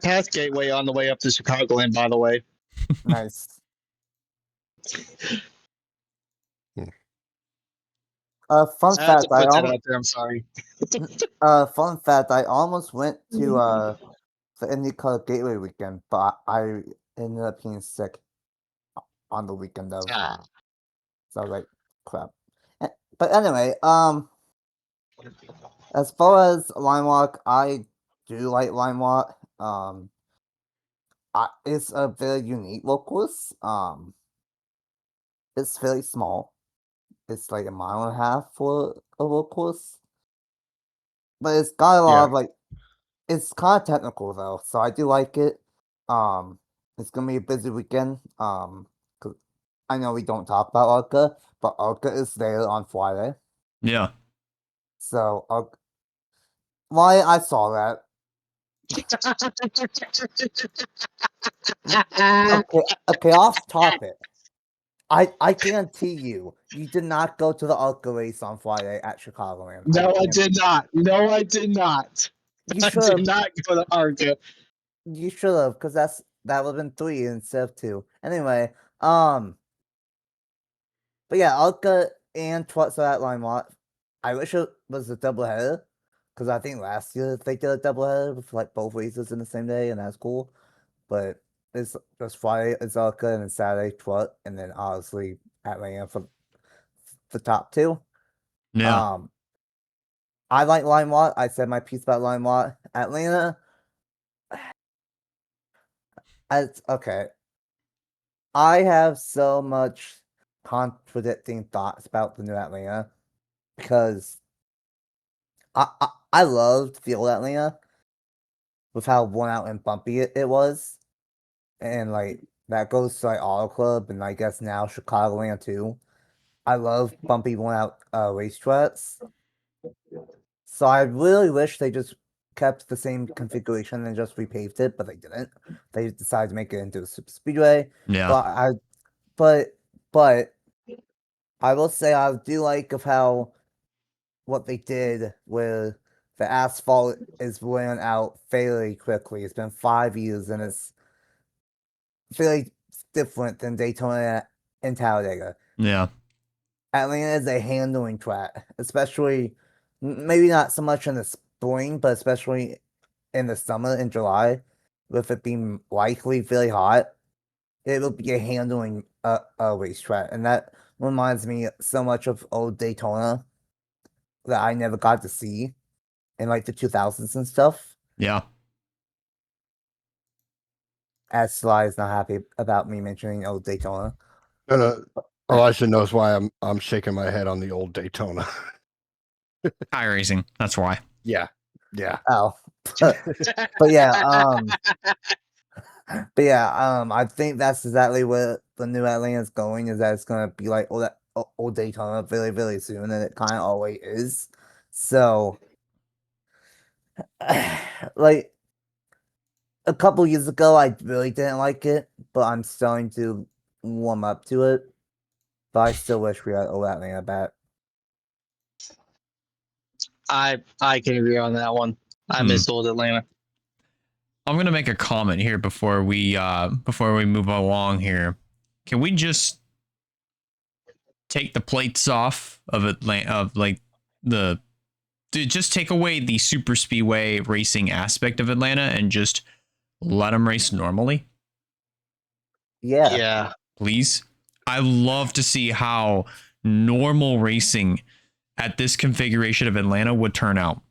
passed Gateway on the way up to Chicagoland, by the way. Nice. Fun I had fact. to put that out there. I'm sorry. Fun fact. I almost went to the IndyCar Gateway weekend, but I ended up being sick on the weekend of. Ah. So I was like, crap. But anyway, as far as Lime Rock, I do like Lime Rock. It's a very unique road course. It's very small. It's like a mile and a half for a road course. But it's got a lot of like, it's kind of technical though, so I do like it. It's gonna be a busy weekend. 'Cause I know we don't talk about Arca, but Arca is there on Friday. Yeah. So, why I saw that. Okay, off topic. I guarantee you did not go to the Arca race on Friday at Chicagoland. No, I did not. No, I did not. You I should did have. not go to Arca. You should have, because that would have been 3 instead of 2. Anyway, but yeah, Arca and Twats are at Limelight. I wish it was a doubleheader, because I think last year they did a doubleheader with like both races in the same day, and that's cool. But it's just Friday it's Arca, and then Saturday Twat, and then obviously Atlanta for the top 2. Yeah. I like Limelight. I said my piece about Limelight. Atlanta. It's okay. I have so much contradicting thoughts about the new Atlanta because I loved the old Atlanta with how worn out and bumpy it was, and like that goes to like Auto Club and I guess now Chicagoland too. I love bumpy worn out racetracks, so I really wish they just kept the same configuration and just repaved it, but they didn't. They decided to make it into a super speedway. Yeah. But I will say I do like of how what they did with the asphalt is wearing out fairly quickly. It's been 5 years and it's fairly different than Daytona and Talladega. Yeah. Atlanta is a handling track, especially maybe not so much in the spring, but especially in the summer in July, with it being likely very hot, it will be handling a racetrack, and that reminds me so much of old Daytona that I never got to see in like the 2000s and stuff. Yeah. As Sly is not happy about me mentioning old Daytona. No. Elijah knows why I'm shaking my head on the old Daytona. iRacing. That's why. Yeah. Oh, but yeah, I think that's exactly where the new Atlanta is going. Is that it's gonna be like old Daytona very, very soon, and it kind of always is. So, like a couple years ago, I really didn't like it, but I'm starting to warm up to it. But I still wish we had old Atlanta back. I can agree on that one. I miss old Atlanta. I'm gonna make a comment here before we move along here. Can we just take the plates off of Atlanta, of like just take away the super speedway racing aspect of Atlanta and just let them race normally? Yeah. Please. I love to see how normal racing at this configuration of Atlanta would turn out.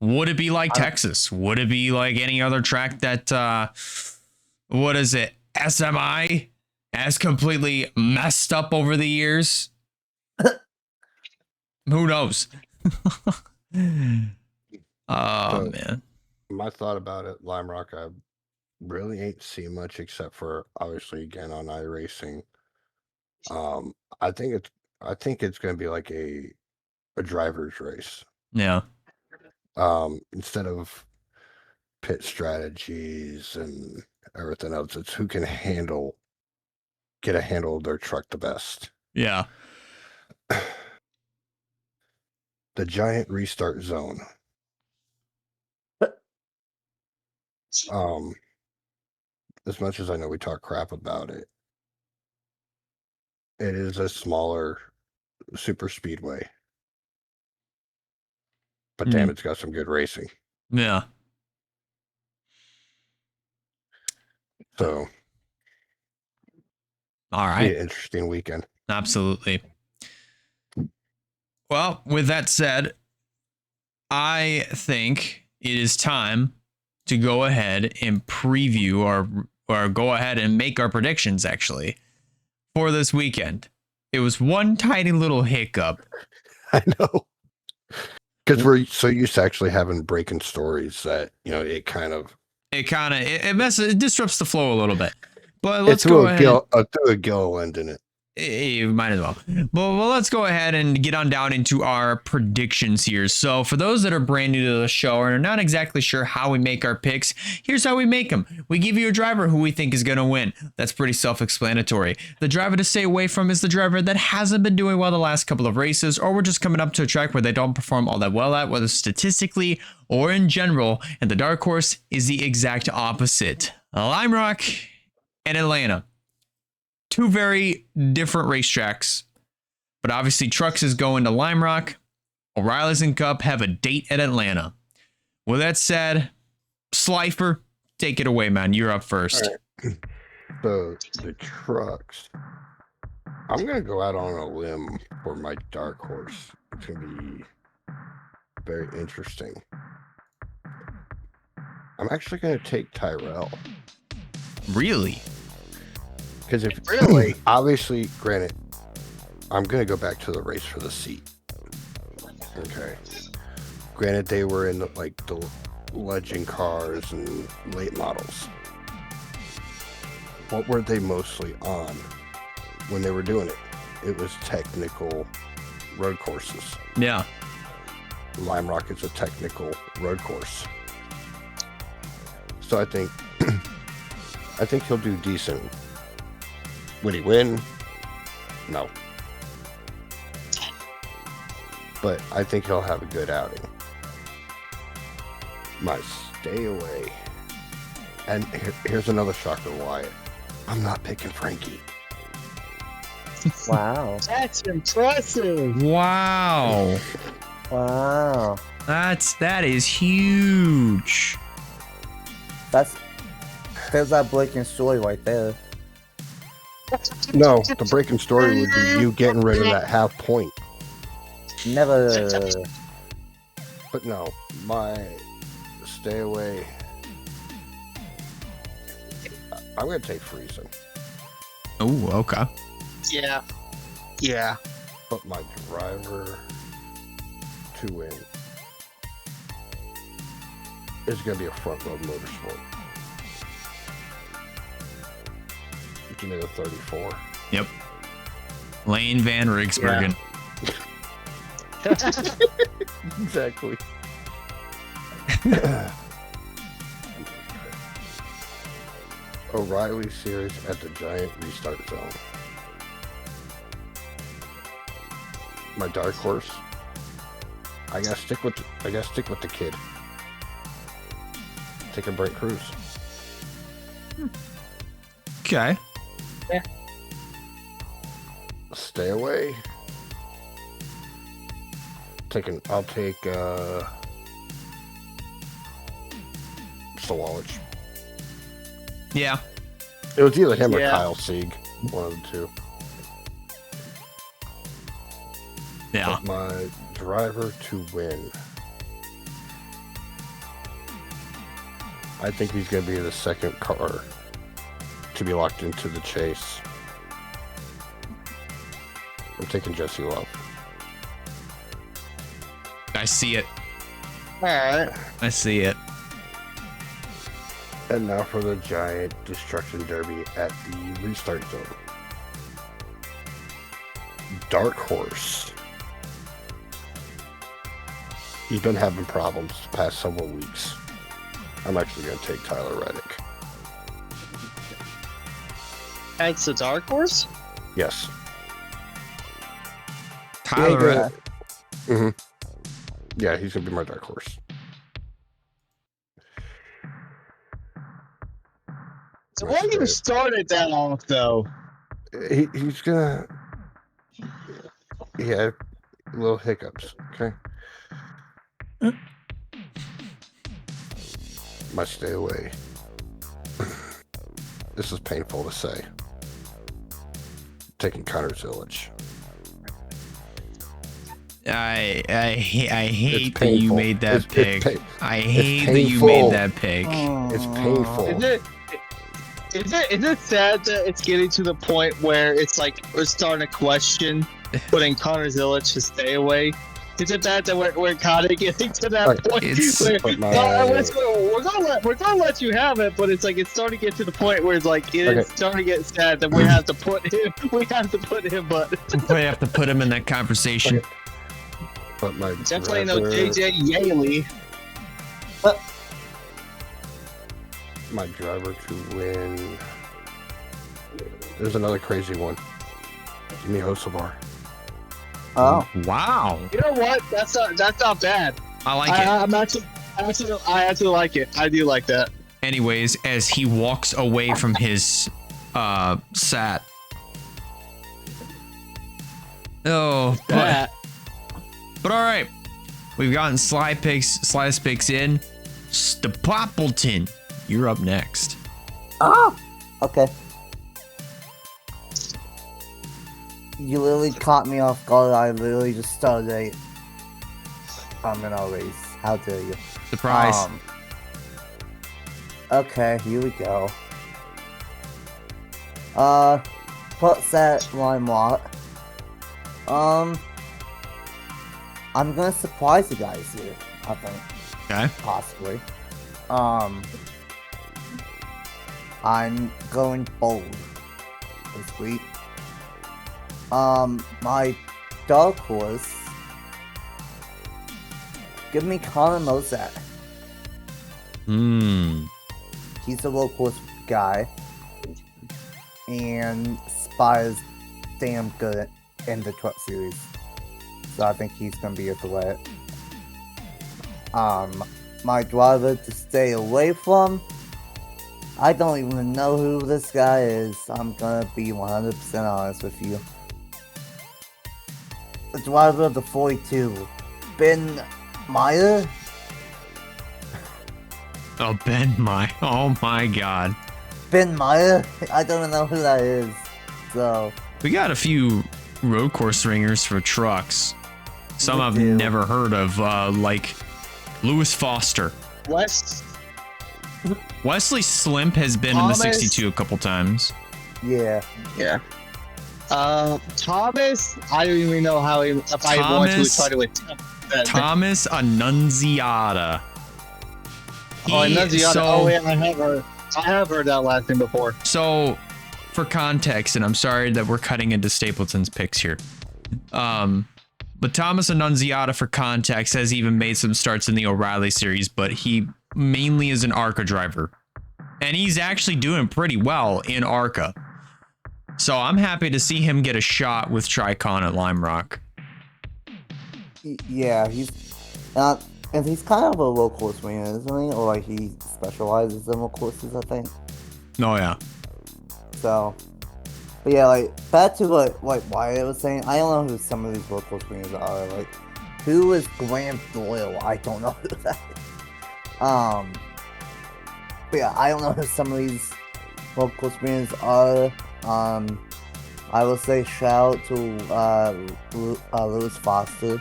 Would it be like Texas? Would it be like any other track that, what is it, SMI has completely messed up over the years? Who knows? Oh, man. My thought about it, Lime Rock, I really ain't seen much except for obviously again on iRacing. I think it's gonna be like a driver's race. Yeah. Instead of pit strategies and everything else, it's who can get a handle of their truck the best. Yeah. The giant restart zone. As much as I know we talk crap about it, it is a smaller super speedway. But damn, it's got some good racing. Yeah. So, all right. Be an interesting weekend. Absolutely. Well, with that said, I think it is time to go ahead and preview or go ahead and make our predictions actually for this weekend. It was one tiny little hiccup. I know. Because we're so used to actually having breaking stories that, it disrupts the flow a little bit. But let's go ahead. Throw a Gilliland in it. You might as well. Well, let's go ahead and get on down into our predictions here. So for those that are brand new to the show and are not exactly sure how we make our picks, here's how we make them. We give you a driver who we think is going to win. That's pretty self-explanatory. The driver to stay away from is the driver that hasn't been doing well the last couple of races, or we're just coming up to a track where they don't perform all that well at, whether statistically or in general. And the dark horse is the exact opposite. Lime Rock and Atlanta. Two very different racetracks, but obviously Trucks is going to Lime Rock. O'Reilly's and Cup have a date at Atlanta. With that said, Slifer, take it away, man. You're up first. Right. So the Trucks, I'm going to go out on a limb for my dark horse. It's going to be very interesting. I'm actually going to take Tyrell. Really? Because obviously, granted, I'm going to go back to the race for the seat. Okay. Granted, they were in the legend cars and late models. What were they mostly on when they were doing it? It was technical road courses. Yeah. Lime Rock is a technical road course. So I think he'll do decent. Would he win? No. But I think he'll have a good outing. My stay away. And here's another shocker, Wyatt. I'm not picking Frankie. Wow. That's impressive. Wow. Wow. That is huge. There's that breaking story right there. No, the breaking story would be you getting rid of that half point. Never. But no, my stay away. I'm gonna take freezing. Oh, okay. Yeah. Yeah. But my driver to win is gonna be a front row motorsport. Give me the 34. Yep. Lane Van Rigsbergen. Exactly. O'Reilly series at the giant restart zone. My dark horse. I gotta stick with the kid. Take a Brent Cruz. Okay. Stay away. I'll take Sawalich. Yeah. It was either him or Yeah. Kyle Sieg, one of the two. Yeah. But my driver to win. I think he's going to be the second car to be locked into the chase. I'm taking Jesse Love. I see it. Alright. I see it. And now for the giant destruction derby at the restart zone. Dark Horse. He's been having problems the past several weeks. I'm actually going to take Tyler Reddick. That's the dark horse? Yes. Tyler Reddick. Mm-hmm. Yeah, he's going to be my dark horse. So why you started that off though? He's gonna. Yeah, little hiccups. Okay. Might stay away. This is painful to say. Taking Connor Zillage. I hate It's that you painful. made that It's pick. I hate that you painful. made that pick. It's painful. Is it sad that it's getting to the point where it's like we're starting to question putting Connor Zillage to stay away? Is it bad that we're kind of getting to that Like, point? it's- Where, But my- we're gonna let you have it, but it's like it's starting to get to the point where it's like it's Okay. starting to get sad that we have to put him. But We have to put him in that conversation. But my definitely no driver, JJ Yaley. my driver to win. There's another crazy one. Give me Hocevar. Oh, Wow. You know what? That's not bad. I like it. I actually like it. I do like that. Anyways, as he walks away from his sat. Oh, but all right. We've gotten slice picks in. Poppleton, you're up next. okay. You literally caught me off guard. I literally just started in a race. How dare you? Surprise. Okay, here we go. Put that Limelight. I'm gonna surprise you guys here, I think. Okay. Possibly. I'm going bold this week. My dark horse. Give me Connor Mozart. He's a low course guy. And Spire's damn good in the truck series. So I think he's gonna be a threat. My driver to stay away from. I don't even know who this guy is. I'm gonna be 100% honest with you. The driver of the 42. Been Maya? Oh, oh my god. Ben Maya? I don't even know who that is. So, We got a few road course ringers for trucks. Some We I've do. never heard of, like Lewis Foster. Wesley Slimp has been in the Thomas. 62 a couple times. yeah. Yeah. Thomas, I don't even know how if I want to Thomas- try to attempt that. Thomas Annunziata. Annunziata. So- Oh yeah, I have heard that last name before. So, for context, and I'm sorry that we're cutting into Stapleton's picks here. But Thomas Annunziata, for context, has even made some starts in the O'Reilly series, but he mainly is an ARCA driver. And he's actually doing pretty well in ARCA. So I'm happy to see him get a shot with Tricon at Lime Rock. Yeah, and he's kind of a low course winger, isn't he? Or like he specializes in low courses, I think. Oh, yeah. So, but yeah, like back to like Wyatt was saying, I don't know who some of these low course wingers are. Like, who is Graham Doyle? I don't know who that is. But yeah, I don't know who some of these low course wingers are. I will say shout out to Lewis Foster.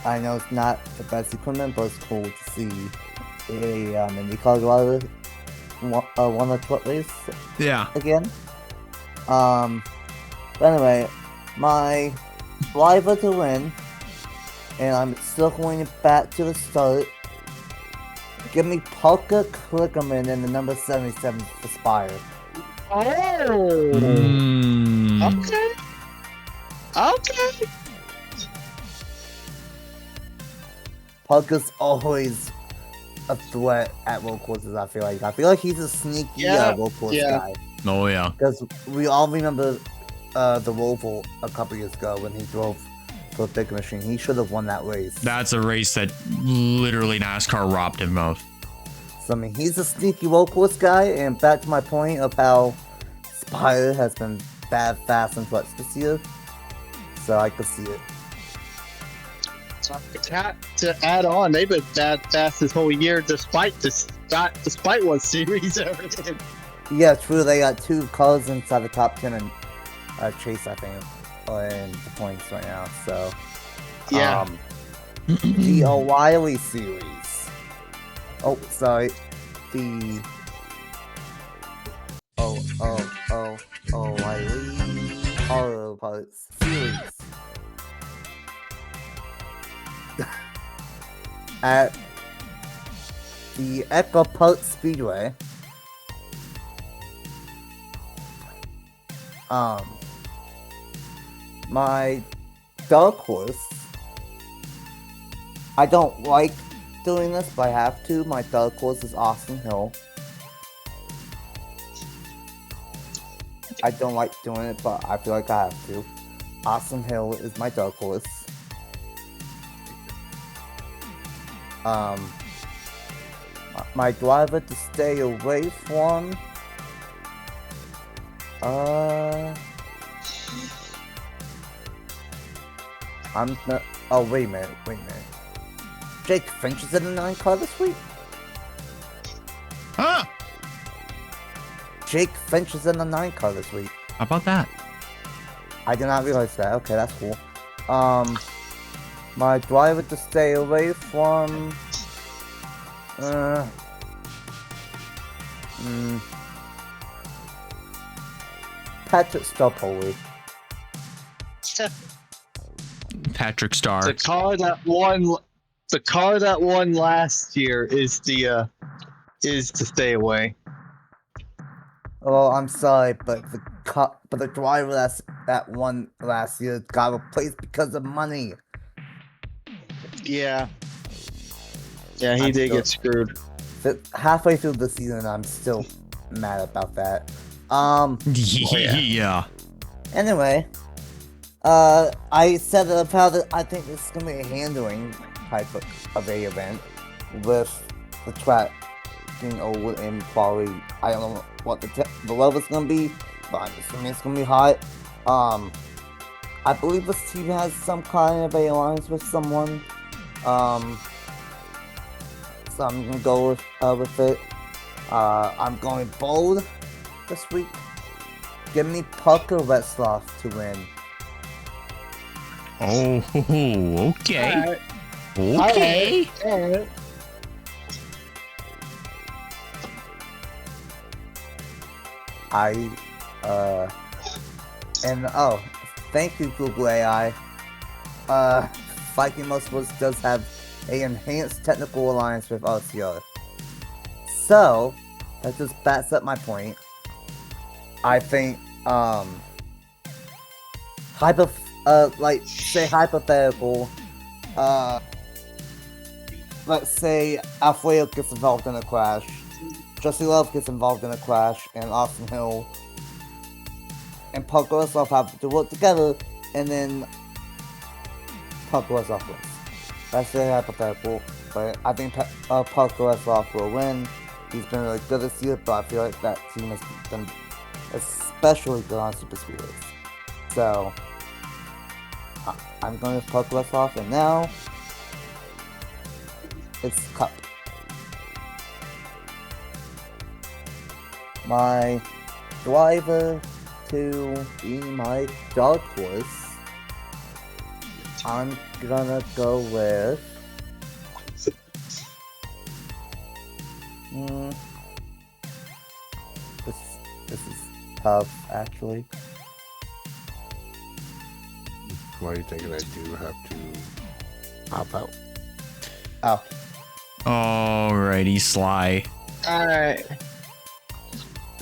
I know it's not the best equipment, but it's cool to see a IndyCar driver won a truck race Yeah. again. But anyway, my driver to win, and I'm still going back to the start. Give me Parker Klickerman in the number 77 for Spire. Oh. Mm. Okay. Okay. Parker's always a threat at road courses, I feel like he's a sneaky road course guy. Oh, yeah. Because we all remember the Roval a couple years ago when he drove for a big machine. He should have won that race. That's a race that literally NASCAR robbed him of. So, I mean, he's a sneaky road course guy, and back to my point of how Spire has been bad, fast, and clutch this year. So I could see it. To add on, they've been bad fast this whole year, despite what series they're in. Yeah, true. They got 2 cars inside the top 10 and Chase, I think, are in the points right now. So, Yeah. The O'Reilly series. Oh, sorry. The O'Reilly Auto Parts series. At the Echo Park Speedway. My dark horse. I don't like doing this, but I have to. My dark horse is Austin Hill. I don't like doing it, but I feel like I have to. Austin Hill is my dark horse. My driver to stay away from. I'm not. Oh, wait a minute. Jake Finch is in the 9 car this week? Huh? Jake Finch is in the 9 car this week. How about that? I did not realize that. Okay, that's cool. My driver to stay away from. Patrick Stopoli. Patrick Starr. The car that won last year is to stay away. Oh, I'm sorry, but the driver that won last year got replaced because of money. Yeah. Yeah, he did get screwed. Halfway through the season, I'm still mad about that. Yeah. Anyway, I said about it. I think this is gonna be a handling type of a event with the track being old and probably I don't know what the level's gonna be, but I'm assuming it's gonna be hot. I believe this team has some kind of a alliance with someone So I'm gonna go with it. I'm going bold this week. Give me Pucker Retzloff to win. Oh, okay. Alright. Okay. Alright. Thank you, Google AI. Viking Motorsports does have an enhanced technical alliance with RCR. So, that just backs up my point. I think, say hypothetical, let's say Alfredo gets involved in a crash, Jesse Love gets involved in a crash, and Austin Hill and Puck Retzloff have to work together, and then Puck Retzloff wins. That's very hypothetical, but I think Puck Retzloff will win. He's been really good this year, but I feel like that team has been especially good on Super Speedways. So, I'm going with Puck Retzloff, and now it's Cup. My driver to be my dark horse, I'm gonna go with this is tough, actually. Why are you thinking I do have to hop out? Oh, Alrighty, Sly. Alright.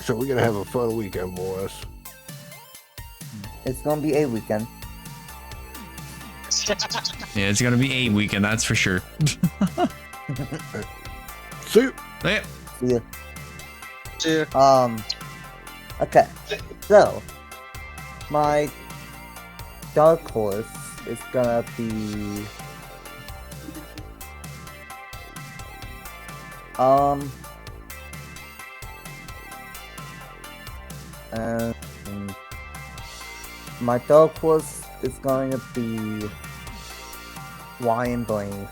So we're gonna have a fun weekend, boys. it's gonna be a weekend. Yeah, it's gonna be a weekend, that's for sure. See you. Yeah. See ya. Yeah. Okay, so my dark horse is gonna be my dark horse is going to be Ryan Blaney.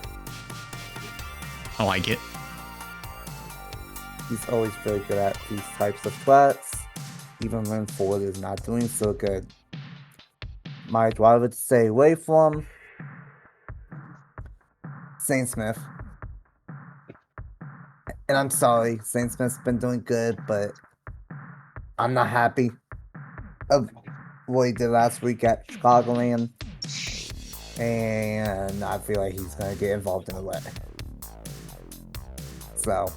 I like it. He's always very good at these types of tracks, even when Ford is not doing so good. My driver to stay away from, Saint Smith. And I'm sorry, Saint Smith's been doing good, but I'm not happy of what he did last week at Chicagoland. And I feel like he's gonna get involved in the wreck. So,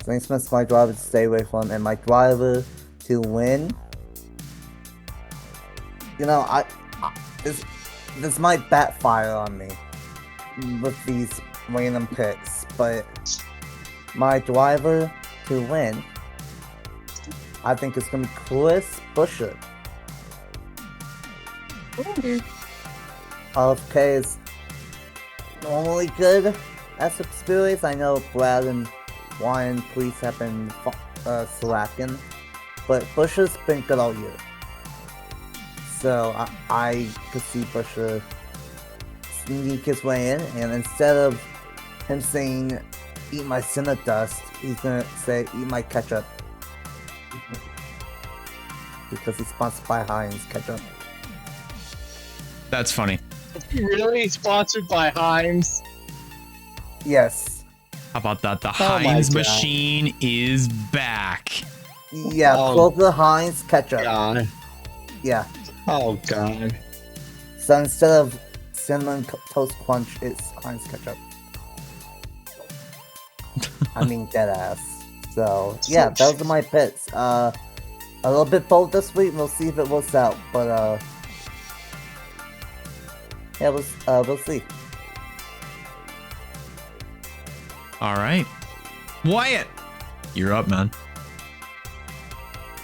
Saint Smith's my driver to stay away from, and my driver to win. You know, this might backfire on me with these random picks, but my driver to win, I think it's gonna be Chris Buescher. RFK is normally good at Super Speedways. I know Brad and Ryan Police have been slacking, but Buescher's been good all year. So I could see Buescher sneak his way in, and instead of him saying "eat my cinder dust," he's gonna say "eat my ketchup," because he's sponsored by Heinz ketchup. That's funny. Really sponsored by Heinz? Yes. How about that? The Oh my Heinz God. machine is back. Yeah, Oh. Kroger Heinz ketchup. God. Yeah. Oh God. So instead of cinnamon toast crunch, it's Heinz ketchup. I mean, dead ass. So yeah, those are my picks. A little bit bold this week. We'll see if it works out. But yeah, we'll see. All right. Wyatt, you're up, man.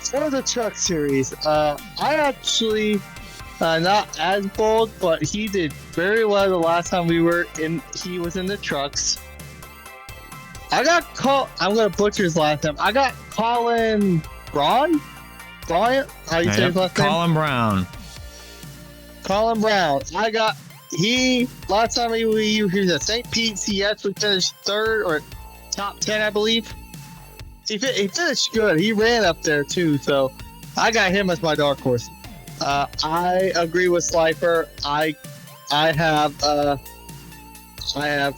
For the truck series, I actually not as bold, but he did very well the last time we were in. He was in the trucks. I got I'm gonna butcher his last name. I got Colin Braun. Bryant? How you say his last name? Colin Brown. Colin Brown. I got last time he was at St. Pete, CS would finish third or top 10, I believe. He finished good. He ran up there too, so I got him as my dark horse. I agree with Slifer. I have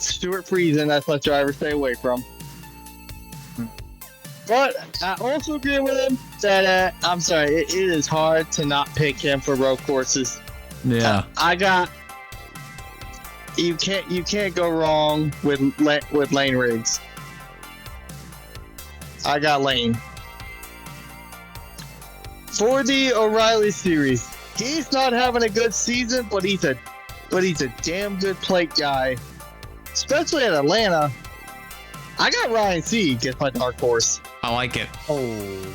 Stuart Friesen. That's my driver. Stay away from. But I also agree with him that I'm sorry. It is hard to not pick him for road courses. Yeah. You can't go wrong with Lane Riggs. I got Lane. For the O'Reilly series, he's not having a good season, but he's a damn good plate guy, especially at Atlanta. I got Ryan Sieg as my dark horse. I like it. Oh.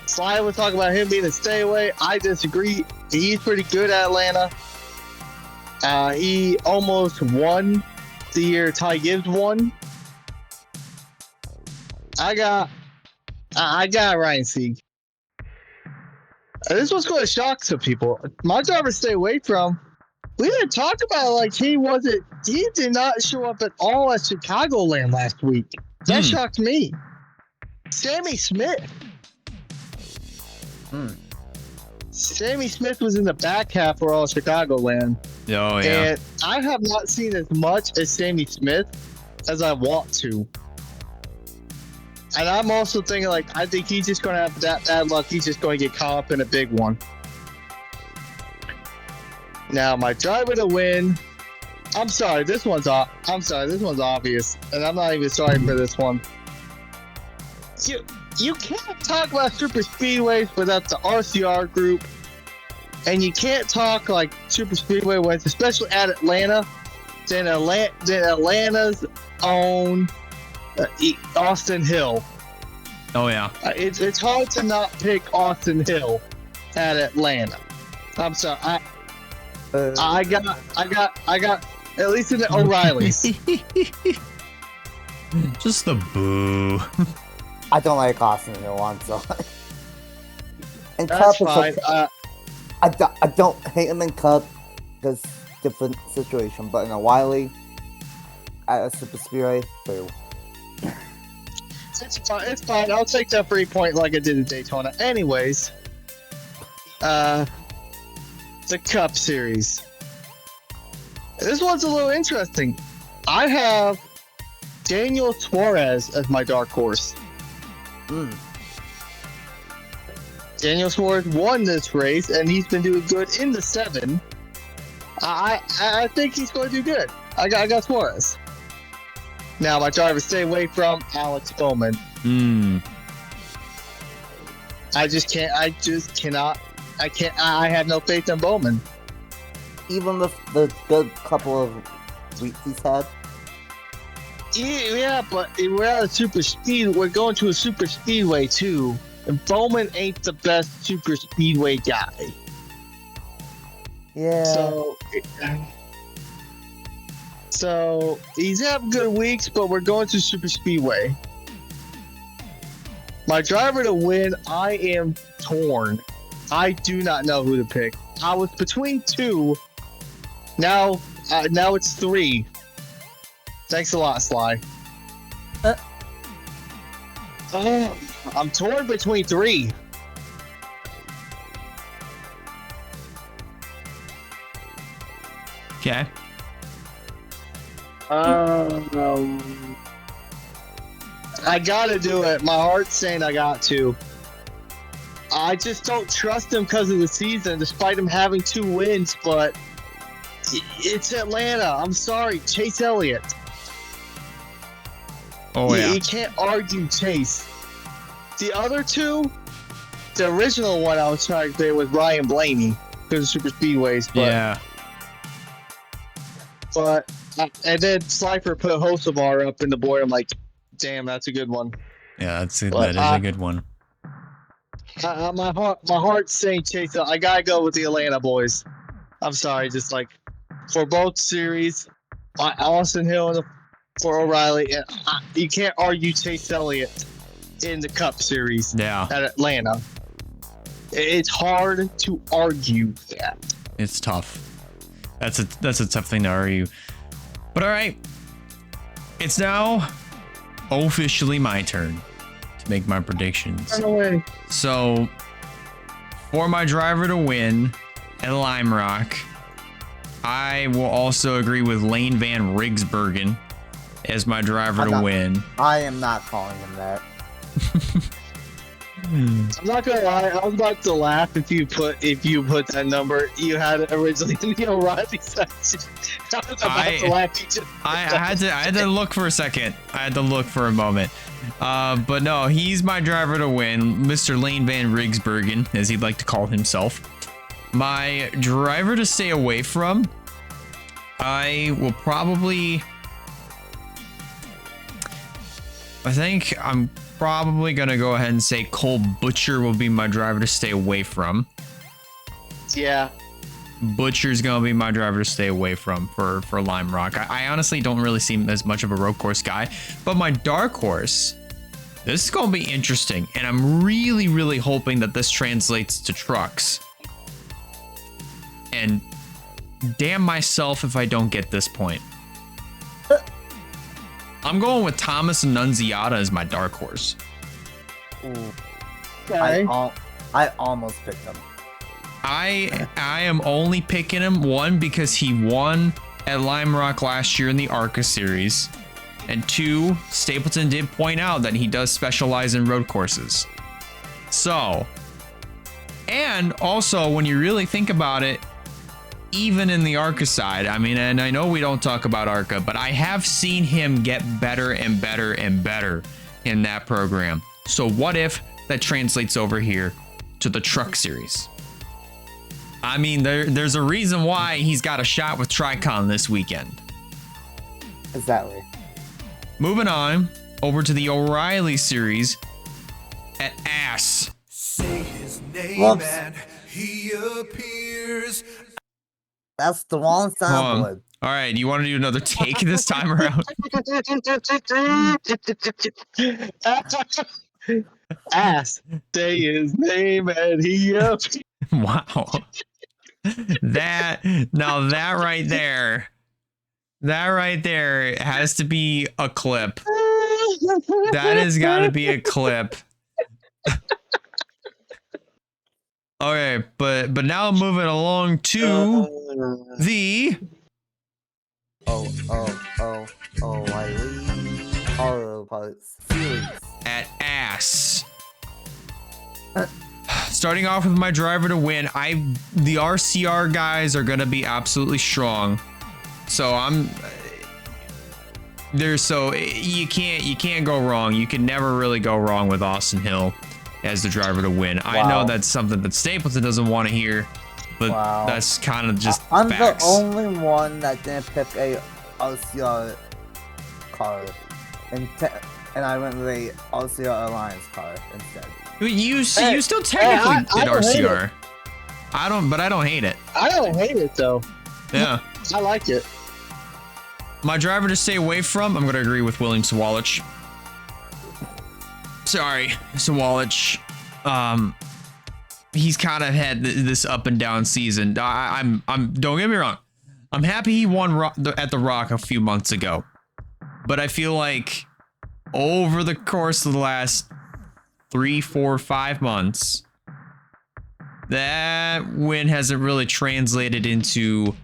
Sly was talking about him being a stay away. I disagree. He's pretty good at Atlanta. He almost won the year Ty Gibbs won. I got Ryan Sieg. This was going to shock some people. My driver to stay away from. We didn't talk about it like he did not show up at all at Chicagoland last week. That shocked me. Sammy Smith. Sammy Smith was in the back half for all Chicagoland. Oh, yeah. And I have not seen as much as Sammy Smith as I want to. And I'm also thinking, like, I think he's just going to have that bad luck. He's just going to get caught up in a big one. Now, my driver to win. I'm sorry, this one's obvious, and I'm not even sorry for this one. You can't talk about super speedways without the RCR group, and you can't talk like super speedway wins, especially at Atlanta. Than Atlanta's own Austin Hill. Oh, yeah. It's hard to not pick Austin Hill at Atlanta. I'm sorry. I got at least in the O'Reillys. Just the boo. I don't like Austin Hill, I'm sorry. And That's Cup fine. is I don't hate him in Cup because different situation, but in a Wiley at a super speedway, boo. It's fine. I'll take that 3 point like I did in Daytona. Anyways, the Cup Series. This one's a little interesting. I have Daniel Suarez as my dark horse. Daniel Suarez won this race, and he's been doing good in the 7. I think he's going to do good. I got Suarez. Now my driver stay away from Alex Bowman. I have no faith in Bowman. Even with the good couple of weeks he's had. Yeah, but we're at a super speed. We're going to a super speedway too, and Bowman ain't the best super speedway guy. Yeah. So he's having good weeks, but we're going to super speedway. My driver to win, I am torn. I do not know who to pick. I was between 2. Now it's 3. Thanks a lot, Sly. I'm torn between 3. Okay. I gotta do it. My heart's saying I got to. I just don't trust him because of the season, despite him having 2 wins, but it's Atlanta. I'm sorry, Chase Elliott. Oh, yeah. You can't argue Chase. The other 2, the original one I was trying to say was Ryan Blaney because of super speedways, but Yeah. and then Slifer put Hocevar up in the board. I'm like, damn, that's a good one. Yeah, that is a good one. My heart's saying Chase. I gotta go with the Atlanta boys. I'm sorry, just like for both series, Austin Hill for O'Reilly, and you can't argue Chase Elliott in the Cup Series. Yeah. At Atlanta, it's hard to argue that. It's tough. That's a tough thing to argue. But all right, it's now officially my turn to make my predictions. So for my driver to win at Lime Rock, I will also agree with Lane Van Rigsbergen as my driver to win. I am not calling him that. I'm not gonna lie, I was about to laugh if you put that number you had originally in the O'Reilly section. I was about to laugh. I had to look for a second. I had to look for a moment. But no, he's my driver to win, Mr. Lane Van Rigsbergen, as he'd like to call himself. My driver to stay away from, I think I'm probably gonna go ahead and say Cole Butcher will be my driver to stay away from. Yeah. Butcher's gonna be my driver to stay away from for Lime Rock. I honestly don't really see him as much of a road course guy, but my dark horse, this is gonna be interesting, and I'm really, really hoping that this translates to trucks. And damn myself if I don't get this point. I'm going with Thomas Annunziata as my dark horse. Ooh. Okay. I almost picked him. I am only picking him, one, because he won at Lime Rock last year in the ARCA series, and two, Stapleton did point out that he does specialize in road courses. So, and also when you really think about it, even in the ARCA side, I mean, and I know we don't talk about ARCA, but I have seen him get better and better and better in that program. So what if that translates over here to the truck series? I mean, there's a reason why he's got a shot with Tricon this weekend. Exactly. Moving on over to the O'Reilly series at ASS. Say his name Whoops. and he appears. That's the wrong Hold on. soundboard. All right, you want to do another take this time around? Ass. Say his name and he up. Wow. That right there has to be a clip. That has got to be a clip. Okay, but now moving along to the series. at ASS. Starting off with my driver to win, the RCR guys are gonna be absolutely strong. So you can't go wrong. You can never really go wrong with Austin Hill as the driver to win. Wow. I know that's something that Stapleton doesn't want to hear, but that's kind of just I'm facts. the only one that didn't pick a RCR car, and I went with a RCR Alliance car instead. You still technically did RCR. I don't hate it. I don't hate it though. Yeah. I like it. My driver to stay away from, I'm going to agree with William Sawalich. Sorry, Sawalich. He's kind of had this up and down season. I'm don't get me wrong. I'm happy he won at the Rock a few months ago. But I feel like over the course of the last 3, 4, 5 months, that win hasn't really translated into,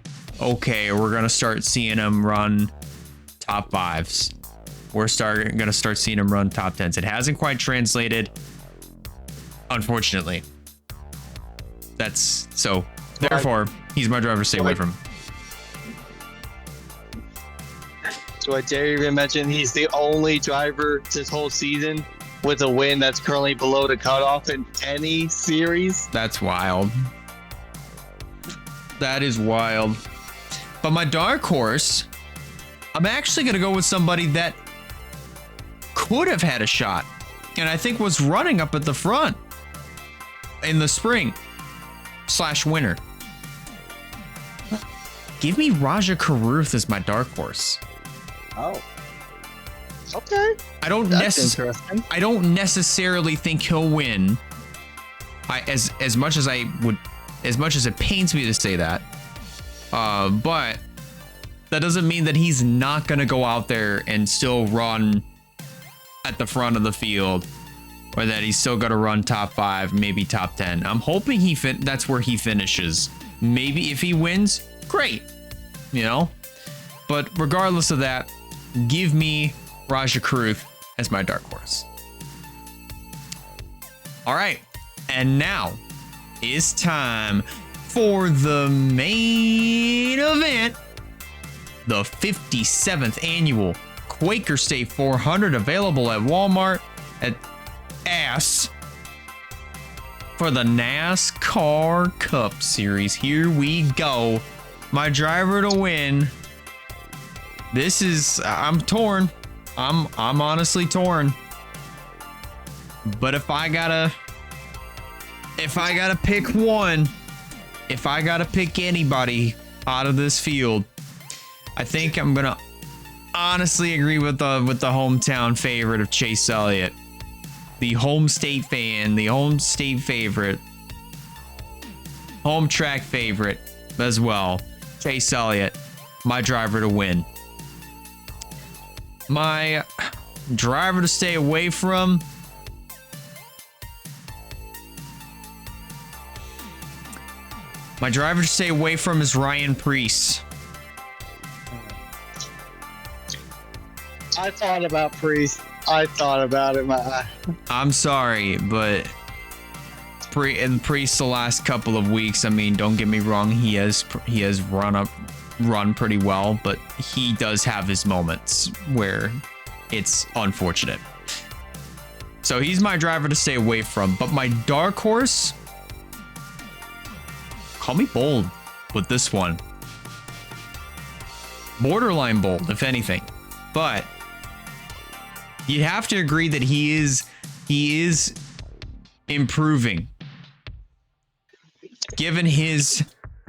okay, we're going to start seeing him run top 5s. We're going to start seeing him run top 10s. It hasn't quite translated, unfortunately. Therefore, he's my driver to stay away from. So I dare you imagine he's the only driver this whole season with a win that's currently below the cutoff in any series. That's wild. That is wild. But my dark horse, I'm actually going to go with somebody that could have had a shot, and I think was running up at the front in the spring / winter. Give me Raja Karuth as my dark horse. Oh. Okay. I don't necessarily think he'll win. As much as it pains me to say that. But that doesn't mean that he's not going to go out there and still run at the front of the field, or that he's still going to run top 5, maybe top 10. I'm hoping that's where he finishes. Maybe if he wins, great, you know? But regardless of that, give me Raja Karuth as my dark horse. All right, and now it's time for the main event, the 57th annual Quaker State 400, available at Walmart at S for the NASCAR Cup Series. Here we go. My driver to win. This is, I'm torn. I'm honestly torn. But if I gotta pick one, if I gotta pick anybody out of this field, I think I'm gonna honestly agree with the hometown favorite of Chase Elliott, the home state fan, the home state favorite, home track favorite as well. Chase Elliott, my driver to win. My driver to stay away from. My driver to stay away from is Ryan Preece. I thought about Priest. I thought about it. I'm sorry, but Priest the last couple of weeks, I mean, don't get me wrong, he has run pretty well, but he does have his moments where it's unfortunate. So he's my driver to stay away from. But my dark horse, call me bold with this one. Borderline bold, if anything. But you have to agree that he is improving, given his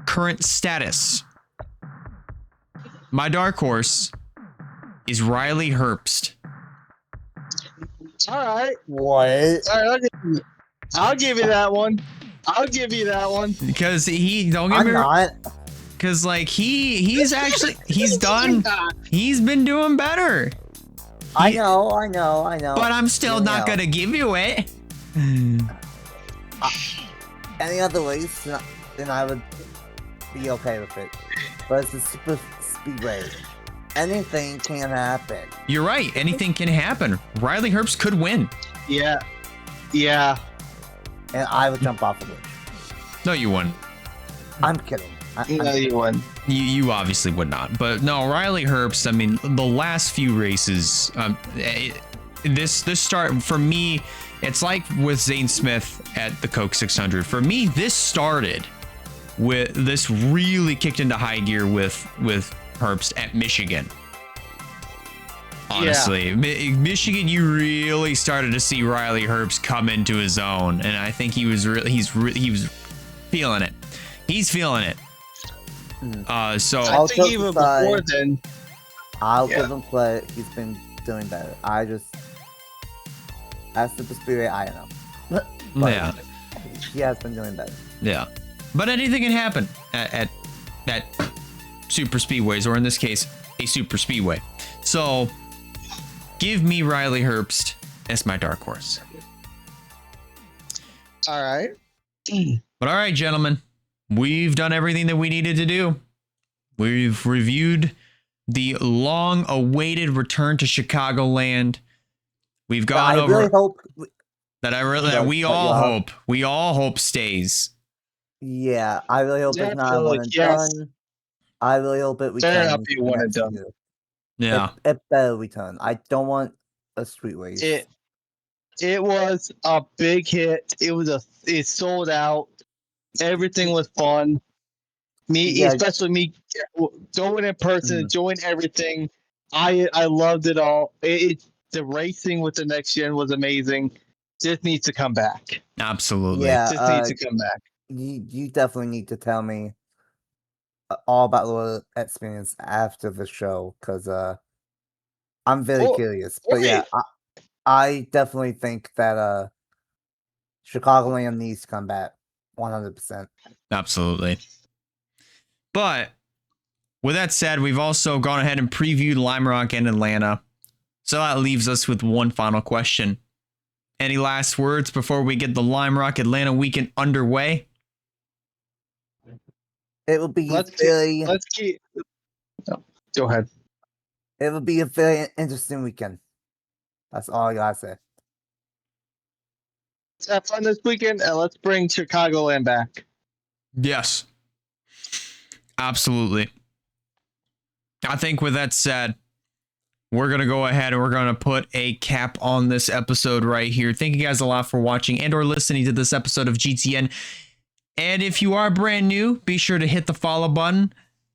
current status. My dark horse is Riley Herbst. All right. What? All right, I'll give you that one. I'll give you that one. Because he, don't get I'm me wrong, not. because like he's been doing better. I know. But I'm still not gonna give you it. Any other ways, then I would be okay with it. But it's a super speedway. Anything can happen. You're right. Anything can happen. Riley Herbst could win. Yeah. Yeah. And I would jump off of it. No, you wouldn't. I'm kidding. No, you won. You obviously would not. But no, Riley Herbst, I mean, the last few races, this start, for me, it's like with Zane Smith at the Coke 600. For me, this really kicked into high gear with Herbst at Michigan. Honestly, yeah. Michigan, you really started to see Riley Herbst come into his own, and I think he was feeling it. He's feeling it. So I think even before then, I'll give him credit. He's been doing better. As Super Speedway, I don't know. Yeah, he has been doing better. Yeah, but anything can happen at super speedways, or in this case, a super speedway. So give me Riley Herbst as my dark horse. All right. But all right, gentlemen, we've done everything that we needed to do. We've reviewed the long-awaited return to Chicagoland. We've gone over. I really hope that we all hope stays. Yeah, I really hope it's not one and yes. done. I really hope it Better returns. not be one and done. Yeah, it better return. I don't want a street race. It was a big hit. It sold out. Everything was fun. Especially me going in person, enjoying everything. I loved it all. The racing with the next gen was amazing. Just needs to come back. Absolutely. Yeah, just needs to come back. You definitely need to tell me all about the experience after the show, because I'm very curious. But yeah, I definitely think that Chicagoland needs to come back 100%. Absolutely. But with that said, we've also gone ahead and previewed Lime Rock and Atlanta. So that leaves us with one final question. Any last words before we get the Lime Rock Atlanta weekend underway? It will be Let's keep. No, go ahead. It will be a very interesting weekend. That's all I gotta say. Let's have fun this weekend and let's bring Chicagoland back. Yes. Absolutely. I think with that said, we're going to go ahead and we're going to put a cap on this episode right here. Thank you guys a lot for watching and or listening to this episode of GTN. And if you are brand new, be sure to hit the follow button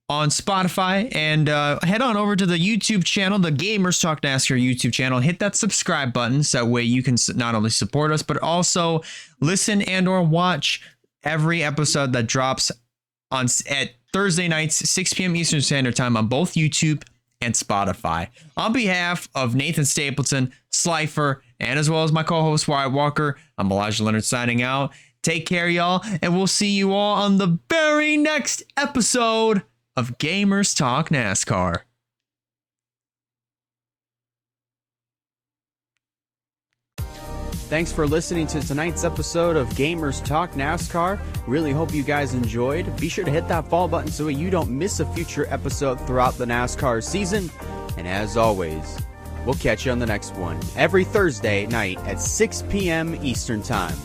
on Spotify and head on over to the YouTube channel, the Gamers Talk NASCAR YouTube channel. Hit that subscribe button so that way you can not only support us, but also listen and or watch every episode that drops at Thursday nights, 6 p.m. Eastern Standard Time on both YouTube and Spotify. On behalf of Nathan Stapleton, Slifer, and as well as my co-host Wyatt Walker, I'm Elijah Leonard signing out. Take care, y'all, and we'll see you all on the very next episode of Gamers Talk NASCAR. Thanks for listening to tonight's episode of Gamers Talk NASCAR. Really hope you guys enjoyed. Be sure to hit that follow button so you don't miss a future episode throughout the NASCAR season. And as always, we'll catch you on the next one every Thursday night at 6 p.m. Eastern Time.